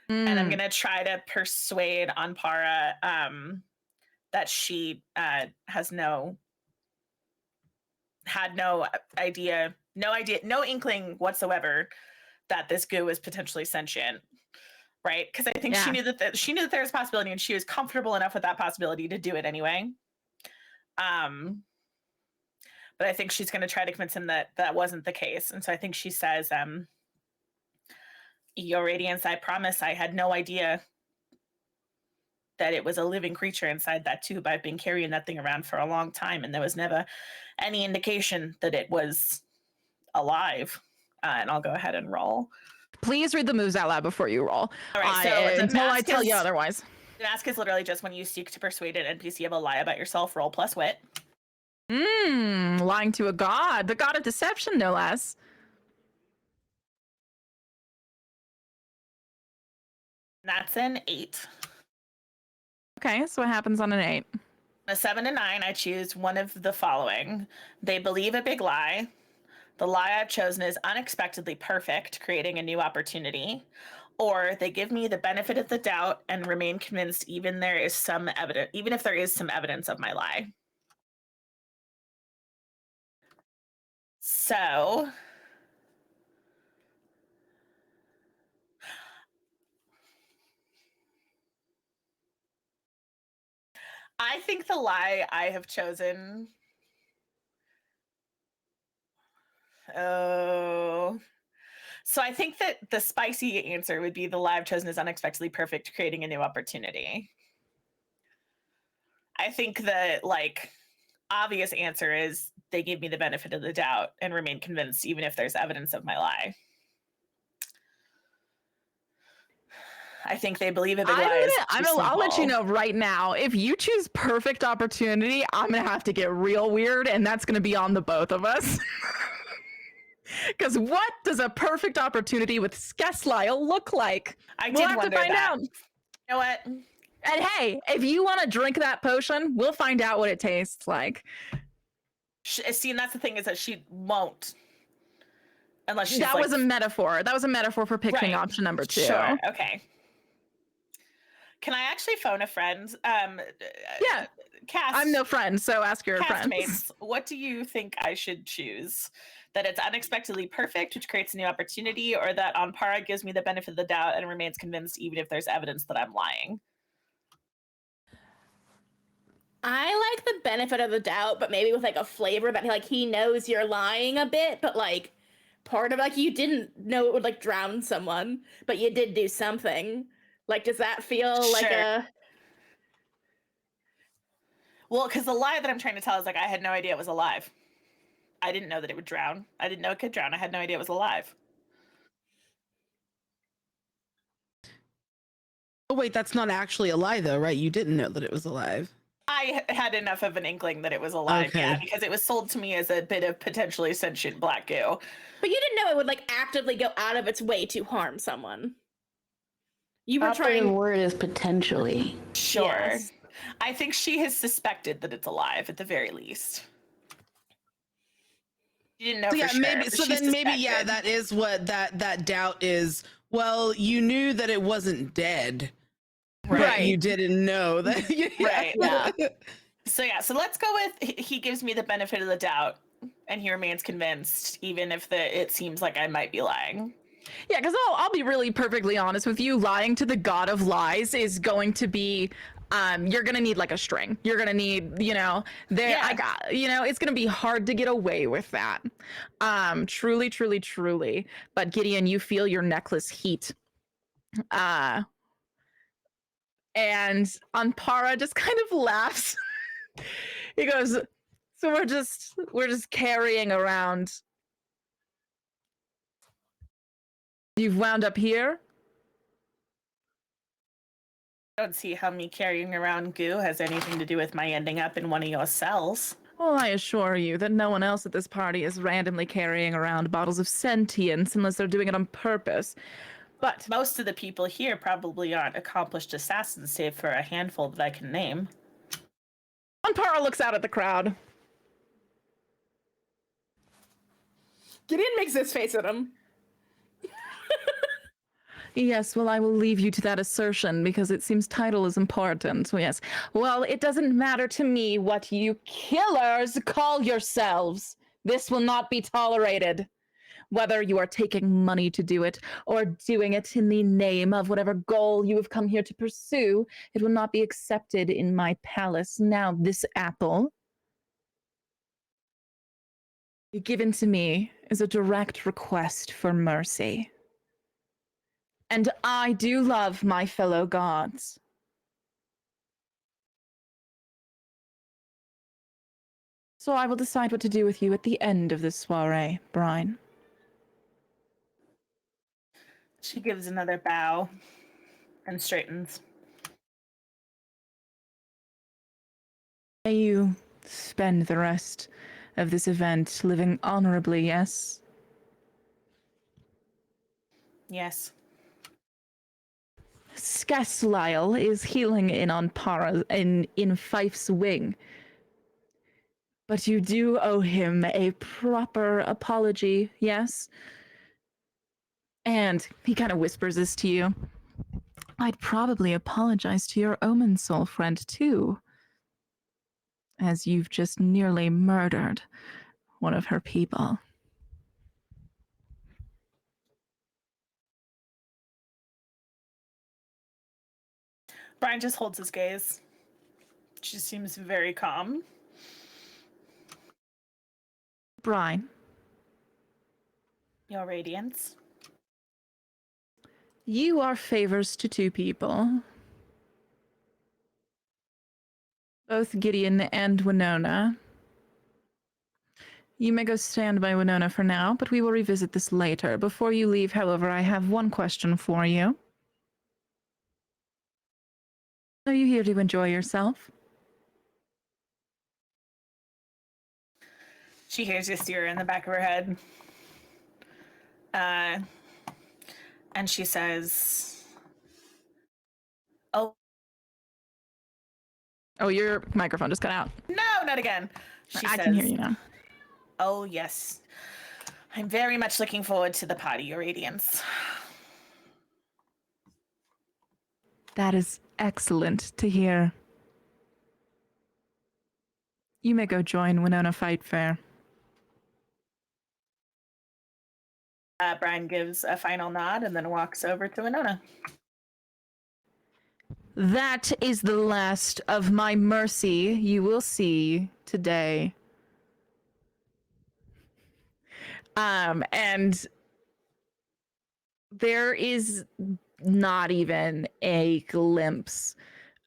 And I'm going to try to persuade Anpara that she had no idea, no inkling whatsoever that this goo was potentially sentient, right? Because I think she knew that there was a possibility, and she was comfortable enough with that possibility to do it anyway. But I think she's going to try to convince him that that wasn't the case, and so I think she says, "Your Radiance, I promise I had no idea that it was a living creature inside that tube. I've been carrying that thing around for a long time, and there was never any indication that it was alive." And I'll go ahead and roll. Please read the moves out loud before you roll. All right, so until I tell you otherwise. The mask is literally just when you seek to persuade an NPC of a lie about yourself, roll plus wit. Lying to a god, the god of deception, no less. That's an 8. Okay, so what happens on an 8? A 7 and 9, I choose one of the following. They believe a big lie. The lie I've chosen is unexpectedly perfect, creating a new opportunity. Or they give me the benefit of the doubt and remain convinced even if there is some evidence of my lie. So I think the lie I have chosen. Oh. So I think that the spicy answer would be the lie I've chosen is unexpectedly perfect, creating a new opportunity. I think the obvious answer is they give me the benefit of the doubt and remain convinced even if there's evidence of my lie. I think they believe a big lie. I'll let you know right now. If you choose perfect opportunity, I'm gonna have to get real weird, and that's gonna be on the both of us. Because what does a perfect opportunity with Skeslisle look like? We'll have to find out. You know what? And hey, if you want to drink that potion, we'll find out what it tastes like. See, and that's the thing, is that she won't. Unless she's was a metaphor. That was a metaphor for picking option number 2. Sure. Okay. Can I actually phone a friend? Yeah. Cast. I'm no friend, so ask your friends. Castmates, what do you think I should choose? That it's unexpectedly perfect, which creates a new opportunity, or that Anpara gives me the benefit of the doubt and remains convinced even if there's evidence that I'm lying? I like the benefit of the doubt, but maybe with a flavor that he knows you're lying a bit, but part of you didn't know it would drown someone, but you did do something. Does that feel like a... Well, because the lie that I'm trying to tell is I had no idea it was alive. I didn't know that it would drown. I didn't know it could drown. I had no idea it was alive. Oh, wait, that's not actually a lie, though, right? You didn't know that it was alive. I had enough of an inkling that it was alive, yeah, because it was sold to me as a bit of potentially sentient black goo. But you didn't know it would actively go out of its way to harm someone. You were The word is potentially. Sure. Yes. I think she has suspected that it's alive at the very least. You didn't know for sure. That is what that doubt is. Well, you knew that it wasn't dead. Right. You didn't know that. Right. Yeah. So let's go with he gives me the benefit of the doubt and he remains convinced, even if it seems like I might be lying. Yeah, because I'll be really perfectly honest with you. Lying to the god of lies is going to be you're gonna need a string. You're gonna need, it's gonna be hard to get away with that. Truly, truly, truly. But Gideon, you feel your necklace heat. And Anpara just kind of laughs. He goes, so we're just carrying around. You've wound up here? I don't see how me carrying around goo has anything to do with my ending up in one of your cells. Well, I assure you that no one else at this party is randomly carrying around bottles of sentience unless they're doing it on purpose. But most of the people here probably aren't accomplished assassins, save for a handful that I can name. Anpara looks out at the crowd. Gideon makes this face at him. Yes, well, I will leave you to that assertion because it seems title is important. So yes. Well, it doesn't matter to me what you killers call yourselves. This will not be tolerated. Whether you are taking money to do it or doing it in the name of whatever goal you have come here to pursue, it will not be accepted in my palace. Now, this apple given to me is a direct request for mercy. And I do love my fellow gods. So I will decide what to do with you at the end of this soiree, Brian. She gives another bow and straightens. May you spend the rest of this event living honorably, yes? Yes. Skaslisle is healing in on Para in Fife's wing. But you do owe him a proper apology, yes? And he kind of whispers this to you. I'd probably apologize to your Omen Soul friend, too, as you've just nearly murdered one of her people. Brian just holds his gaze. She seems very calm. Brian, Your radiance. you are favors to two people. Both Gideon and Winona. You may go stand by Winona for now, but we will revisit this later. Before you leave, however, I have one question for you. Are you here to enjoy yourself? She hears Ystir in the back of her head. And she says, Oh, your microphone just cut out. no, not again. She I says, can hear you now. Oh, yes. I'm very much looking forward to the party, Your Radiance. That is excellent to hear. You may go join Winona Fight Fair. Brian gives a final nod and then walks over to Winona. That is the last of my mercy you will see today. And there is not even a glimpse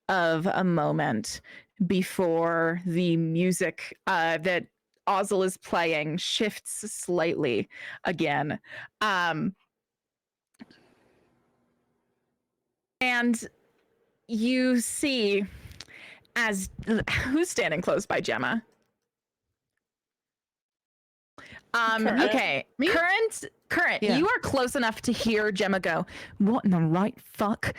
of a moment before the music that Ozzel is playing shifts slightly again. And you see as who's standing close by Gemma? Current. Okay. Me? Current, Yeah. you are close enough to hear Gemma go, what in the right fuck?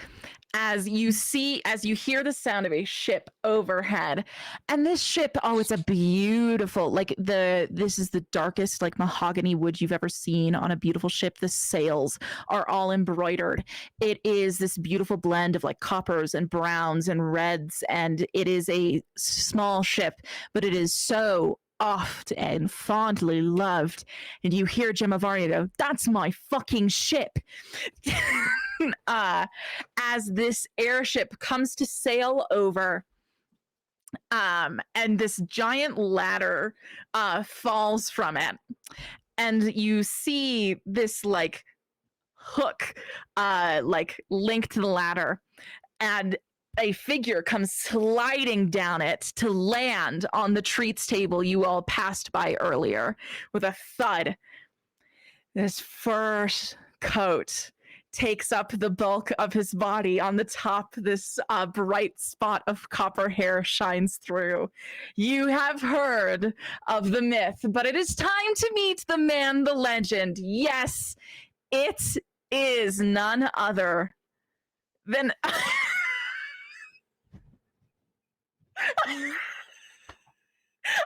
As you hear the sound of a ship overhead. And this ship, it's a beautiful, this is the darkest, mahogany wood you've ever seen on a beautiful ship. The sails are all embroidered. It is this beautiful blend of coppers and browns and reds. And it is a small ship, but it is so oft and fondly loved. And you hear Gemma Varya go, that's my fucking ship. As this airship comes to sail over, and this giant ladder falls from it, and you see this hook linked to the ladder, and a figure comes sliding down it to land on the treats table you all passed by earlier with a thud. This fur coat takes up the bulk of his body. On the top, this bright spot of copper hair shines through. You have heard of the myth, but it is time to meet the man, the legend. Yes, it is none other than...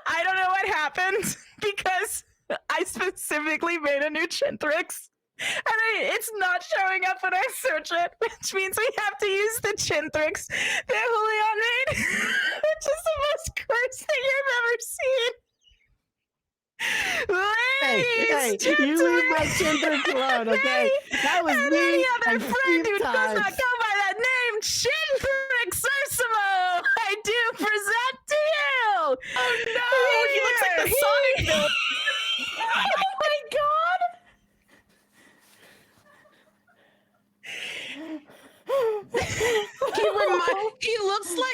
I don't know what happened because I specifically made a new Chintrix It's not showing up when I search it, which means we have to use the Chintrix that Julian made, which is the most cursed thing I've ever seen. Hey, Ladies, you leave my gentlemen, Chintrix alone, okay? That was and me any other and friend Steve who does not Times. go by that name, Chintrix Ursimo, I do present to you. Oh no, he looks like the Sonic villain. Oh my god!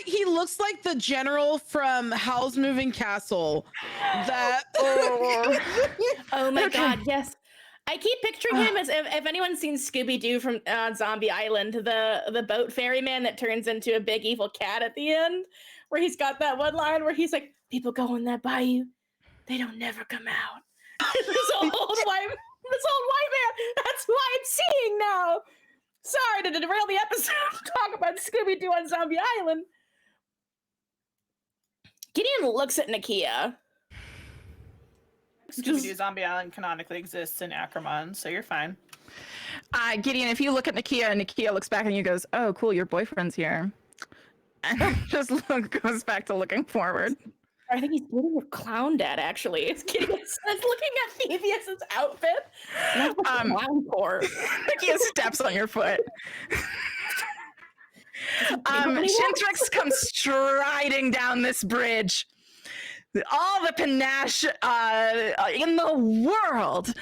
He looks like the general from Howl's Moving Castle. That Oh my god, yes. I keep picturing him as if anyone's seen Scooby-Doo from Zombie Island, the boat ferryman that turns into a big evil cat at the end, where he's got that one line where he's like, people go in that bayou, they don't never come out. this old white man, that's who I'm seeing now. Sorry to derail the episode talk about Scooby-Doo on Zombie Island. Gideon looks at Nakia. Scooby-Doo Zombie Island canonically exists in Ackerman, so you're fine. Gideon, if you look at Nakia and Nakia looks back and you goes, oh, cool, your boyfriend's here. And just goes back to looking forward. I think he's dating your clown dad, actually. It's looking at Thebus's outfit. That's what the clown for. Nakia steps on your foot. Chintrix comes striding down this bridge. All the panache in the world,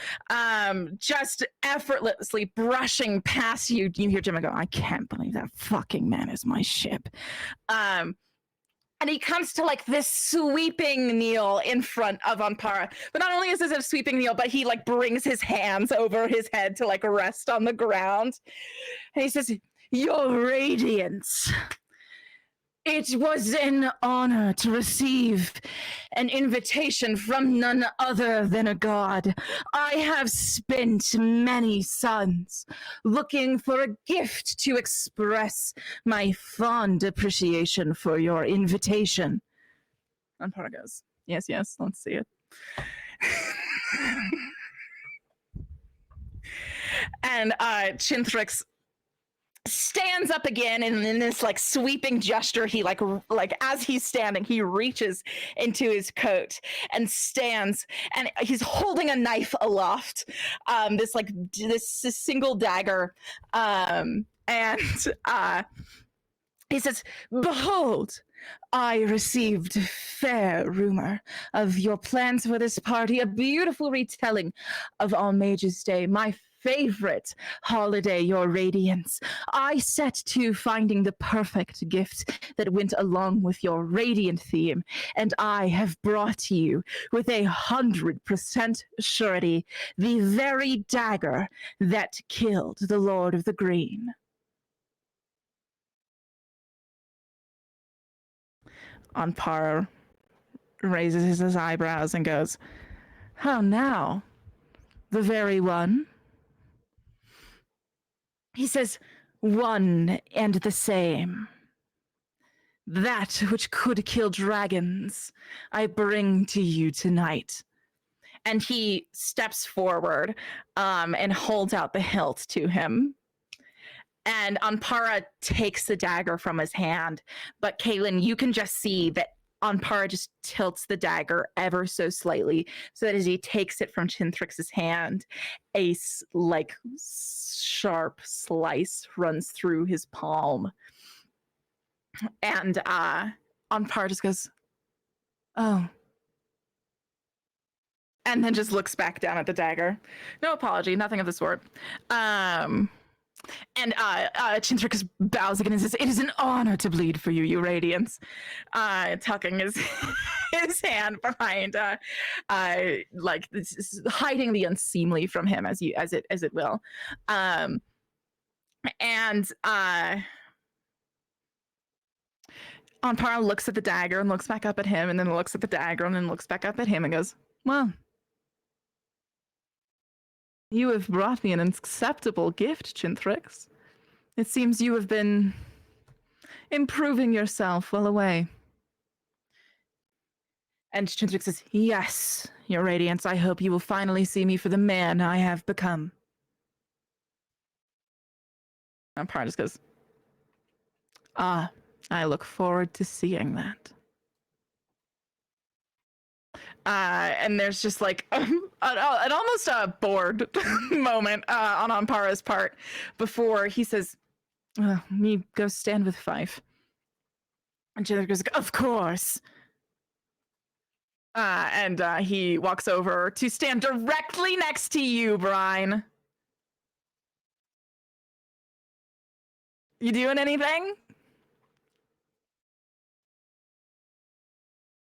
just effortlessly brushing past you. You hear Jim go, I can't believe that fucking man is my ship. And he comes to like this sweeping kneel in front of Ampara. But not only is this a sweeping kneel, but he like brings his hands over his head to like rest on the ground. And he says, your radiance. It was an honor to receive an invitation from none other than a god. I have spent many suns looking for a gift to express my fond appreciation for your invitation. Ampara goes, yes, let's see it. And Chintrix stands up again, and in this like sweeping gesture, he like as he's standing, he reaches into his coat and stands, and he's holding a knife aloft, this single dagger, and he says, behold, I received fair rumor of your plans for this party, a beautiful retelling of All Mages' Day, my favorite holiday, your radiance. I set to finding the perfect gift that went along with your radiant theme, and I have brought you with 100% surety the very dagger that killed the Lord of the Green. Ampara raises his eyebrows and goes, how now? The very one? He says, one and the same. That which could kill dragons, I bring to you tonight. And he steps forward and holds out the hilt to him. And Ampara takes the dagger from his hand. But Kaylin, you can just see that Ampara just tilts the dagger ever so slightly, so that as he takes it from Chintrix's hand, a sharp slice runs through his palm. And Ampara just goes, oh. And then just looks back down at the dagger. No apology, nothing of the sort. And Chintrix bows again and says, it is an honor to bleed for you, you radiance. Tucking his hand behind, hiding the unseemly from him as it will. Ampara looks at the dagger and looks back up at him, and then looks at the dagger and then looks back up at him and goes, well, you have brought me an acceptable gift, Chintrix. It seems you have been improving yourself while away. And Chintrix says, yes, your radiance, I hope you will finally see me for the man I have become. And Par just goes, "Ah, I look forward to seeing that." And there's just like an almost a bored moment on Ampara's part before he says, "Me go stand with Fife." And Chandler goes, "Of course." And he walks over to stand directly next to you, Brian. You doing anything?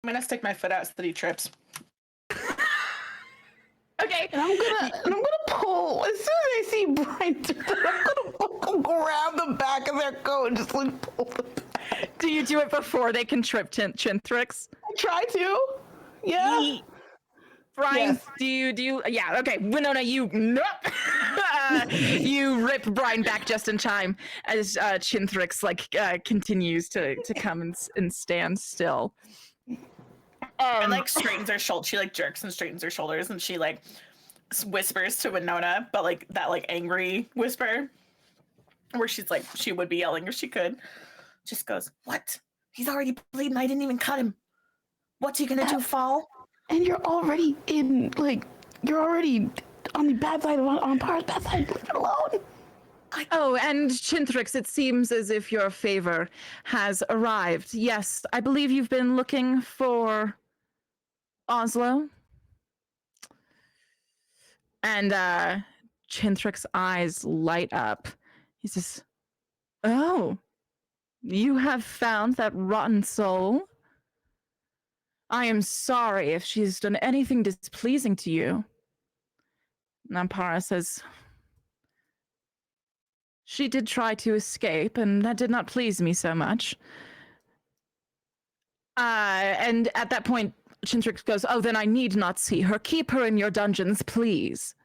I'm gonna stick my foot out so that he trips. Okay. And I'm gonna pull as soon as I see Brian. I'm gonna grab the back of their coat and just like pull them back. Do you do it before they can trip Chintrix? I try to. Yeah. Brian, Yes. do you? Yeah, okay. Winona, you you rip Brian back just in time as Chintrix continues to come and stand still. And like straightens her shoulders. She like jerks and straightens her shoulders, and she like whispers to Winona, but like that like angry whisper, where she's like she would be yelling if she could. Just goes, "What? He's already bleeding. I didn't even cut him. What's he gonna do? Fall?" And you're already on the bad side on Par's bad side. Leave it alone. Oh, and Chintrix, it seems as if your favor has arrived. Yes, I believe you've been looking for Oslo. And Chintrix's eyes light up. He says, "Oh, you have found that rotten soul? I am sorry if she's done anything displeasing to you." Nampara says, "She did try to escape, and that did not please me so much." And at that point, Chintrix goes, "Oh, then I need not see her. Keep her in your dungeons, please."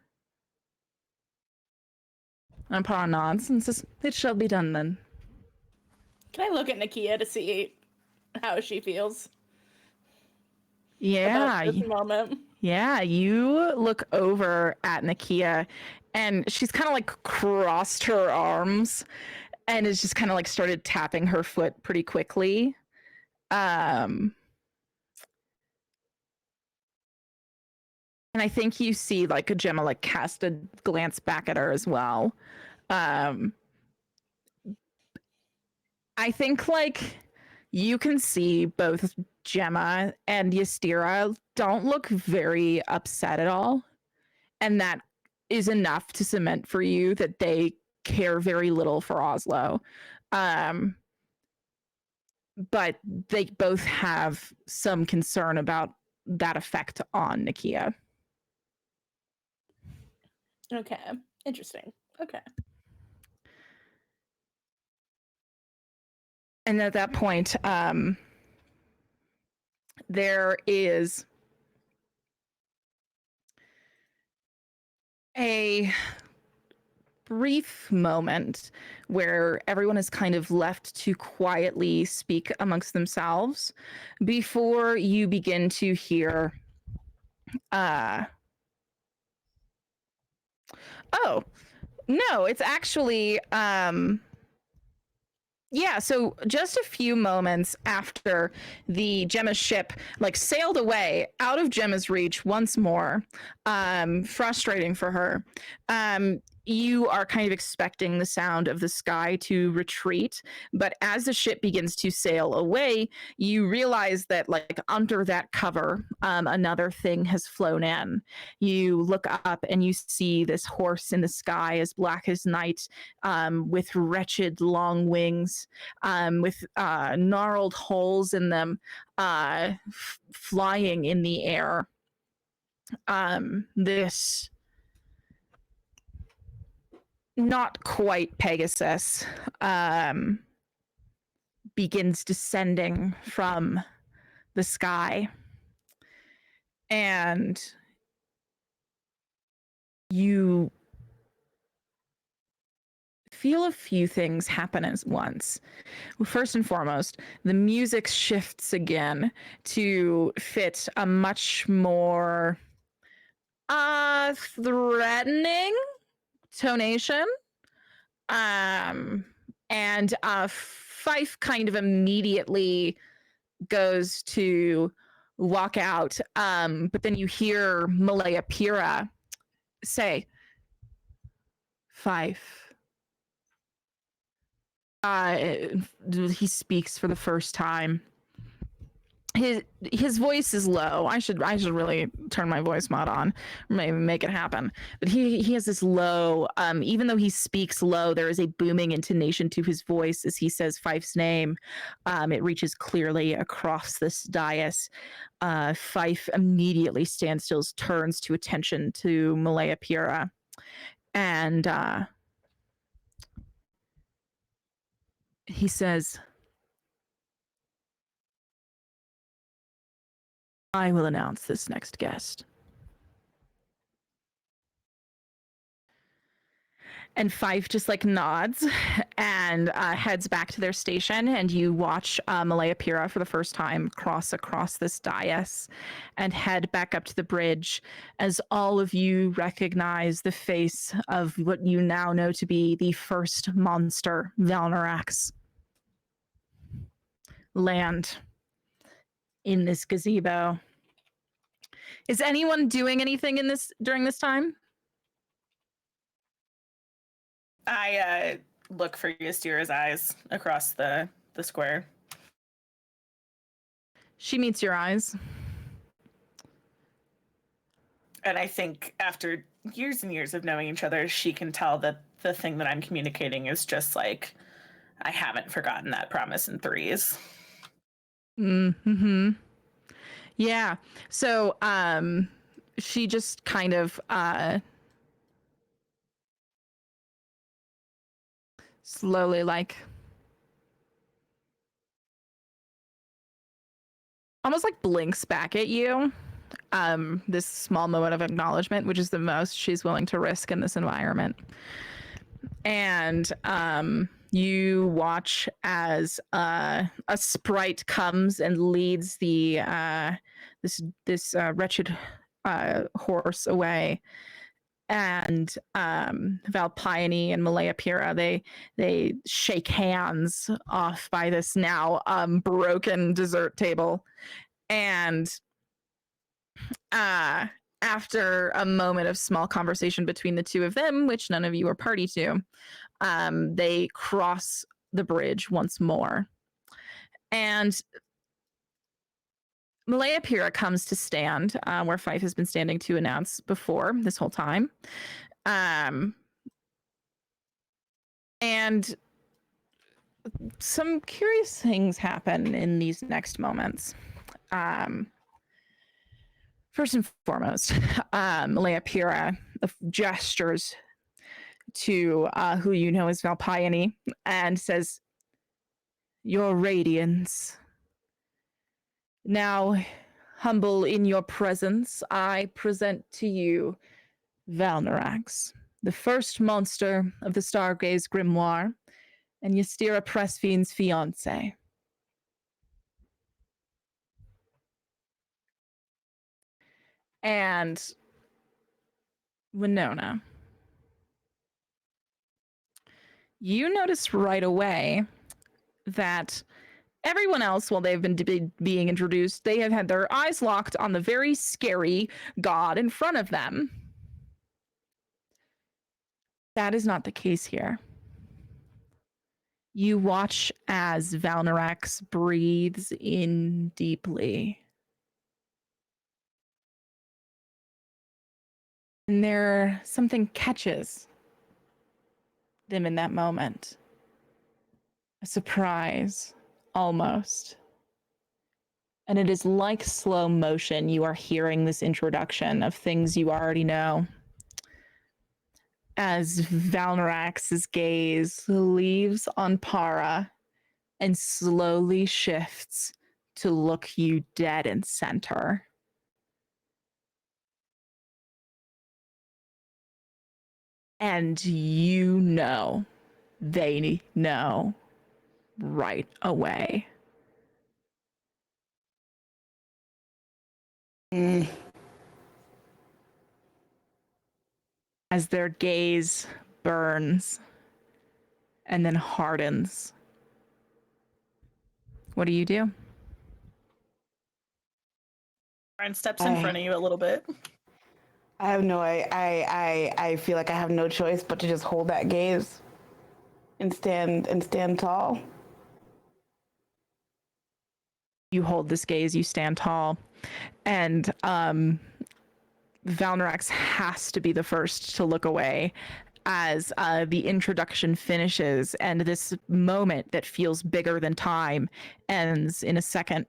Nampara nods and says, "It shall be done then." Can I look at Nakia to see how she feels Yeah. about this moment? Yeah, you look over at Nakia and she's kind of like crossed her arms and is just kind of like started tapping her foot pretty quickly. And I think you see like Gemma like cast a glance back at her as well. I think like you can see both Gemma and Ystira don't look very upset at all. And that is enough to cement for you that they care very little for Oslo. But they both have some concern about that effect on Nakia. Okay. Interesting. Okay. And at that point, there is a brief moment where everyone is kind of left to quietly speak amongst themselves before you begin to hear oh no, it's actually yeah, so just a few moments after the Gemma ship like sailed away out of Gemma's reach once more, frustrating for her, you are kind of expecting the sound of the sky to retreat, but as the ship begins to sail away, you realize that like under that cover, another thing has flown in. You look up and you see this horse in the sky as black as night, with wretched long wings, with gnarled holes in them, flying in the air. This not quite Pegasus begins descending from the sky, and you feel a few things happen at once. First and foremost, the music shifts again to fit a much more threatening tonation. And Fife kind of immediately goes to walk out. But then you hear Malaya Pira say, Fife. He speaks for the first time. His voice is low. I should really turn my voice mod on, maybe make it happen. But he has this low. Even though he speaks low, there is a booming intonation to his voice as he says Fife's name. It reaches clearly across this dais. Fife immediately stands still, turns to attention to Malaya Pira, and he says, I will announce this next guest. And Fife just like nods and heads back to their station. And you watch Malaya Pira for the first time cross across this dais and head back up to the bridge as all of you recognize the face of what you now know to be the first monster, Valnorax, land in this gazebo. Is anyone doing anything in this during this time? I look for Ystira's eyes across the square. She meets your eyes. And I think after years and years of knowing each other, she can tell that the thing that I'm communicating is just like, I haven't forgotten that promise in threes. Mm-hmm. Yeah. So she just kind of slowly like almost like blinks back at you. This small moment of acknowledgement, which is the most she's willing to risk in this environment. And you watch as a sprite comes and leads the this wretched horse away. And Valpione and Malaya Pira, they shake hands off by this now broken dessert table. And after a moment of small conversation between the two of them, which none of you are party to, they cross the bridge once more. And Malaya Pira comes to stand where Fife has been standing to announce before this whole time. And some curious things happen in these next moments. First and foremost, Malaya Pira gestures to who you know as Valpione and says, Your radiance. Now, humble in your presence, I present to you Valnorax, the first monster of the Stargaze Grimoire, and Ystira Pressfiend's fiancé. And Winona, you notice right away that everyone else, while they've been being introduced, they have had their eyes locked on the very scary god in front of them. That is not the case here. You watch as Valnorax breathes in deeply. And something catches them in that moment. A surprise, almost. And it is like slow motion. You are hearing this introduction of things you already know. As Valnorax's gaze leaves on Para and slowly shifts to look you dead in center. And you know, they know right away. As their gaze burns and then hardens. What do you do? Brian steps in front of you a little bit. I have no. I feel like I have no choice but to just hold that gaze and stand tall. You hold this gaze, you stand tall, and Valnorax has to be the first to look away as the introduction finishes, and this moment that feels bigger than time ends in a second.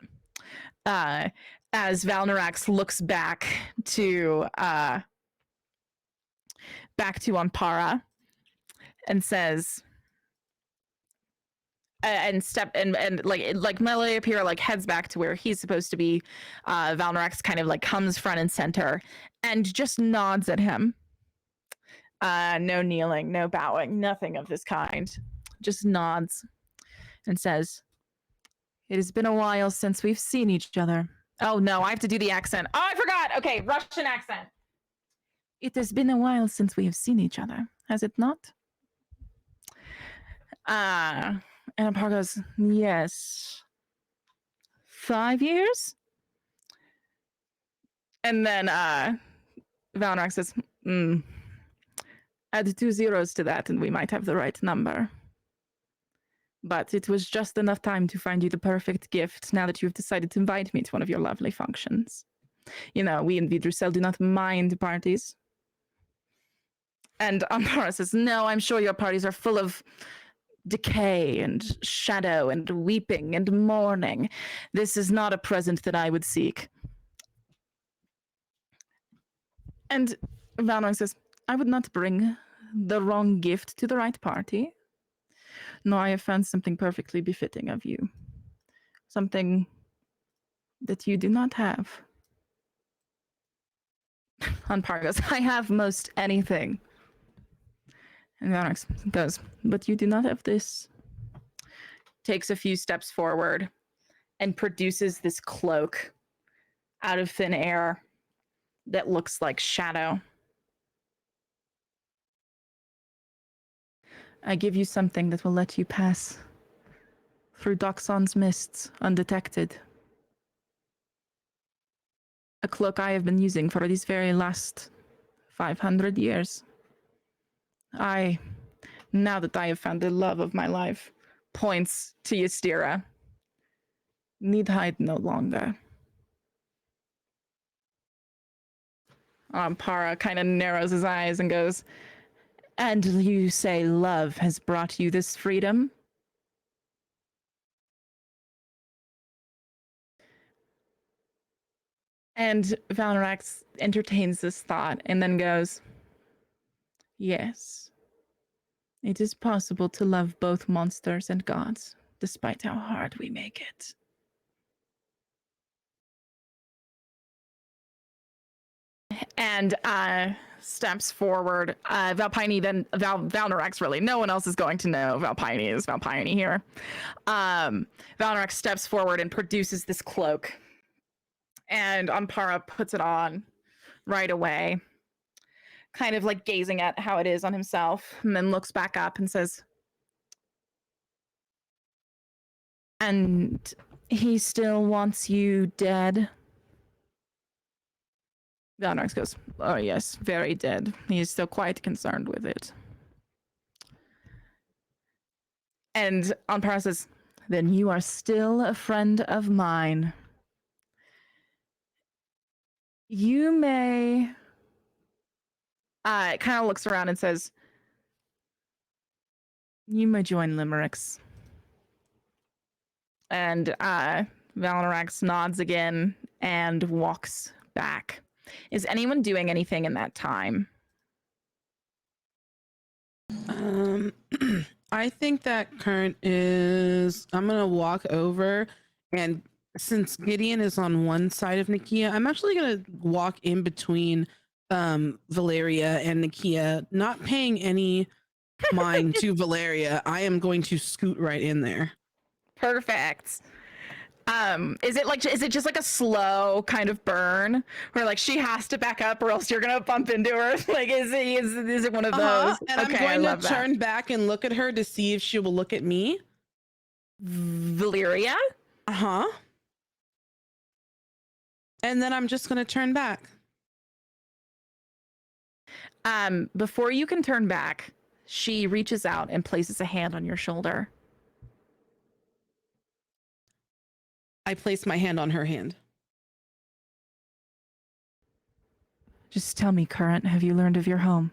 As Valnorax looks back to Ampara and says, and like Meliopeer like heads back to where he's supposed to be. Valnorax kind of like comes front and center and just nods at him. No kneeling, no bowing, nothing of this kind. Just nods and says, "It has been a while since we've seen each other." Oh no, I have to do the accent. Oh, I forgot. Okay, Russian accent. "It has been a while since we have seen each other, has it not?" And Ampar goes, "Yes. 5 years?" And then Valnorax says, "Add 2 zeros to that and we might have the right number. But it was just enough time to find you the perfect gift now that you've decided to invite me to one of your lovely functions. You know, we in Vidrusel do not mind parties." And Ampara says, "No, I'm sure your parties are full of decay and shadow and weeping and mourning. This is not a present that I would seek." And Valnorax says, "I would not bring the wrong gift to the right party. No, I have found something perfectly befitting of you. Something that you do not have." Ampara goes, "I have most anything." And Valnorax goes, "But you do not have this." Takes a few steps forward and produces this cloak out of thin air that looks like shadow. "I give you something that will let you pass through Doxon's mists undetected. A cloak I have been using for these very last 500 years. Now that I have found the love of my life," points to Ystira, "need hide no longer." Ampara kind of narrows his eyes and goes, "And you say love has brought you this freedom?" And Valnorax entertains this thought and then goes, "Yes. It is possible to love both monsters and gods, despite how hard we make it." And steps forward. Valpine, then Valnorax, really. No one else is going to know Valpine is Valpine here. Valnorax steps forward and produces this cloak. And Ampara puts it on right away, kind of like gazing at how it is on himself, and then looks back up and says, "And he still wants you dead?" Valnorax goes, "Oh yes, very dead. He is still quite concerned with it." And Ampara says, "Then you are still a friend of mine. You may..." It kind of looks around and says, "You may join Limericks." And Valnorax nods again and walks back. Is anyone doing anything in that time? I think that Current is. I'm gonna walk over, and since Gideon is on one side of Nakia, I'm actually gonna walk in between Valeria and Nakia, not paying any mind to Valeria. I am going to scoot right in there. Perfect. Is it just like a slow kind of burn where like she has to back up or else you're gonna bump into her? Like is it one of those? And I'm Okay, I going love to that. turn back and look at her to see if she will look at me. Valyria? Uh-huh. And then I'm just gonna turn back. Before you can turn back, she reaches out and places a hand on your shoulder. I place my hand on her hand. Just tell me, Current, have you learned of your home?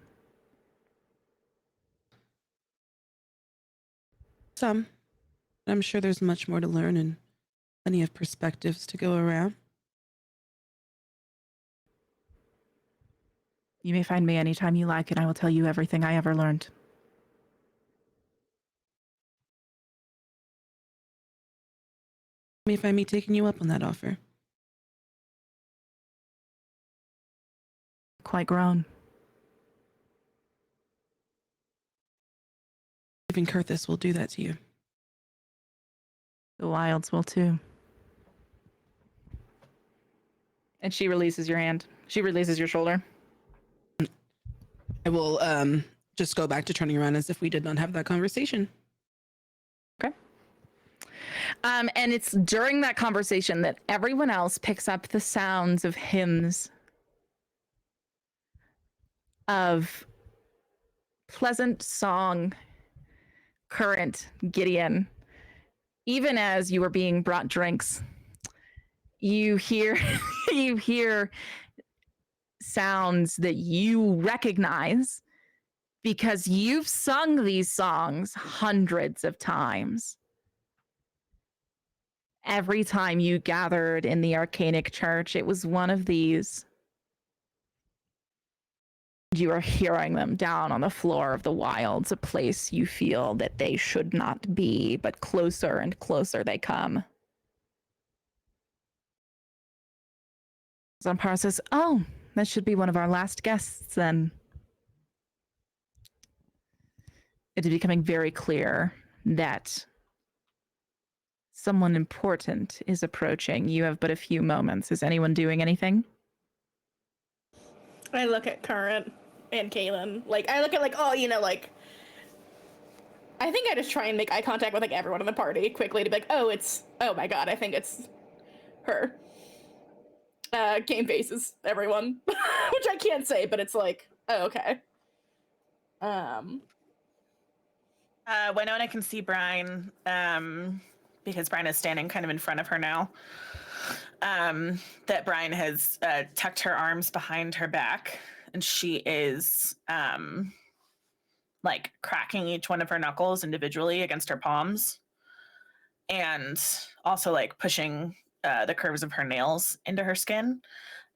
Some. I'm sure there's much more to learn and plenty of perspectives to go around. You may find me anytime you like, and I will tell you everything I ever learned. Me find me taking you up on that offer. Quite grown. Even Kurthus will do that to you. The wilds will too. And she releases your hand. She releases your shoulder. I will just go back to turning around as if we did not have that conversation. Okay. And it's during that conversation that everyone else picks up the sounds of hymns, of pleasant song, Current, Gideon. Even as you are being brought drinks, you hear you hear sounds that you recognize because you've sung these songs hundreds of times. Every time you gathered in the Arcanic Church, it was one of these. You are hearing them down on the floor of the wilds, a place you feel that they should not be, but closer and closer they come. Zampara says, "Oh, that should be one of our last guests then." It is becoming very clear that someone important is approaching. You have but a few moments. Is anyone doing anything? I look at Current and Kaylin. Like, I look at, like, oh, you know, like, I think I just try and make eye contact with, like, everyone in the party quickly to be like, oh my god, I think it's her. Game faces, everyone. Which I can't say, but it's like, oh, okay. Winona can see Brian, because Brian is standing kind of in front of her now. That Brian has tucked her arms behind her back, and she is like cracking each one of her knuckles individually against her palms, and also like pushing the curves of her nails into her skin.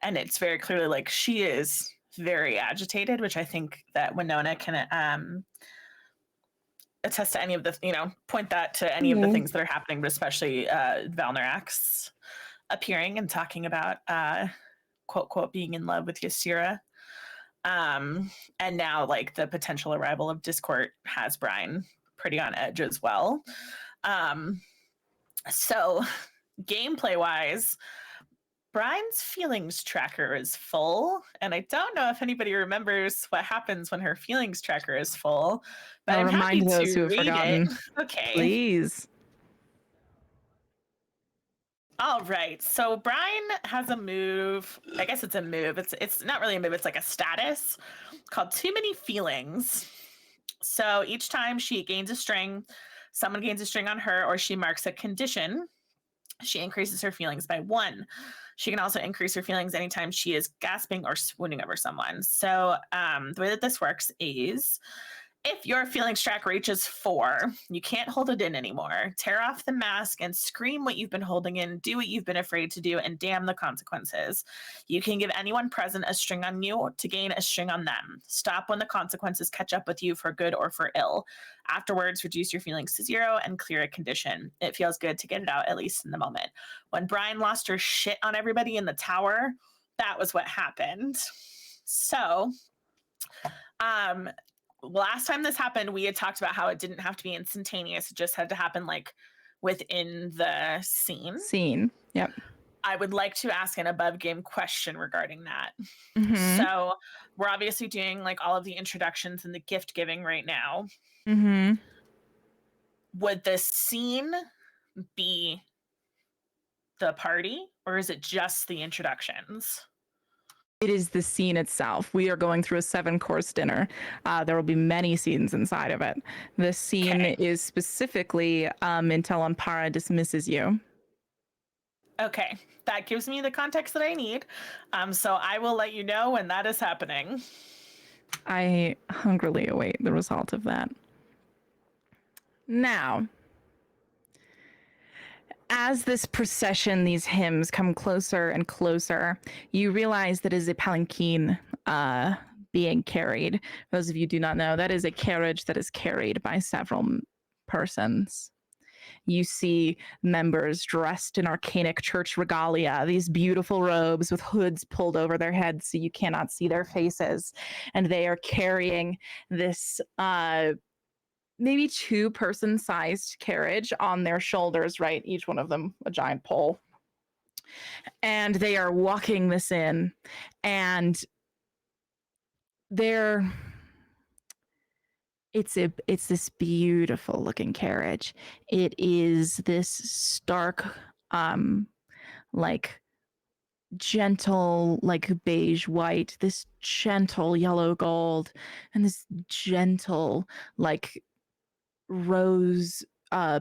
And it's very clearly like she is very agitated, which I think that Winona can attest to any of the, point that to any of the things that are happening, but especially Valnerax appearing and talking about quote, quote, being in love with Ysira. And now like the potential arrival of Discord has Brian pretty on edge as well. So gameplay wise, Brian's feelings tracker is full, and I don't know if anybody remembers what happens when her feelings tracker is full, but I'll I'm happy remind those to who have read forgotten. it. Okay. Please. All right. So Brian has a move. I guess it's a move. It's not really a move. It's like a status called Too Many Feelings. So each time she gains a string, someone gains a string on her, or she marks a condition, she increases her feelings by 1. She can also increase her feelings anytime she is gasping or swooning over someone. So the way that this works is if your feelings track reaches 4, you can't hold it in anymore. Tear off the mask and scream what you've been holding in, do what you've been afraid to do, and damn the consequences. You can give anyone present a string on you to gain a string on them. Stop when the consequences catch up with you for good or for ill. Afterwards, reduce your feelings to 0 and clear a condition. It feels good to get it out, at least in the moment. When Brian lost her shit on everybody in the tower, that was what happened. So, last time this happened, we had talked about how it didn't have to be instantaneous. It just had to happen like within the scene. Scene. Yep. I would like to ask an above game question regarding that. Mm-hmm. So we're obviously doing like all of the introductions and the gift giving right now. Mm-hmm. Would the scene be the party, or is it just the introductions? It is the scene itself. We are going through a 7-course dinner. There will be many scenes inside of it. The scene Okay. is specifically until Ampara dismisses you. Okay, that gives me the context that I need. So I will let you know when that is happening. I hungrily await the result of that. Now, as this procession, these hymns come closer and closer, you realize that is a palanquin being carried. Those of you who do not know, that is a carriage that is carried by several persons. You see members dressed in arcanic church regalia, these beautiful robes with hoods pulled over their heads so you cannot see their faces. And they are carrying this maybe 2-person sized carriage on their shoulders, right? Each one of them a giant pole. And they are walking this in, and it's this beautiful looking carriage. It is this stark like gentle like beige white, this gentle yellow gold, and this gentle like rose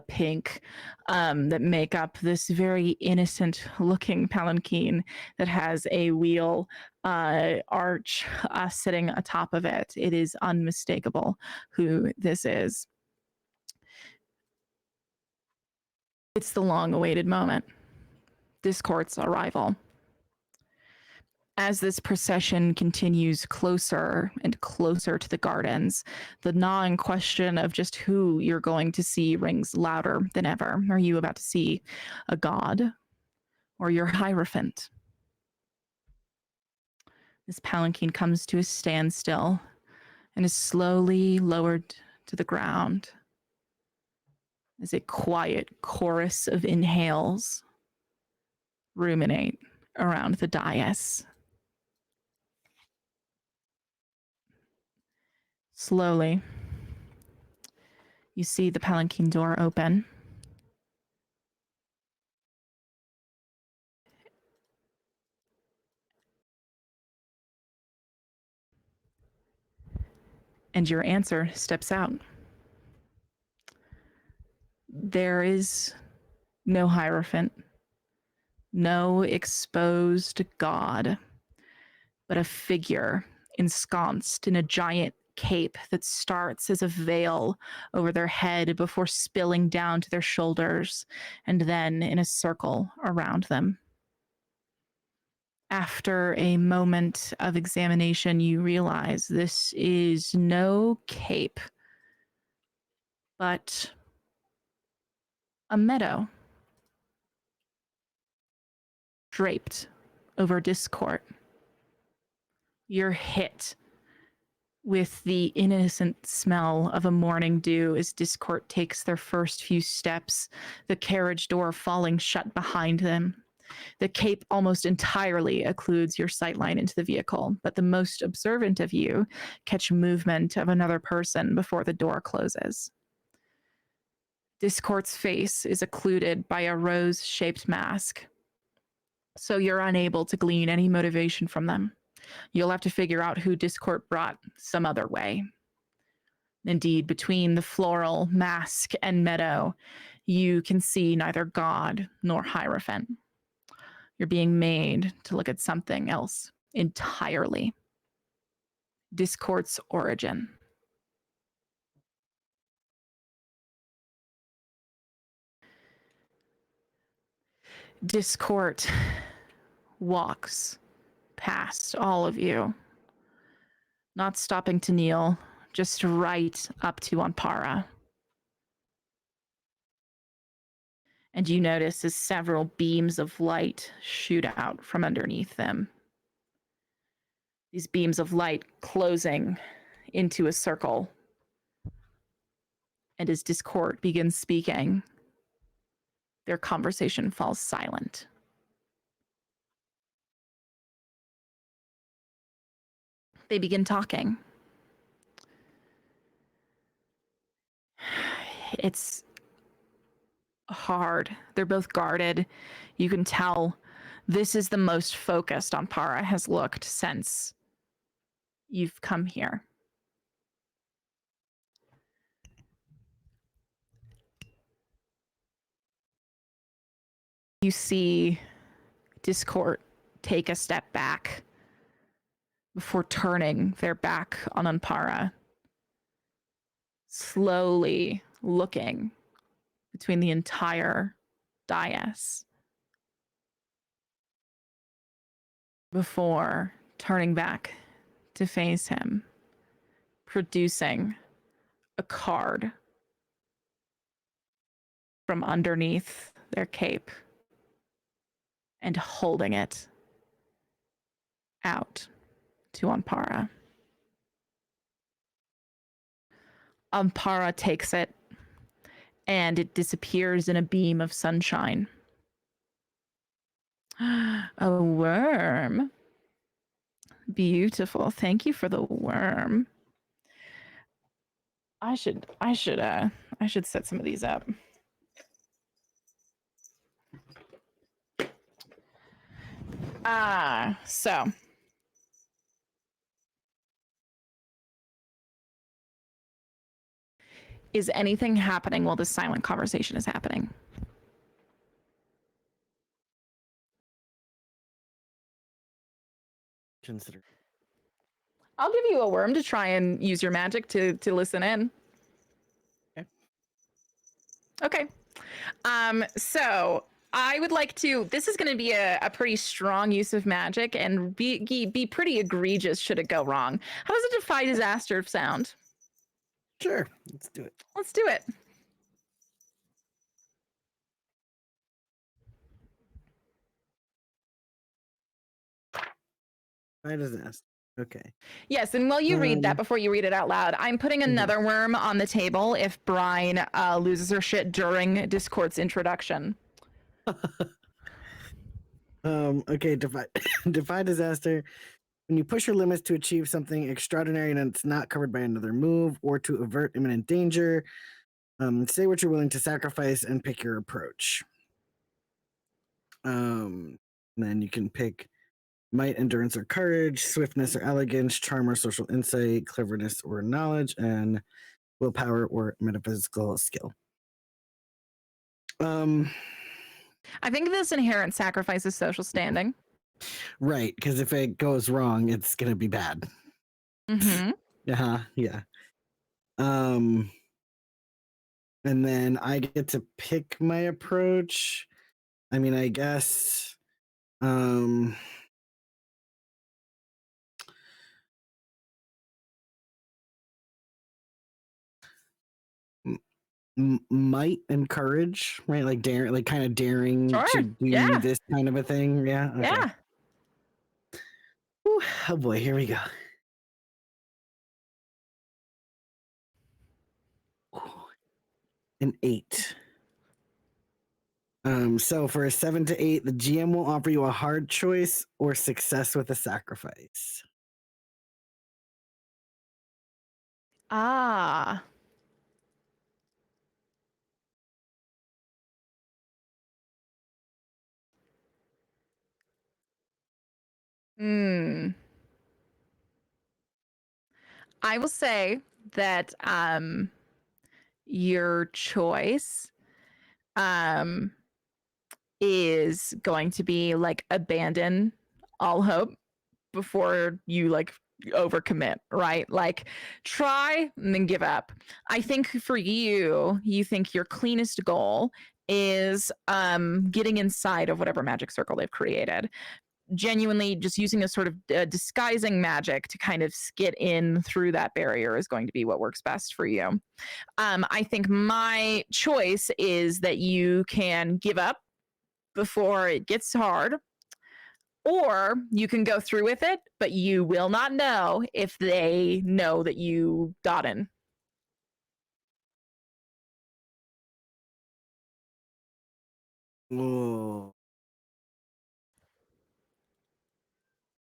pink that make up this very innocent looking palanquin that has a wheel arch sitting atop of it. It is unmistakable who this is. It's the long awaited moment. Discord's arrival. As this procession continues closer and closer to the gardens, the gnawing question of just who you're going to see rings louder than ever. Are you about to see a god or your Hierophant? This palanquin comes to a standstill and is slowly lowered to the ground as a quiet chorus of inhales ruminate around the dais. Slowly, you see the palanquin door open. And your answer steps out. There is no Hierophant, no exposed god, but a figure ensconced in a giant cape that starts as a veil over their head before spilling down to their shoulders and then in a circle around them. After a moment of examination, you realize this is no cape, but a meadow draped over Discord. You're hit with the innocent smell of a morning dew as Discord takes their first few steps, the carriage door falling shut behind them. The cape almost entirely occludes your sightline into the vehicle, but the most observant of you catch movement of another person before the door closes. Discord's face is occluded by a rose-shaped mask, so you're unable to glean any motivation from them. You'll have to figure out who Discord brought some other way. Indeed, between the floral mask and meadow, you can see neither god nor Hierophant. You're being made to look at something else entirely. Discord's origin. Discord walks past all of you, not stopping to kneel, just right up to Ampara. And you notice as several beams of light shoot out from underneath them. These beams of light closing into a circle. And as Discord begins speaking, their conversation falls silent. They begin talking. It's hard. They're both guarded. You can tell this is the most focused Ampara has looked since you've come here. You see Discord take a step back before turning their back on Ampara, slowly looking between the entire dais before turning back to face him, producing a card from underneath their cape and holding it out to Ampara. Ampara takes it, and it disappears in a beam of sunshine. A worm. Beautiful. Thank you for the worm. I should set some of these up. So is anything happening while this silent conversation is happening? Consider. I'll give you a worm to try and use your magic to listen in. Okay. So I would like to, this is going to be a pretty strong use of magic and be pretty egregious should it go wrong. How does a defy disaster sound? Sure, let's do it. Let's do it. Why does it ask? Okay. Yes, and while you read that, before you read it out loud, I'm putting another worm on the table if Brine loses her shit during Discord's introduction. Okay, defy disaster. When you push your limits to achieve something extraordinary and it's not covered by another move, or to avert imminent danger, say what you're willing to sacrifice and pick your approach. Then you can pick might, endurance, or courage, swiftness or elegance, charm or social insight, cleverness or knowledge, and willpower or metaphysical skill. I think this inherent sacrifice is social standing. Right, because if it goes wrong, it's gonna be bad. Mm-hmm. Yeah. And then I get to pick my approach. I mean, I guess might and courage, right? Like kind of daring Sure. to do this kind of a thing. Yeah. Okay. Yeah. Whew, oh boy, here we go. An 8. So for a 7 to 8, the GM will offer you a hard choice or success with a sacrifice. Ah. I will say that your choice is going to be like abandon all hope before you like overcommit, right? Like try and then give up. I think for you think your cleanest goal is getting inside of whatever magic circle they've created. Genuinely just using a sort of disguising magic to kind of skid in through that barrier is going to be what works best for you. I think my choice is that you can give up before it gets hard, or you can go through with it, but you will not know if they know that you got in. Ooh.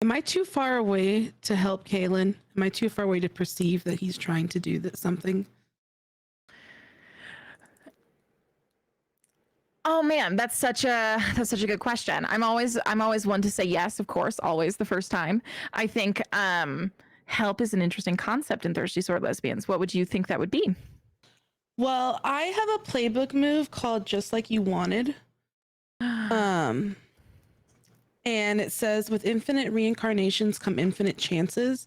Am I too far away to help Kalen? Am I too far away to perceive that he's trying to do something? Oh man, that's such a good question. I'm always one to say yes, of course, always the first time. I think help is an interesting concept in Thirsty Sword Lesbians. What would you think that would be? Well, I have a playbook move called Just Like You Wanted. And it says, with infinite reincarnations come infinite chances.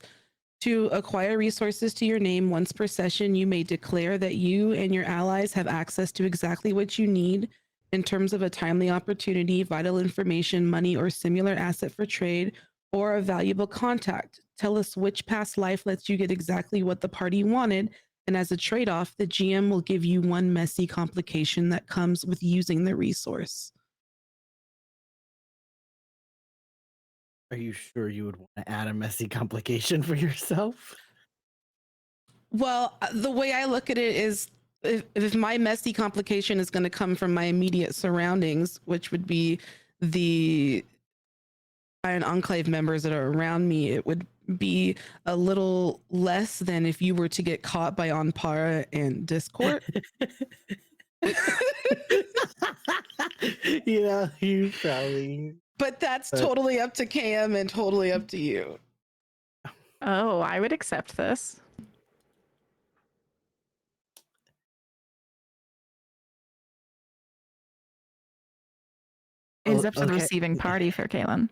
To acquire resources to your name once per session, you may declare that you and your allies have access to exactly what you need in terms of a timely opportunity, vital information, money, or similar asset for trade, or a valuable contact. Tell us which past life lets you get exactly what the party wanted, and as a trade-off, the GM will give you one messy complication that comes with using the resource. Are you sure you would want to add a messy complication for yourself? Well, the way I look at it is if my messy complication is going to come from my immediate surroundings, which would be the Iron Enclave members that are around me, it would be a little less than if you were to get caught by Onpara and Discord. You know, you probably. But that's totally up to Cam and totally up to you. Oh, I would accept this. It is up to the receiving party for Kalen.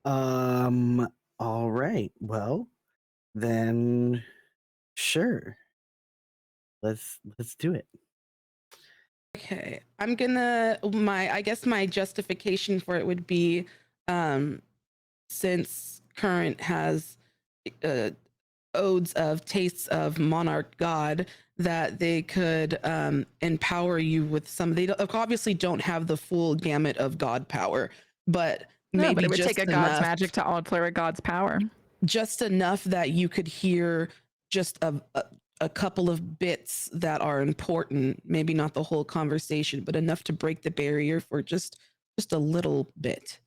All right. Well, then sure. Let's do it. Okay. I'm gonna I guess my justification for it would be since Current has odes of tastes of monarch god, that they could empower you with some. They obviously don't have the full gamut of god power, but maybe but it would just take a god's magic to outplay a god's power. Just enough that you could hear just a couple of bits that are important, maybe not the whole conversation, but enough to break the barrier for just a little bit.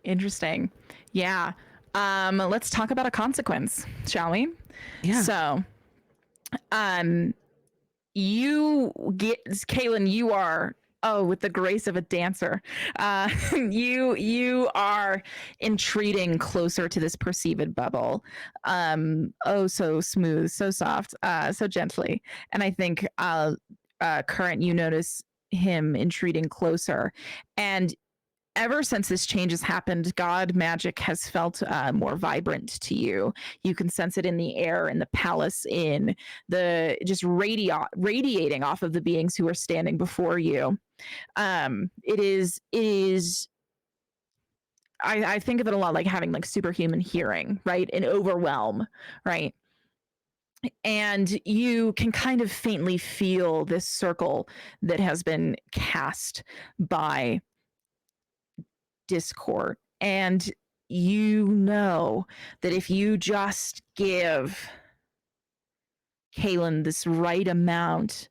Interesting. Yeah. Let's talk about a consequence, shall we? Yeah. So, you get, Kalen, you are, with the grace of a dancer, you are entreating closer to this perceived bubble. So smooth, so soft, so gently. And I think Current, you notice him entreating closer, and ever since this change has happened, God magic has felt more vibrant to you. You can sense it in the air, in the palace, in the just radiating off of the beings who are standing before you. It is. I think of it a lot like having like superhuman hearing, right? An overwhelm, right? And you can kind of faintly feel this circle that has been cast by Discord, and you know that if you just give Kalen this right amount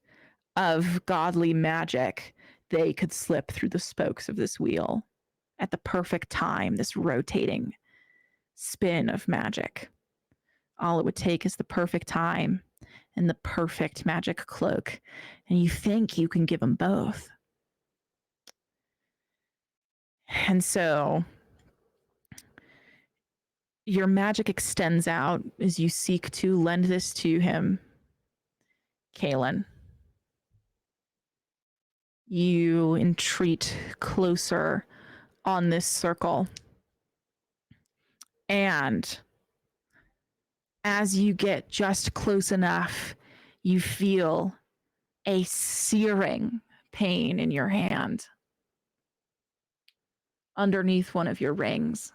of godly magic, they could slip through the spokes of this wheel at the perfect time, this rotating spin of magic. All it would take is the perfect time and the perfect magic cloak, and you think you can give them both. And so your magic extends out as you seek to lend this to him, Kalen. You entreat closer on this circle. And as you get just close enough, you feel a searing pain in your hand underneath one of your rings.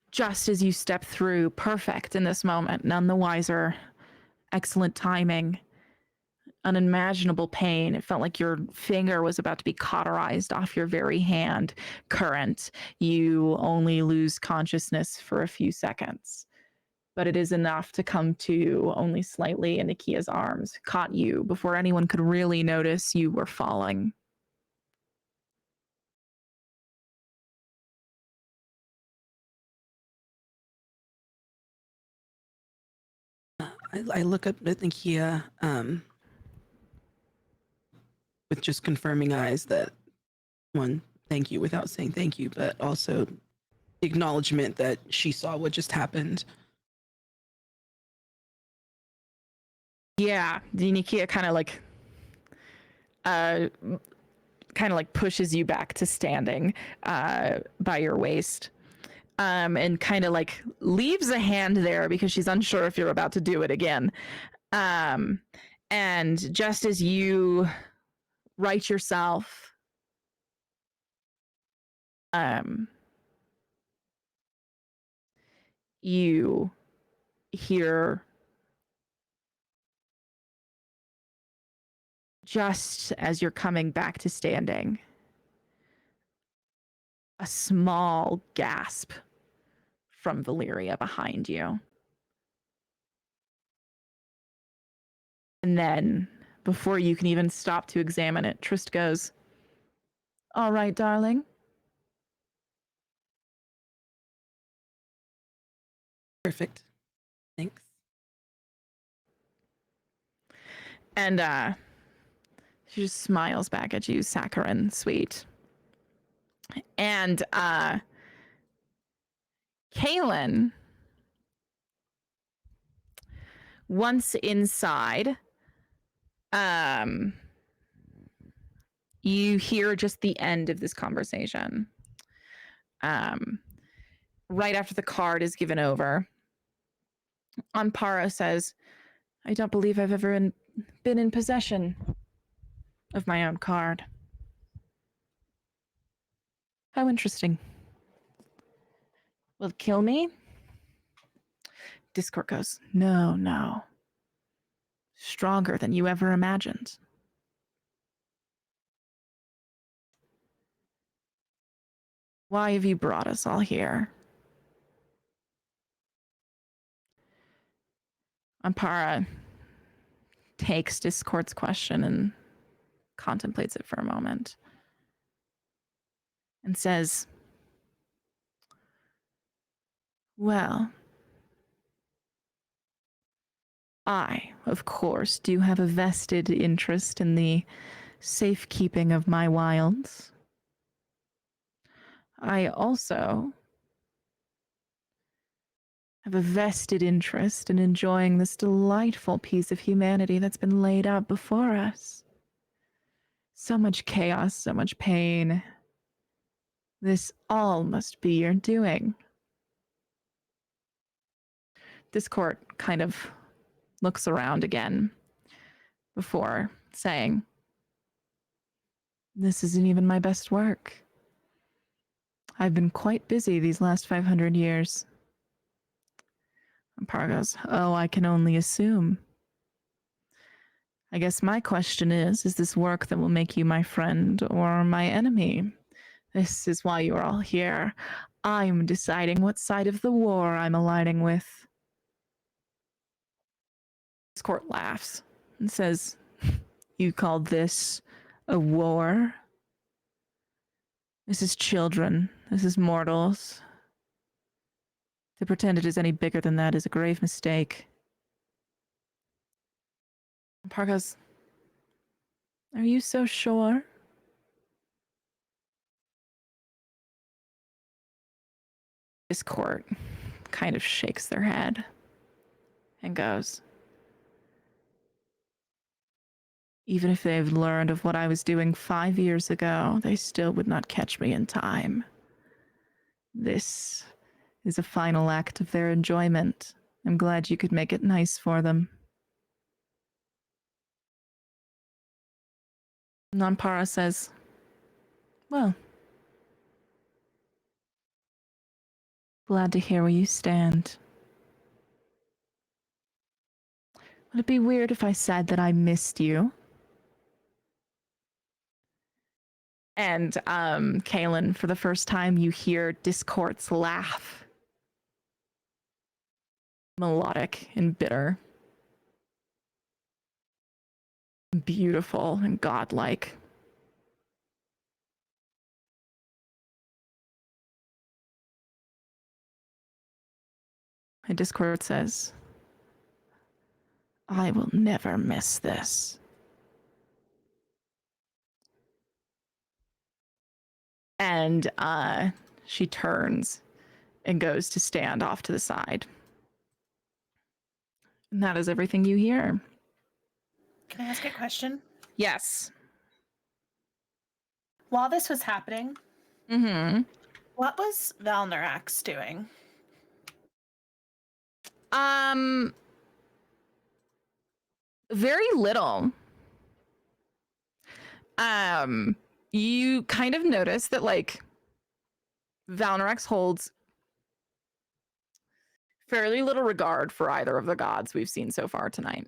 Just as you step through, perfect in this moment, none the wiser, excellent timing, unimaginable pain. It felt like your finger was about to be cauterized off your very hand. Current, you only lose consciousness for a few seconds. but it is enough to come to only slightly in Nikia's arms, caught you before anyone could really notice you were falling. I look up at Nikia with just confirming eyes that, one, thank you without saying thank you, but also acknowledgement that she saw what just happened. Yeah, the Nikia kind of like pushes you back to standing by your waist, and kind of like leaves a hand there because she's unsure if you're about to do it again. And just as you right yourself, you hear, just as you're coming back to standing, a small gasp from Valyria behind you. And then, before you can even stop to examine it, Trist goes, "All right, darling." Perfect. Thanks. And she just smiles back at you, saccharine sweet. And Kaylin, once inside, you hear just the end of this conversation. Right after the card is given over, Amparo says, "I don't believe I've ever been in possession of my own card. How interesting. Will it kill me?" Discord goes, "No, no. Stronger than you ever imagined." "Why have you brought us all here?" Ampara takes Discord's question and contemplates it for a moment and says, "Well, I, of course, do have a vested interest in the safekeeping of my wilds. I also have a vested interest in enjoying this delightful piece of humanity that's been laid out before us. So much chaos, so much pain. This all must be your doing." Discord kind of looks around again before saying, "This isn't even my best work. I've been quite busy these last 500 years. Amparo goes, "Oh, I can only assume. I guess my question is this work that will make you my friend or my enemy? This is why you are all here. I'm deciding what side of the war I'm aligning with." Discord laughs and says, "You call this a war? This is children. This is mortals. To pretend it is any bigger than that is a grave mistake." Park goes, "Are you so sure?" Discord kind of shakes their head and goes, "Even if they've learned of what I was doing 5 years ago, they still would not catch me in time. This is a final act of their enjoyment. I'm glad you could make it nice for them." Nampara says, "Well, glad to hear where you stand. Would it be weird if I said that I missed you?" And Kaylin, for the first time, you hear Discord's laugh. melodic and bitter, beautiful and godlike. And Discord says, I will never miss this. And she turns and goes to stand off to the side. And that is everything you hear. Can I ask a question? Yes. While this was happening, Mm-hmm. what was Valnorax doing? Very little. You kind of notice that like Valnorax holds fairly little regard for either of the gods we've seen so far tonight.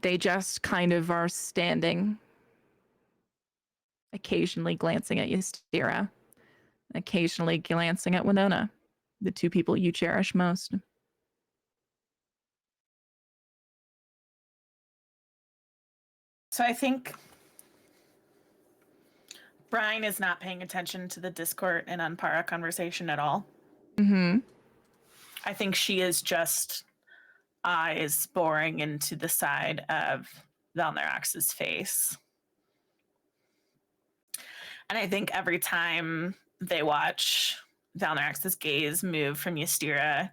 They just kind of are standing, occasionally glancing at Ystera, occasionally glancing at Winona, the two people you cherish most. So I think Brian is not paying attention to the Discord and Anpara conversation at all. Mm-hmm. I think she is just eyes boring into the side of Valnorax's face. And I think every time they watch Valnorax's gaze move from Ystera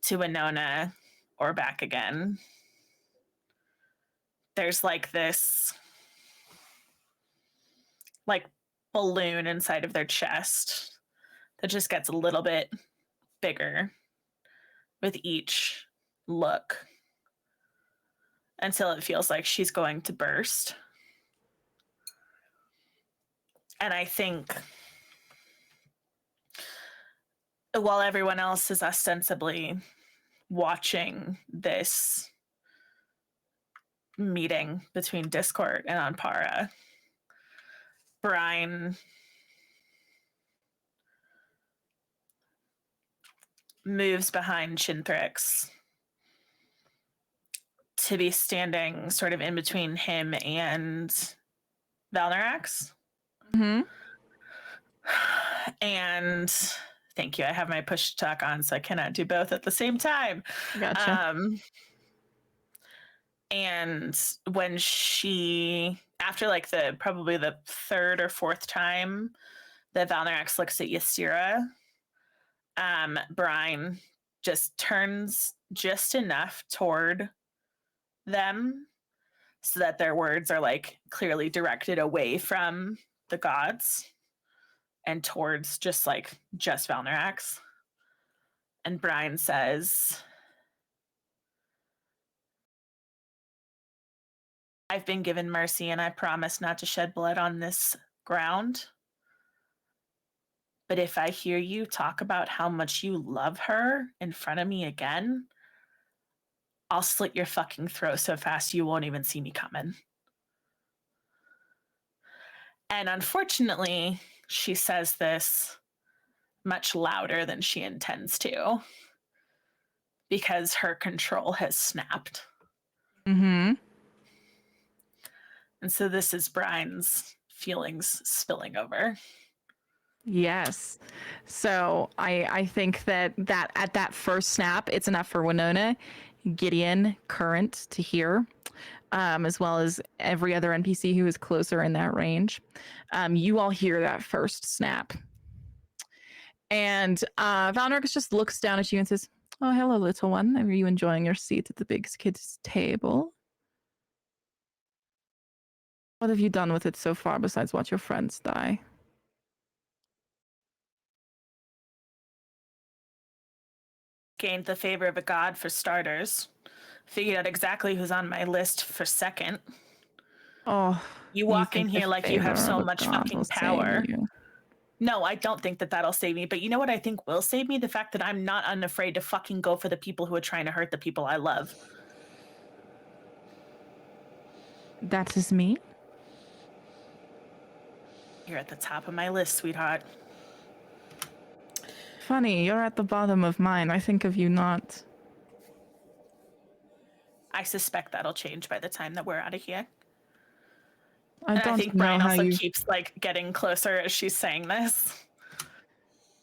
to Winona or back again, there's like this like balloon inside of their chest that just gets a little bit bigger with each look until it feels like she's going to burst. And I think while everyone else is ostensibly watching this meeting between Discord and Anpara, Brian moves behind Chintrix to be standing sort of in between him and Valnorax. Mm-hmm. And thank you. I have my push to talk on, so I cannot do both at the same time. Gotcha. And when she, after like probably the third or fourth time that Valnorax looks at Ystera, Brian just turns just enough toward them so that their words are like clearly directed away from the gods and towards just Valnorax. And Brian says, I've been given mercy and I promise not to shed blood on this ground. But if I hear you talk about how much you love her in front of me again, I'll slit your fucking throat so fast you won't even see me coming. And unfortunately, she says this much louder than she intends to because her control has snapped. Mm-hmm. And so this is Brian's feelings spilling over. Yes. So I think that at that first snap, it's enough for Winona, Gideon, Current to hear, as well as every other NPC who is closer in that range. You all hear that first snap. And Valnorax just looks down at you and says, oh, hello, little one. Are you enjoying your seat at the big kid's table? What have you done with it so far besides watch your friends die? Gained the favor of a god for starters. Figured out exactly who's on my list for second. Oh, You walk in think here the like you have favor so of a much god fucking will save power. you? No, I don't think that that'll save me. But you know what I think will save me? The fact that I'm not unafraid to fucking go for the people who are trying to hurt the people I love. That is me. You're at the top of my list, sweetheart. Funny, you're at the bottom of mine. I think of you not. I suspect that'll change by the time that we're out of here. I And I don't think know Brian how also you. keeps like getting closer as she's saying this.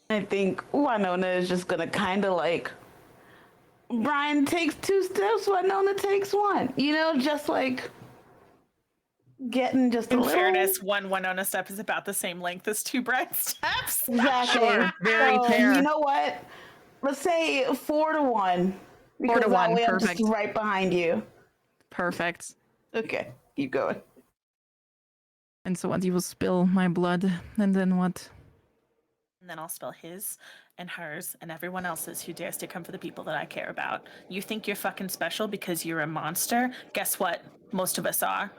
I think Winona is just gonna kind of like. Brian takes 2 steps, Winona takes 1. You know, just like getting just a In little. fairness, one Winona step is about the same length as 2 Brian steps. Exactly. Sure, very So, fair. You know what? Let's say 4 to 1. 4 to Because that 1, way I'm perfect. just right behind you. Perfect. Okay, keep going. And so what? You will spill my blood, and then what? And then I'll spill his and hers and everyone else's who dares to come for the people that I care about. You think you're fucking special because you're a monster? Guess what? Most of us are.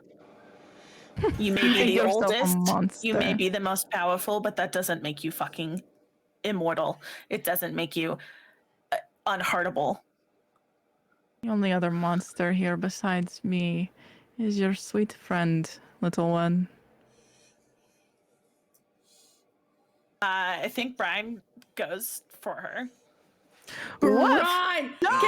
You may be Make the yourself a oldest. You may monster. be the most powerful, but that doesn't make you fucking immortal. It doesn't make you unhurtable. The only other monster here besides me is your sweet friend, little one. I think Brian goes for her. Brian! Thank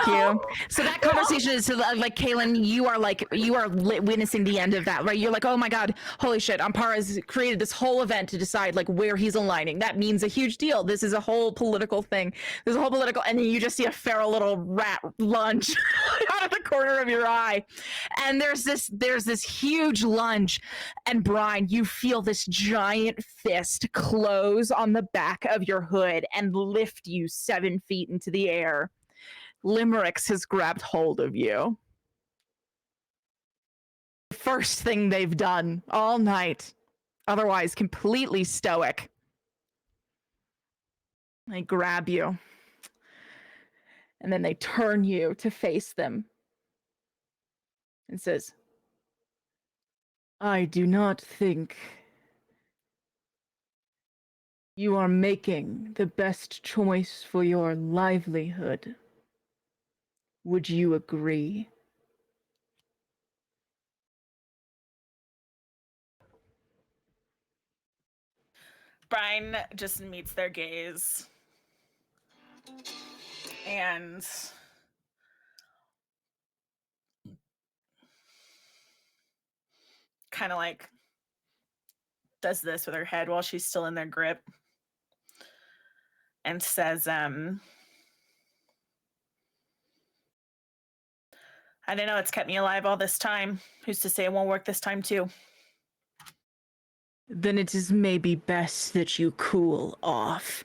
you. So that conversation is like, Kaylin, you are witnessing the end of that, right? You're like, oh my god, holy shit, Ampara's created this whole event to decide like where he's aligning. That means a huge deal. This is a whole political thing. There's a whole political, and then you just see a feral little rat lunge out of the corner of your eye, and there's this huge lunge, and Brian, you feel this giant fist close on the back of your hood and lift you 7 feet into the air. Limericks has grabbed hold of you. The first thing they've done all night, otherwise completely stoic. They grab you, and then they turn you to face them and says, I do not think you are making the best choice for your livelihood. Would you agree? Brian just meets their gaze and kind of like does this with her head while she's still in their grip and says, I don't know, it's kept me alive all this time. Who's to say it won't work this time too? Then it is maybe best that you cool off.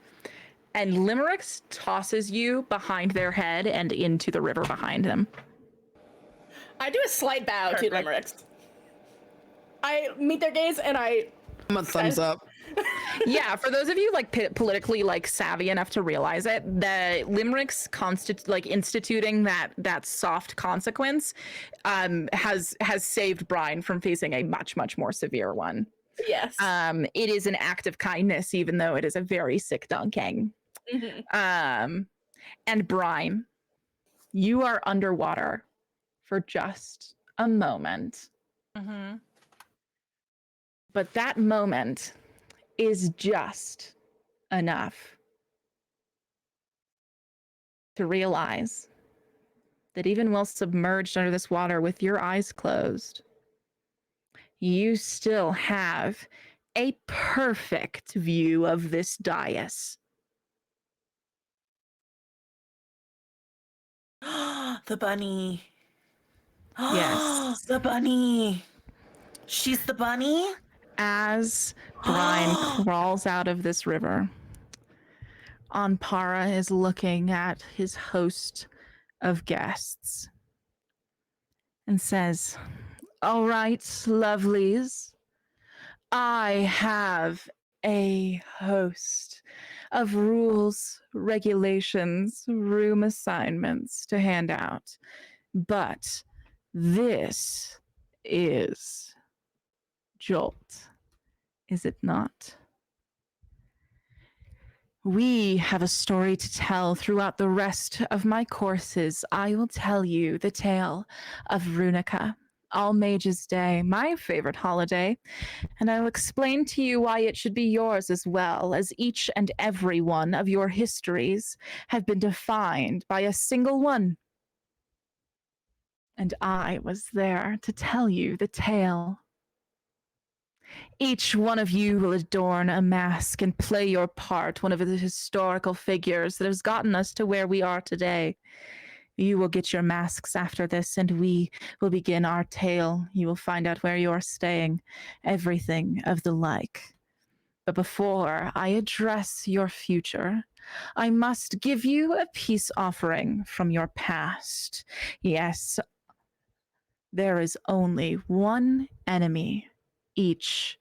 And Limericks tosses you behind their head and into the river behind them. I do a slight bow Perfect. to Limericks. I meet their gaze and I. I'm a thumbs up. Yeah, for those of you like politically like savvy enough to realize it, the Limericks instituting that soft consequence has saved Brian from facing a much more severe one. Yes. It is an act of kindness, even though it is a very sick dunking. Mm-hmm. And Brian, you are underwater for just a moment. Mm-hmm. But that moment is just enough to realize that even while submerged under this water with your eyes closed, you still have a perfect view of this dais. The bunny. Yes. The bunny. She's the bunny? As Brian crawls out of this river, Ampara is looking at his host of guests and says, all right, lovelies, I have a host of rules, regulations, room assignments to hand out, but this is Jolt, is it not? We have a story to tell throughout the rest of my courses. I will tell you the tale of Runica, All Mages Day, my favorite holiday, and I'll explain to you why it should be yours as well, as each and every one of your histories have been defined by a single one. And I was there to tell you the tale. Each one of you will adorn a mask and play your part, one of the historical figures that has gotten us to where we are today. You will get your masks after this, and we will begin our tale. You will find out where you're staying, everything of the like. But before I address your future, I must give you a peace offering from your past. Yes, there is only one enemy each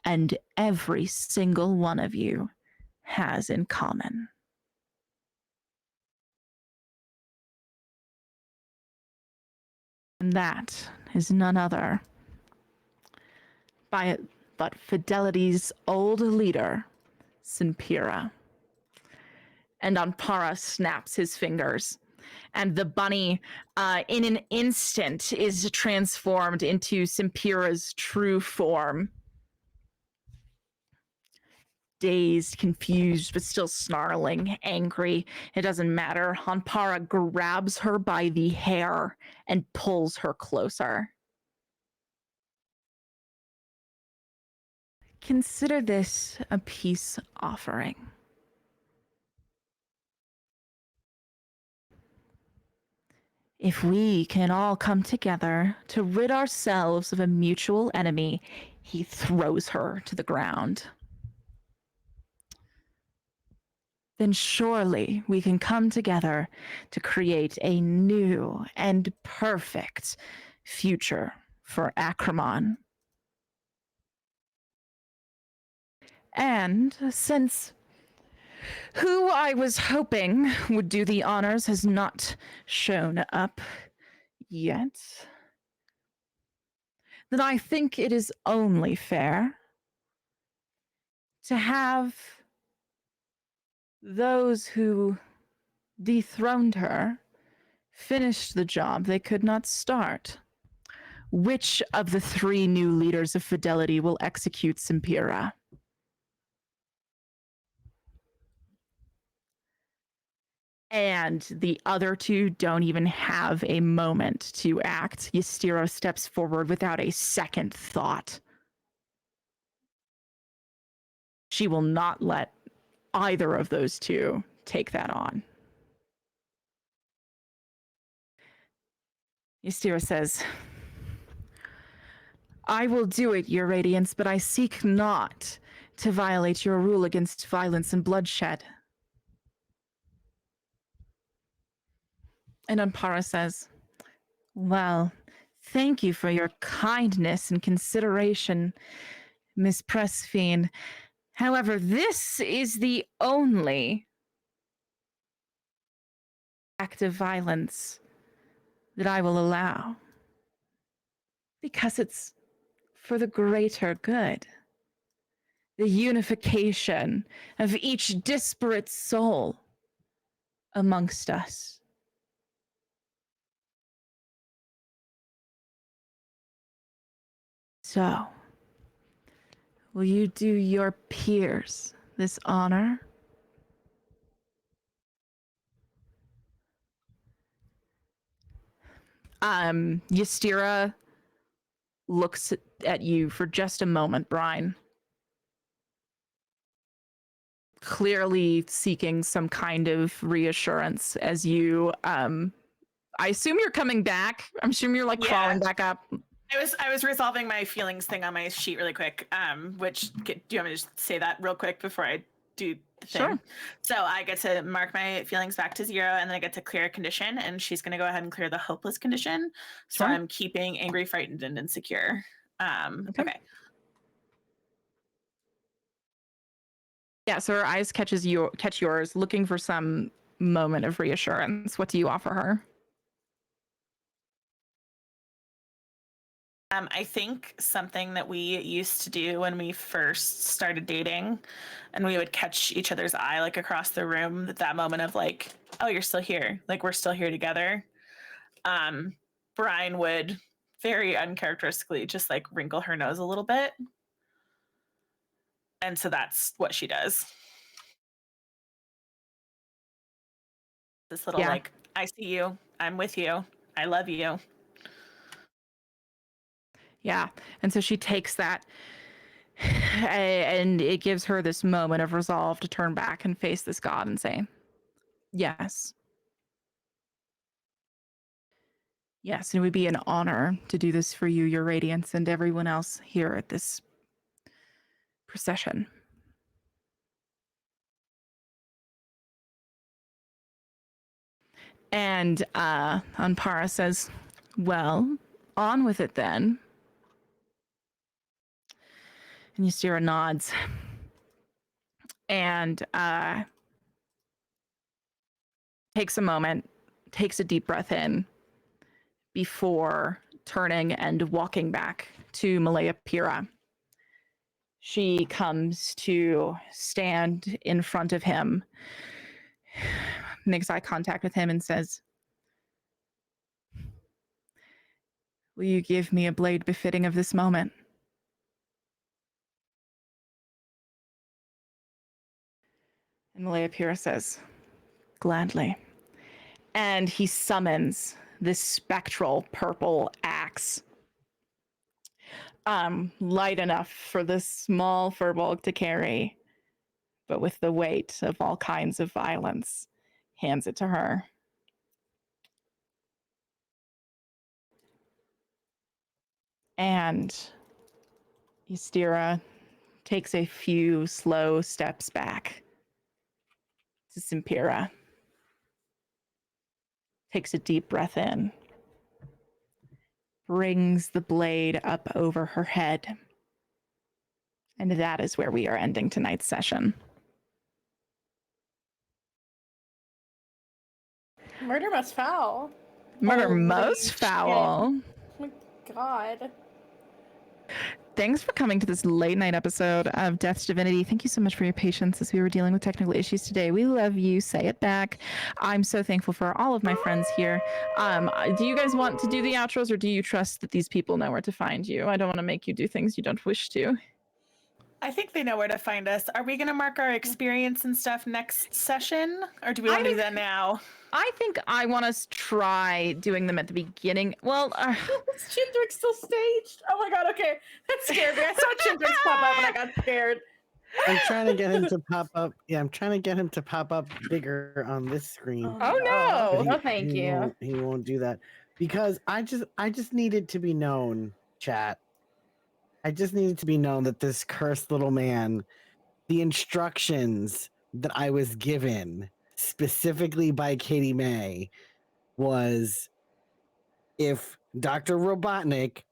and every single one of you has in common. And that is none other but Fidelity's old leader, Simpira. And Anpara snaps his fingers, and the bunny, in an instant, is transformed into Simpira's true form. Dazed, confused, but still snarling, angry. It doesn't matter. Anpara grabs her by the hair and pulls her closer. Consider this a peace offering. If we can all come together to rid ourselves of a mutual enemy, he throws her to the ground. Then surely we can come together to create a new and perfect future for Akramon. And since who I was hoping would do the honors has not shown up yet, then I think it is only fair to have those who dethroned her finish the job they could not start. Which of the 3 new leaders of Fidelity will execute Simpira? And the other 2 don't even have a moment to act. Ystira steps forward without a second thought. She will not let either of those 2 take that on. Ystira says, I will do it, Your Radiance, but I seek not to violate your rule against violence and bloodshed. And Anpara says, well, thank you for your kindness and consideration, Miss Pressfiend. However, this is the only act of violence that I will allow. Because it's for the greater good. The unification of each disparate soul amongst us. So, will you do your peers this honor? Ystira looks at you for just a moment, Brian. Clearly seeking some kind of reassurance as you, I assume you're coming back. I'm assuming you're like crawling back up. I was resolving my feelings thing on my sheet really quick. Do you want me to just say that real quick before I do the thing? Sure. So I get to mark my feelings back to 0, and then I get to clear a condition, and she's going to go ahead and clear the hopeless condition. So Sure. I'm keeping angry, frightened, and insecure. Okay. Yeah, so her eyes catch yours, looking for some moment of reassurance. What do you offer her? I think something that we used to do when we first started dating, and we would catch each other's eye like across the room, that moment of like, oh, you're still here. Like, we're still here together. Brian would very uncharacteristically just like wrinkle her nose a little bit. And so that's what she does. This little like, I see you, I'm with you, I love you. Yeah. And so she takes that and it gives her this moment of resolve to turn back and face this god and say, yes. Yes, and it would be an honor to do this for you, your radiance, and everyone else here at this procession. And Anpara says, well, on with it then. And Ystira nods and takes a moment, takes a deep breath in before turning and walking back to Malaya Pira. She comes to stand in front of him, makes eye contact with him and says, will you give me a blade befitting of this moment? And Malaya Pira says, gladly. And he summons this spectral purple axe. Light enough for this small furbolg to carry, but with the weight of all kinds of violence, hands it to her. And Ystira takes a few slow steps back to Simpira, takes a deep breath in, brings the blade up over her head. And that is where we are ending tonight's session. Murder most foul. Murder Holy most shit. foul. Oh my god. Thanks for coming to this late night episode of Death2Divinity. Thank you so much for your patience as we were dealing with technical issues today. We love you. Say it back. I'm so thankful for all of my friends here. Do you guys want to do the outros, or do you trust that these people know where to find you? I don't want to make you do things you don't wish to. I think they know where to find us. Are we going to mark our experience and stuff next session, or do we want to do that now? I think I want us to try doing them at the beginning. Well, Is Chindrax still staged? Oh my god, okay. That scared me. I saw Chindrax pop up and I got scared. I'm trying to get him to pop up. Yeah, I'm trying to get him to pop up bigger on this screen. Oh, no. But Oh, thank you. He won't do that because I just need it to be known, chat. I just need it to be known that this cursed little man, the instructions that I was given specifically by Katie May was if Dr. Robotnik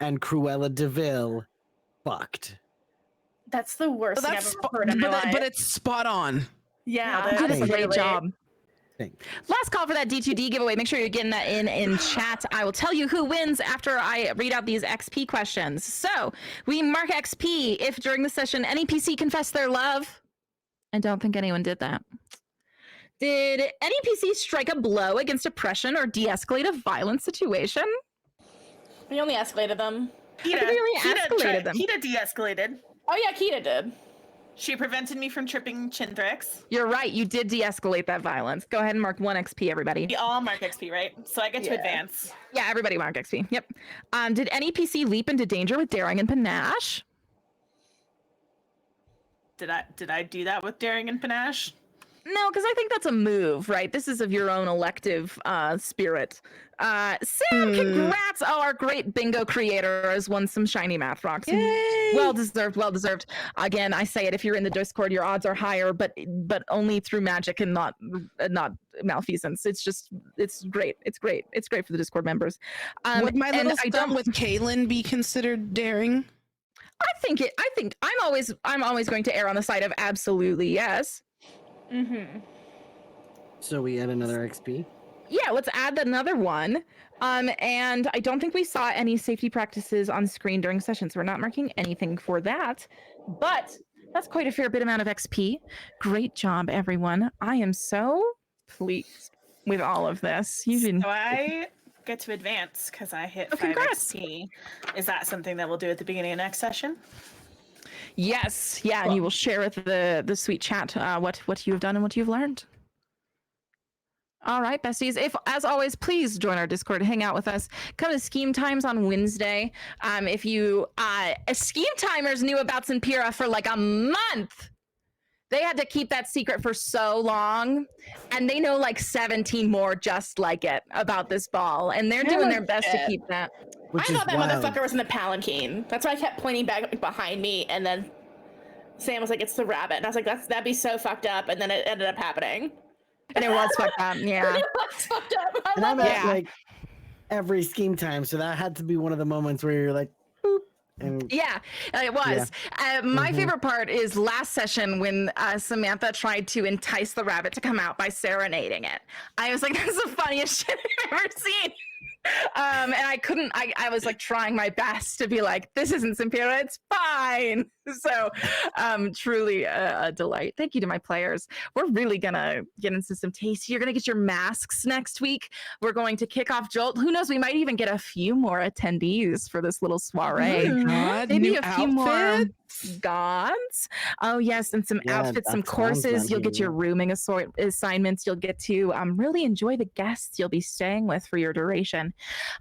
and Cruella DeVille fucked. That's the worst thing I've That's ever heard in my life. but it's spot on. yeah, Nailed it. that is a great literally. job. Thanks. Last call for that D2D giveaway. Make sure you're getting that in chat. I will tell you who wins after I read out these XP questions. So we mark XP if during the session any PC confessed their love. I don't think anyone did that. Did any PC strike a blow against oppression or de-escalate a violent situation? We only escalated them. Kita, really escalated them. Kita de-escalated. Oh yeah, Kita did. She prevented me from tripping Chindrax. You're right. You did de-escalate that violence. Go ahead and mark 1 XP, everybody. We all mark XP, right? So I get to Yeah. advance. Yeah, everybody mark XP. Yep. Did any PC leap into danger with daring and panache? Did I do that with daring and panache? No, because I think that's a move, right? This is of your own elective spirit. Sam, congrats! Oh, our great bingo creator has won some shiny math rocks. Yay! Well deserved, well deserved. Again, I say it, if you're in the Discord, your odds are higher, but only through magic and not malfeasance. It's great. It's great. It's great for the Discord members. Would my and little I stunt don't with Kaylin be considered daring? I think I'm always going to err on the side of absolutely yes. Mm-hmm. So we add another XP. Yeah, let's add another one. And I don't think we saw any safety practices on screen during sessions. We're not marking anything for that, but that's quite a fair bit amount of XP. Great job, everyone. I am so pleased with all of this. You've been So I get to advance because I hit Oh, 5 congrats. XP. Is that something that we'll do at the beginning of next session? Yes, yeah, and you will share with the sweet chat what you have done and what you've learned. All right, besties. If, as always, please join our Discord, hang out with us. Come to Scheme Times on Wednesday. If you Scheme Timers knew about Simpira for like a month. They had to keep that secret for so long, and they know like 17 more just like it about this ball, and they're doing their best to keep that. Which I is thought that wild. motherfucker was in the palanquin. That's why I kept pointing back behind me, and then Sam was like, "It's the rabbit," and I was like, "That'd be so fucked up," and then it ended up happening. And it was fucked up, yeah. It was fucked up. I And love I'm it. at like every Scheme Time, so that had to be one of the moments where you're like, boop, and Yeah, it was. My favorite part is last session when Samantha tried to entice the rabbit to come out by serenading it. I was like, that's the funniest shit I've ever seen. And I couldn't, I was like trying my best to be like, this isn't Simpira, it's fine. So truly a delight. Thank you to my players. We're really gonna get into some tasty. You're gonna get your masks next week. We're going to kick off Jolt. Who knows, we might even get a few more attendees for this little soiree. God, Maybe new a few more outfit? gods. Oh yes, and some Yeah, outfits, some that sounds courses. You'll lovely, get your yeah. rooming assignments. You'll get to really enjoy the guests you'll be staying with for your duration.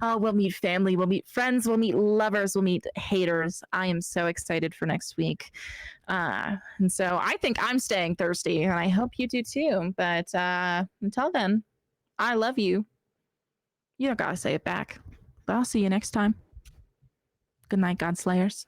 We'll meet family, we'll meet friends, we'll meet lovers, we'll meet haters. I am so excited for next week. And so I think I'm staying thirsty, and I hope you do too. But until then, I love you. You don't gotta say it back. But I'll see you next time. Good night, God Slayers.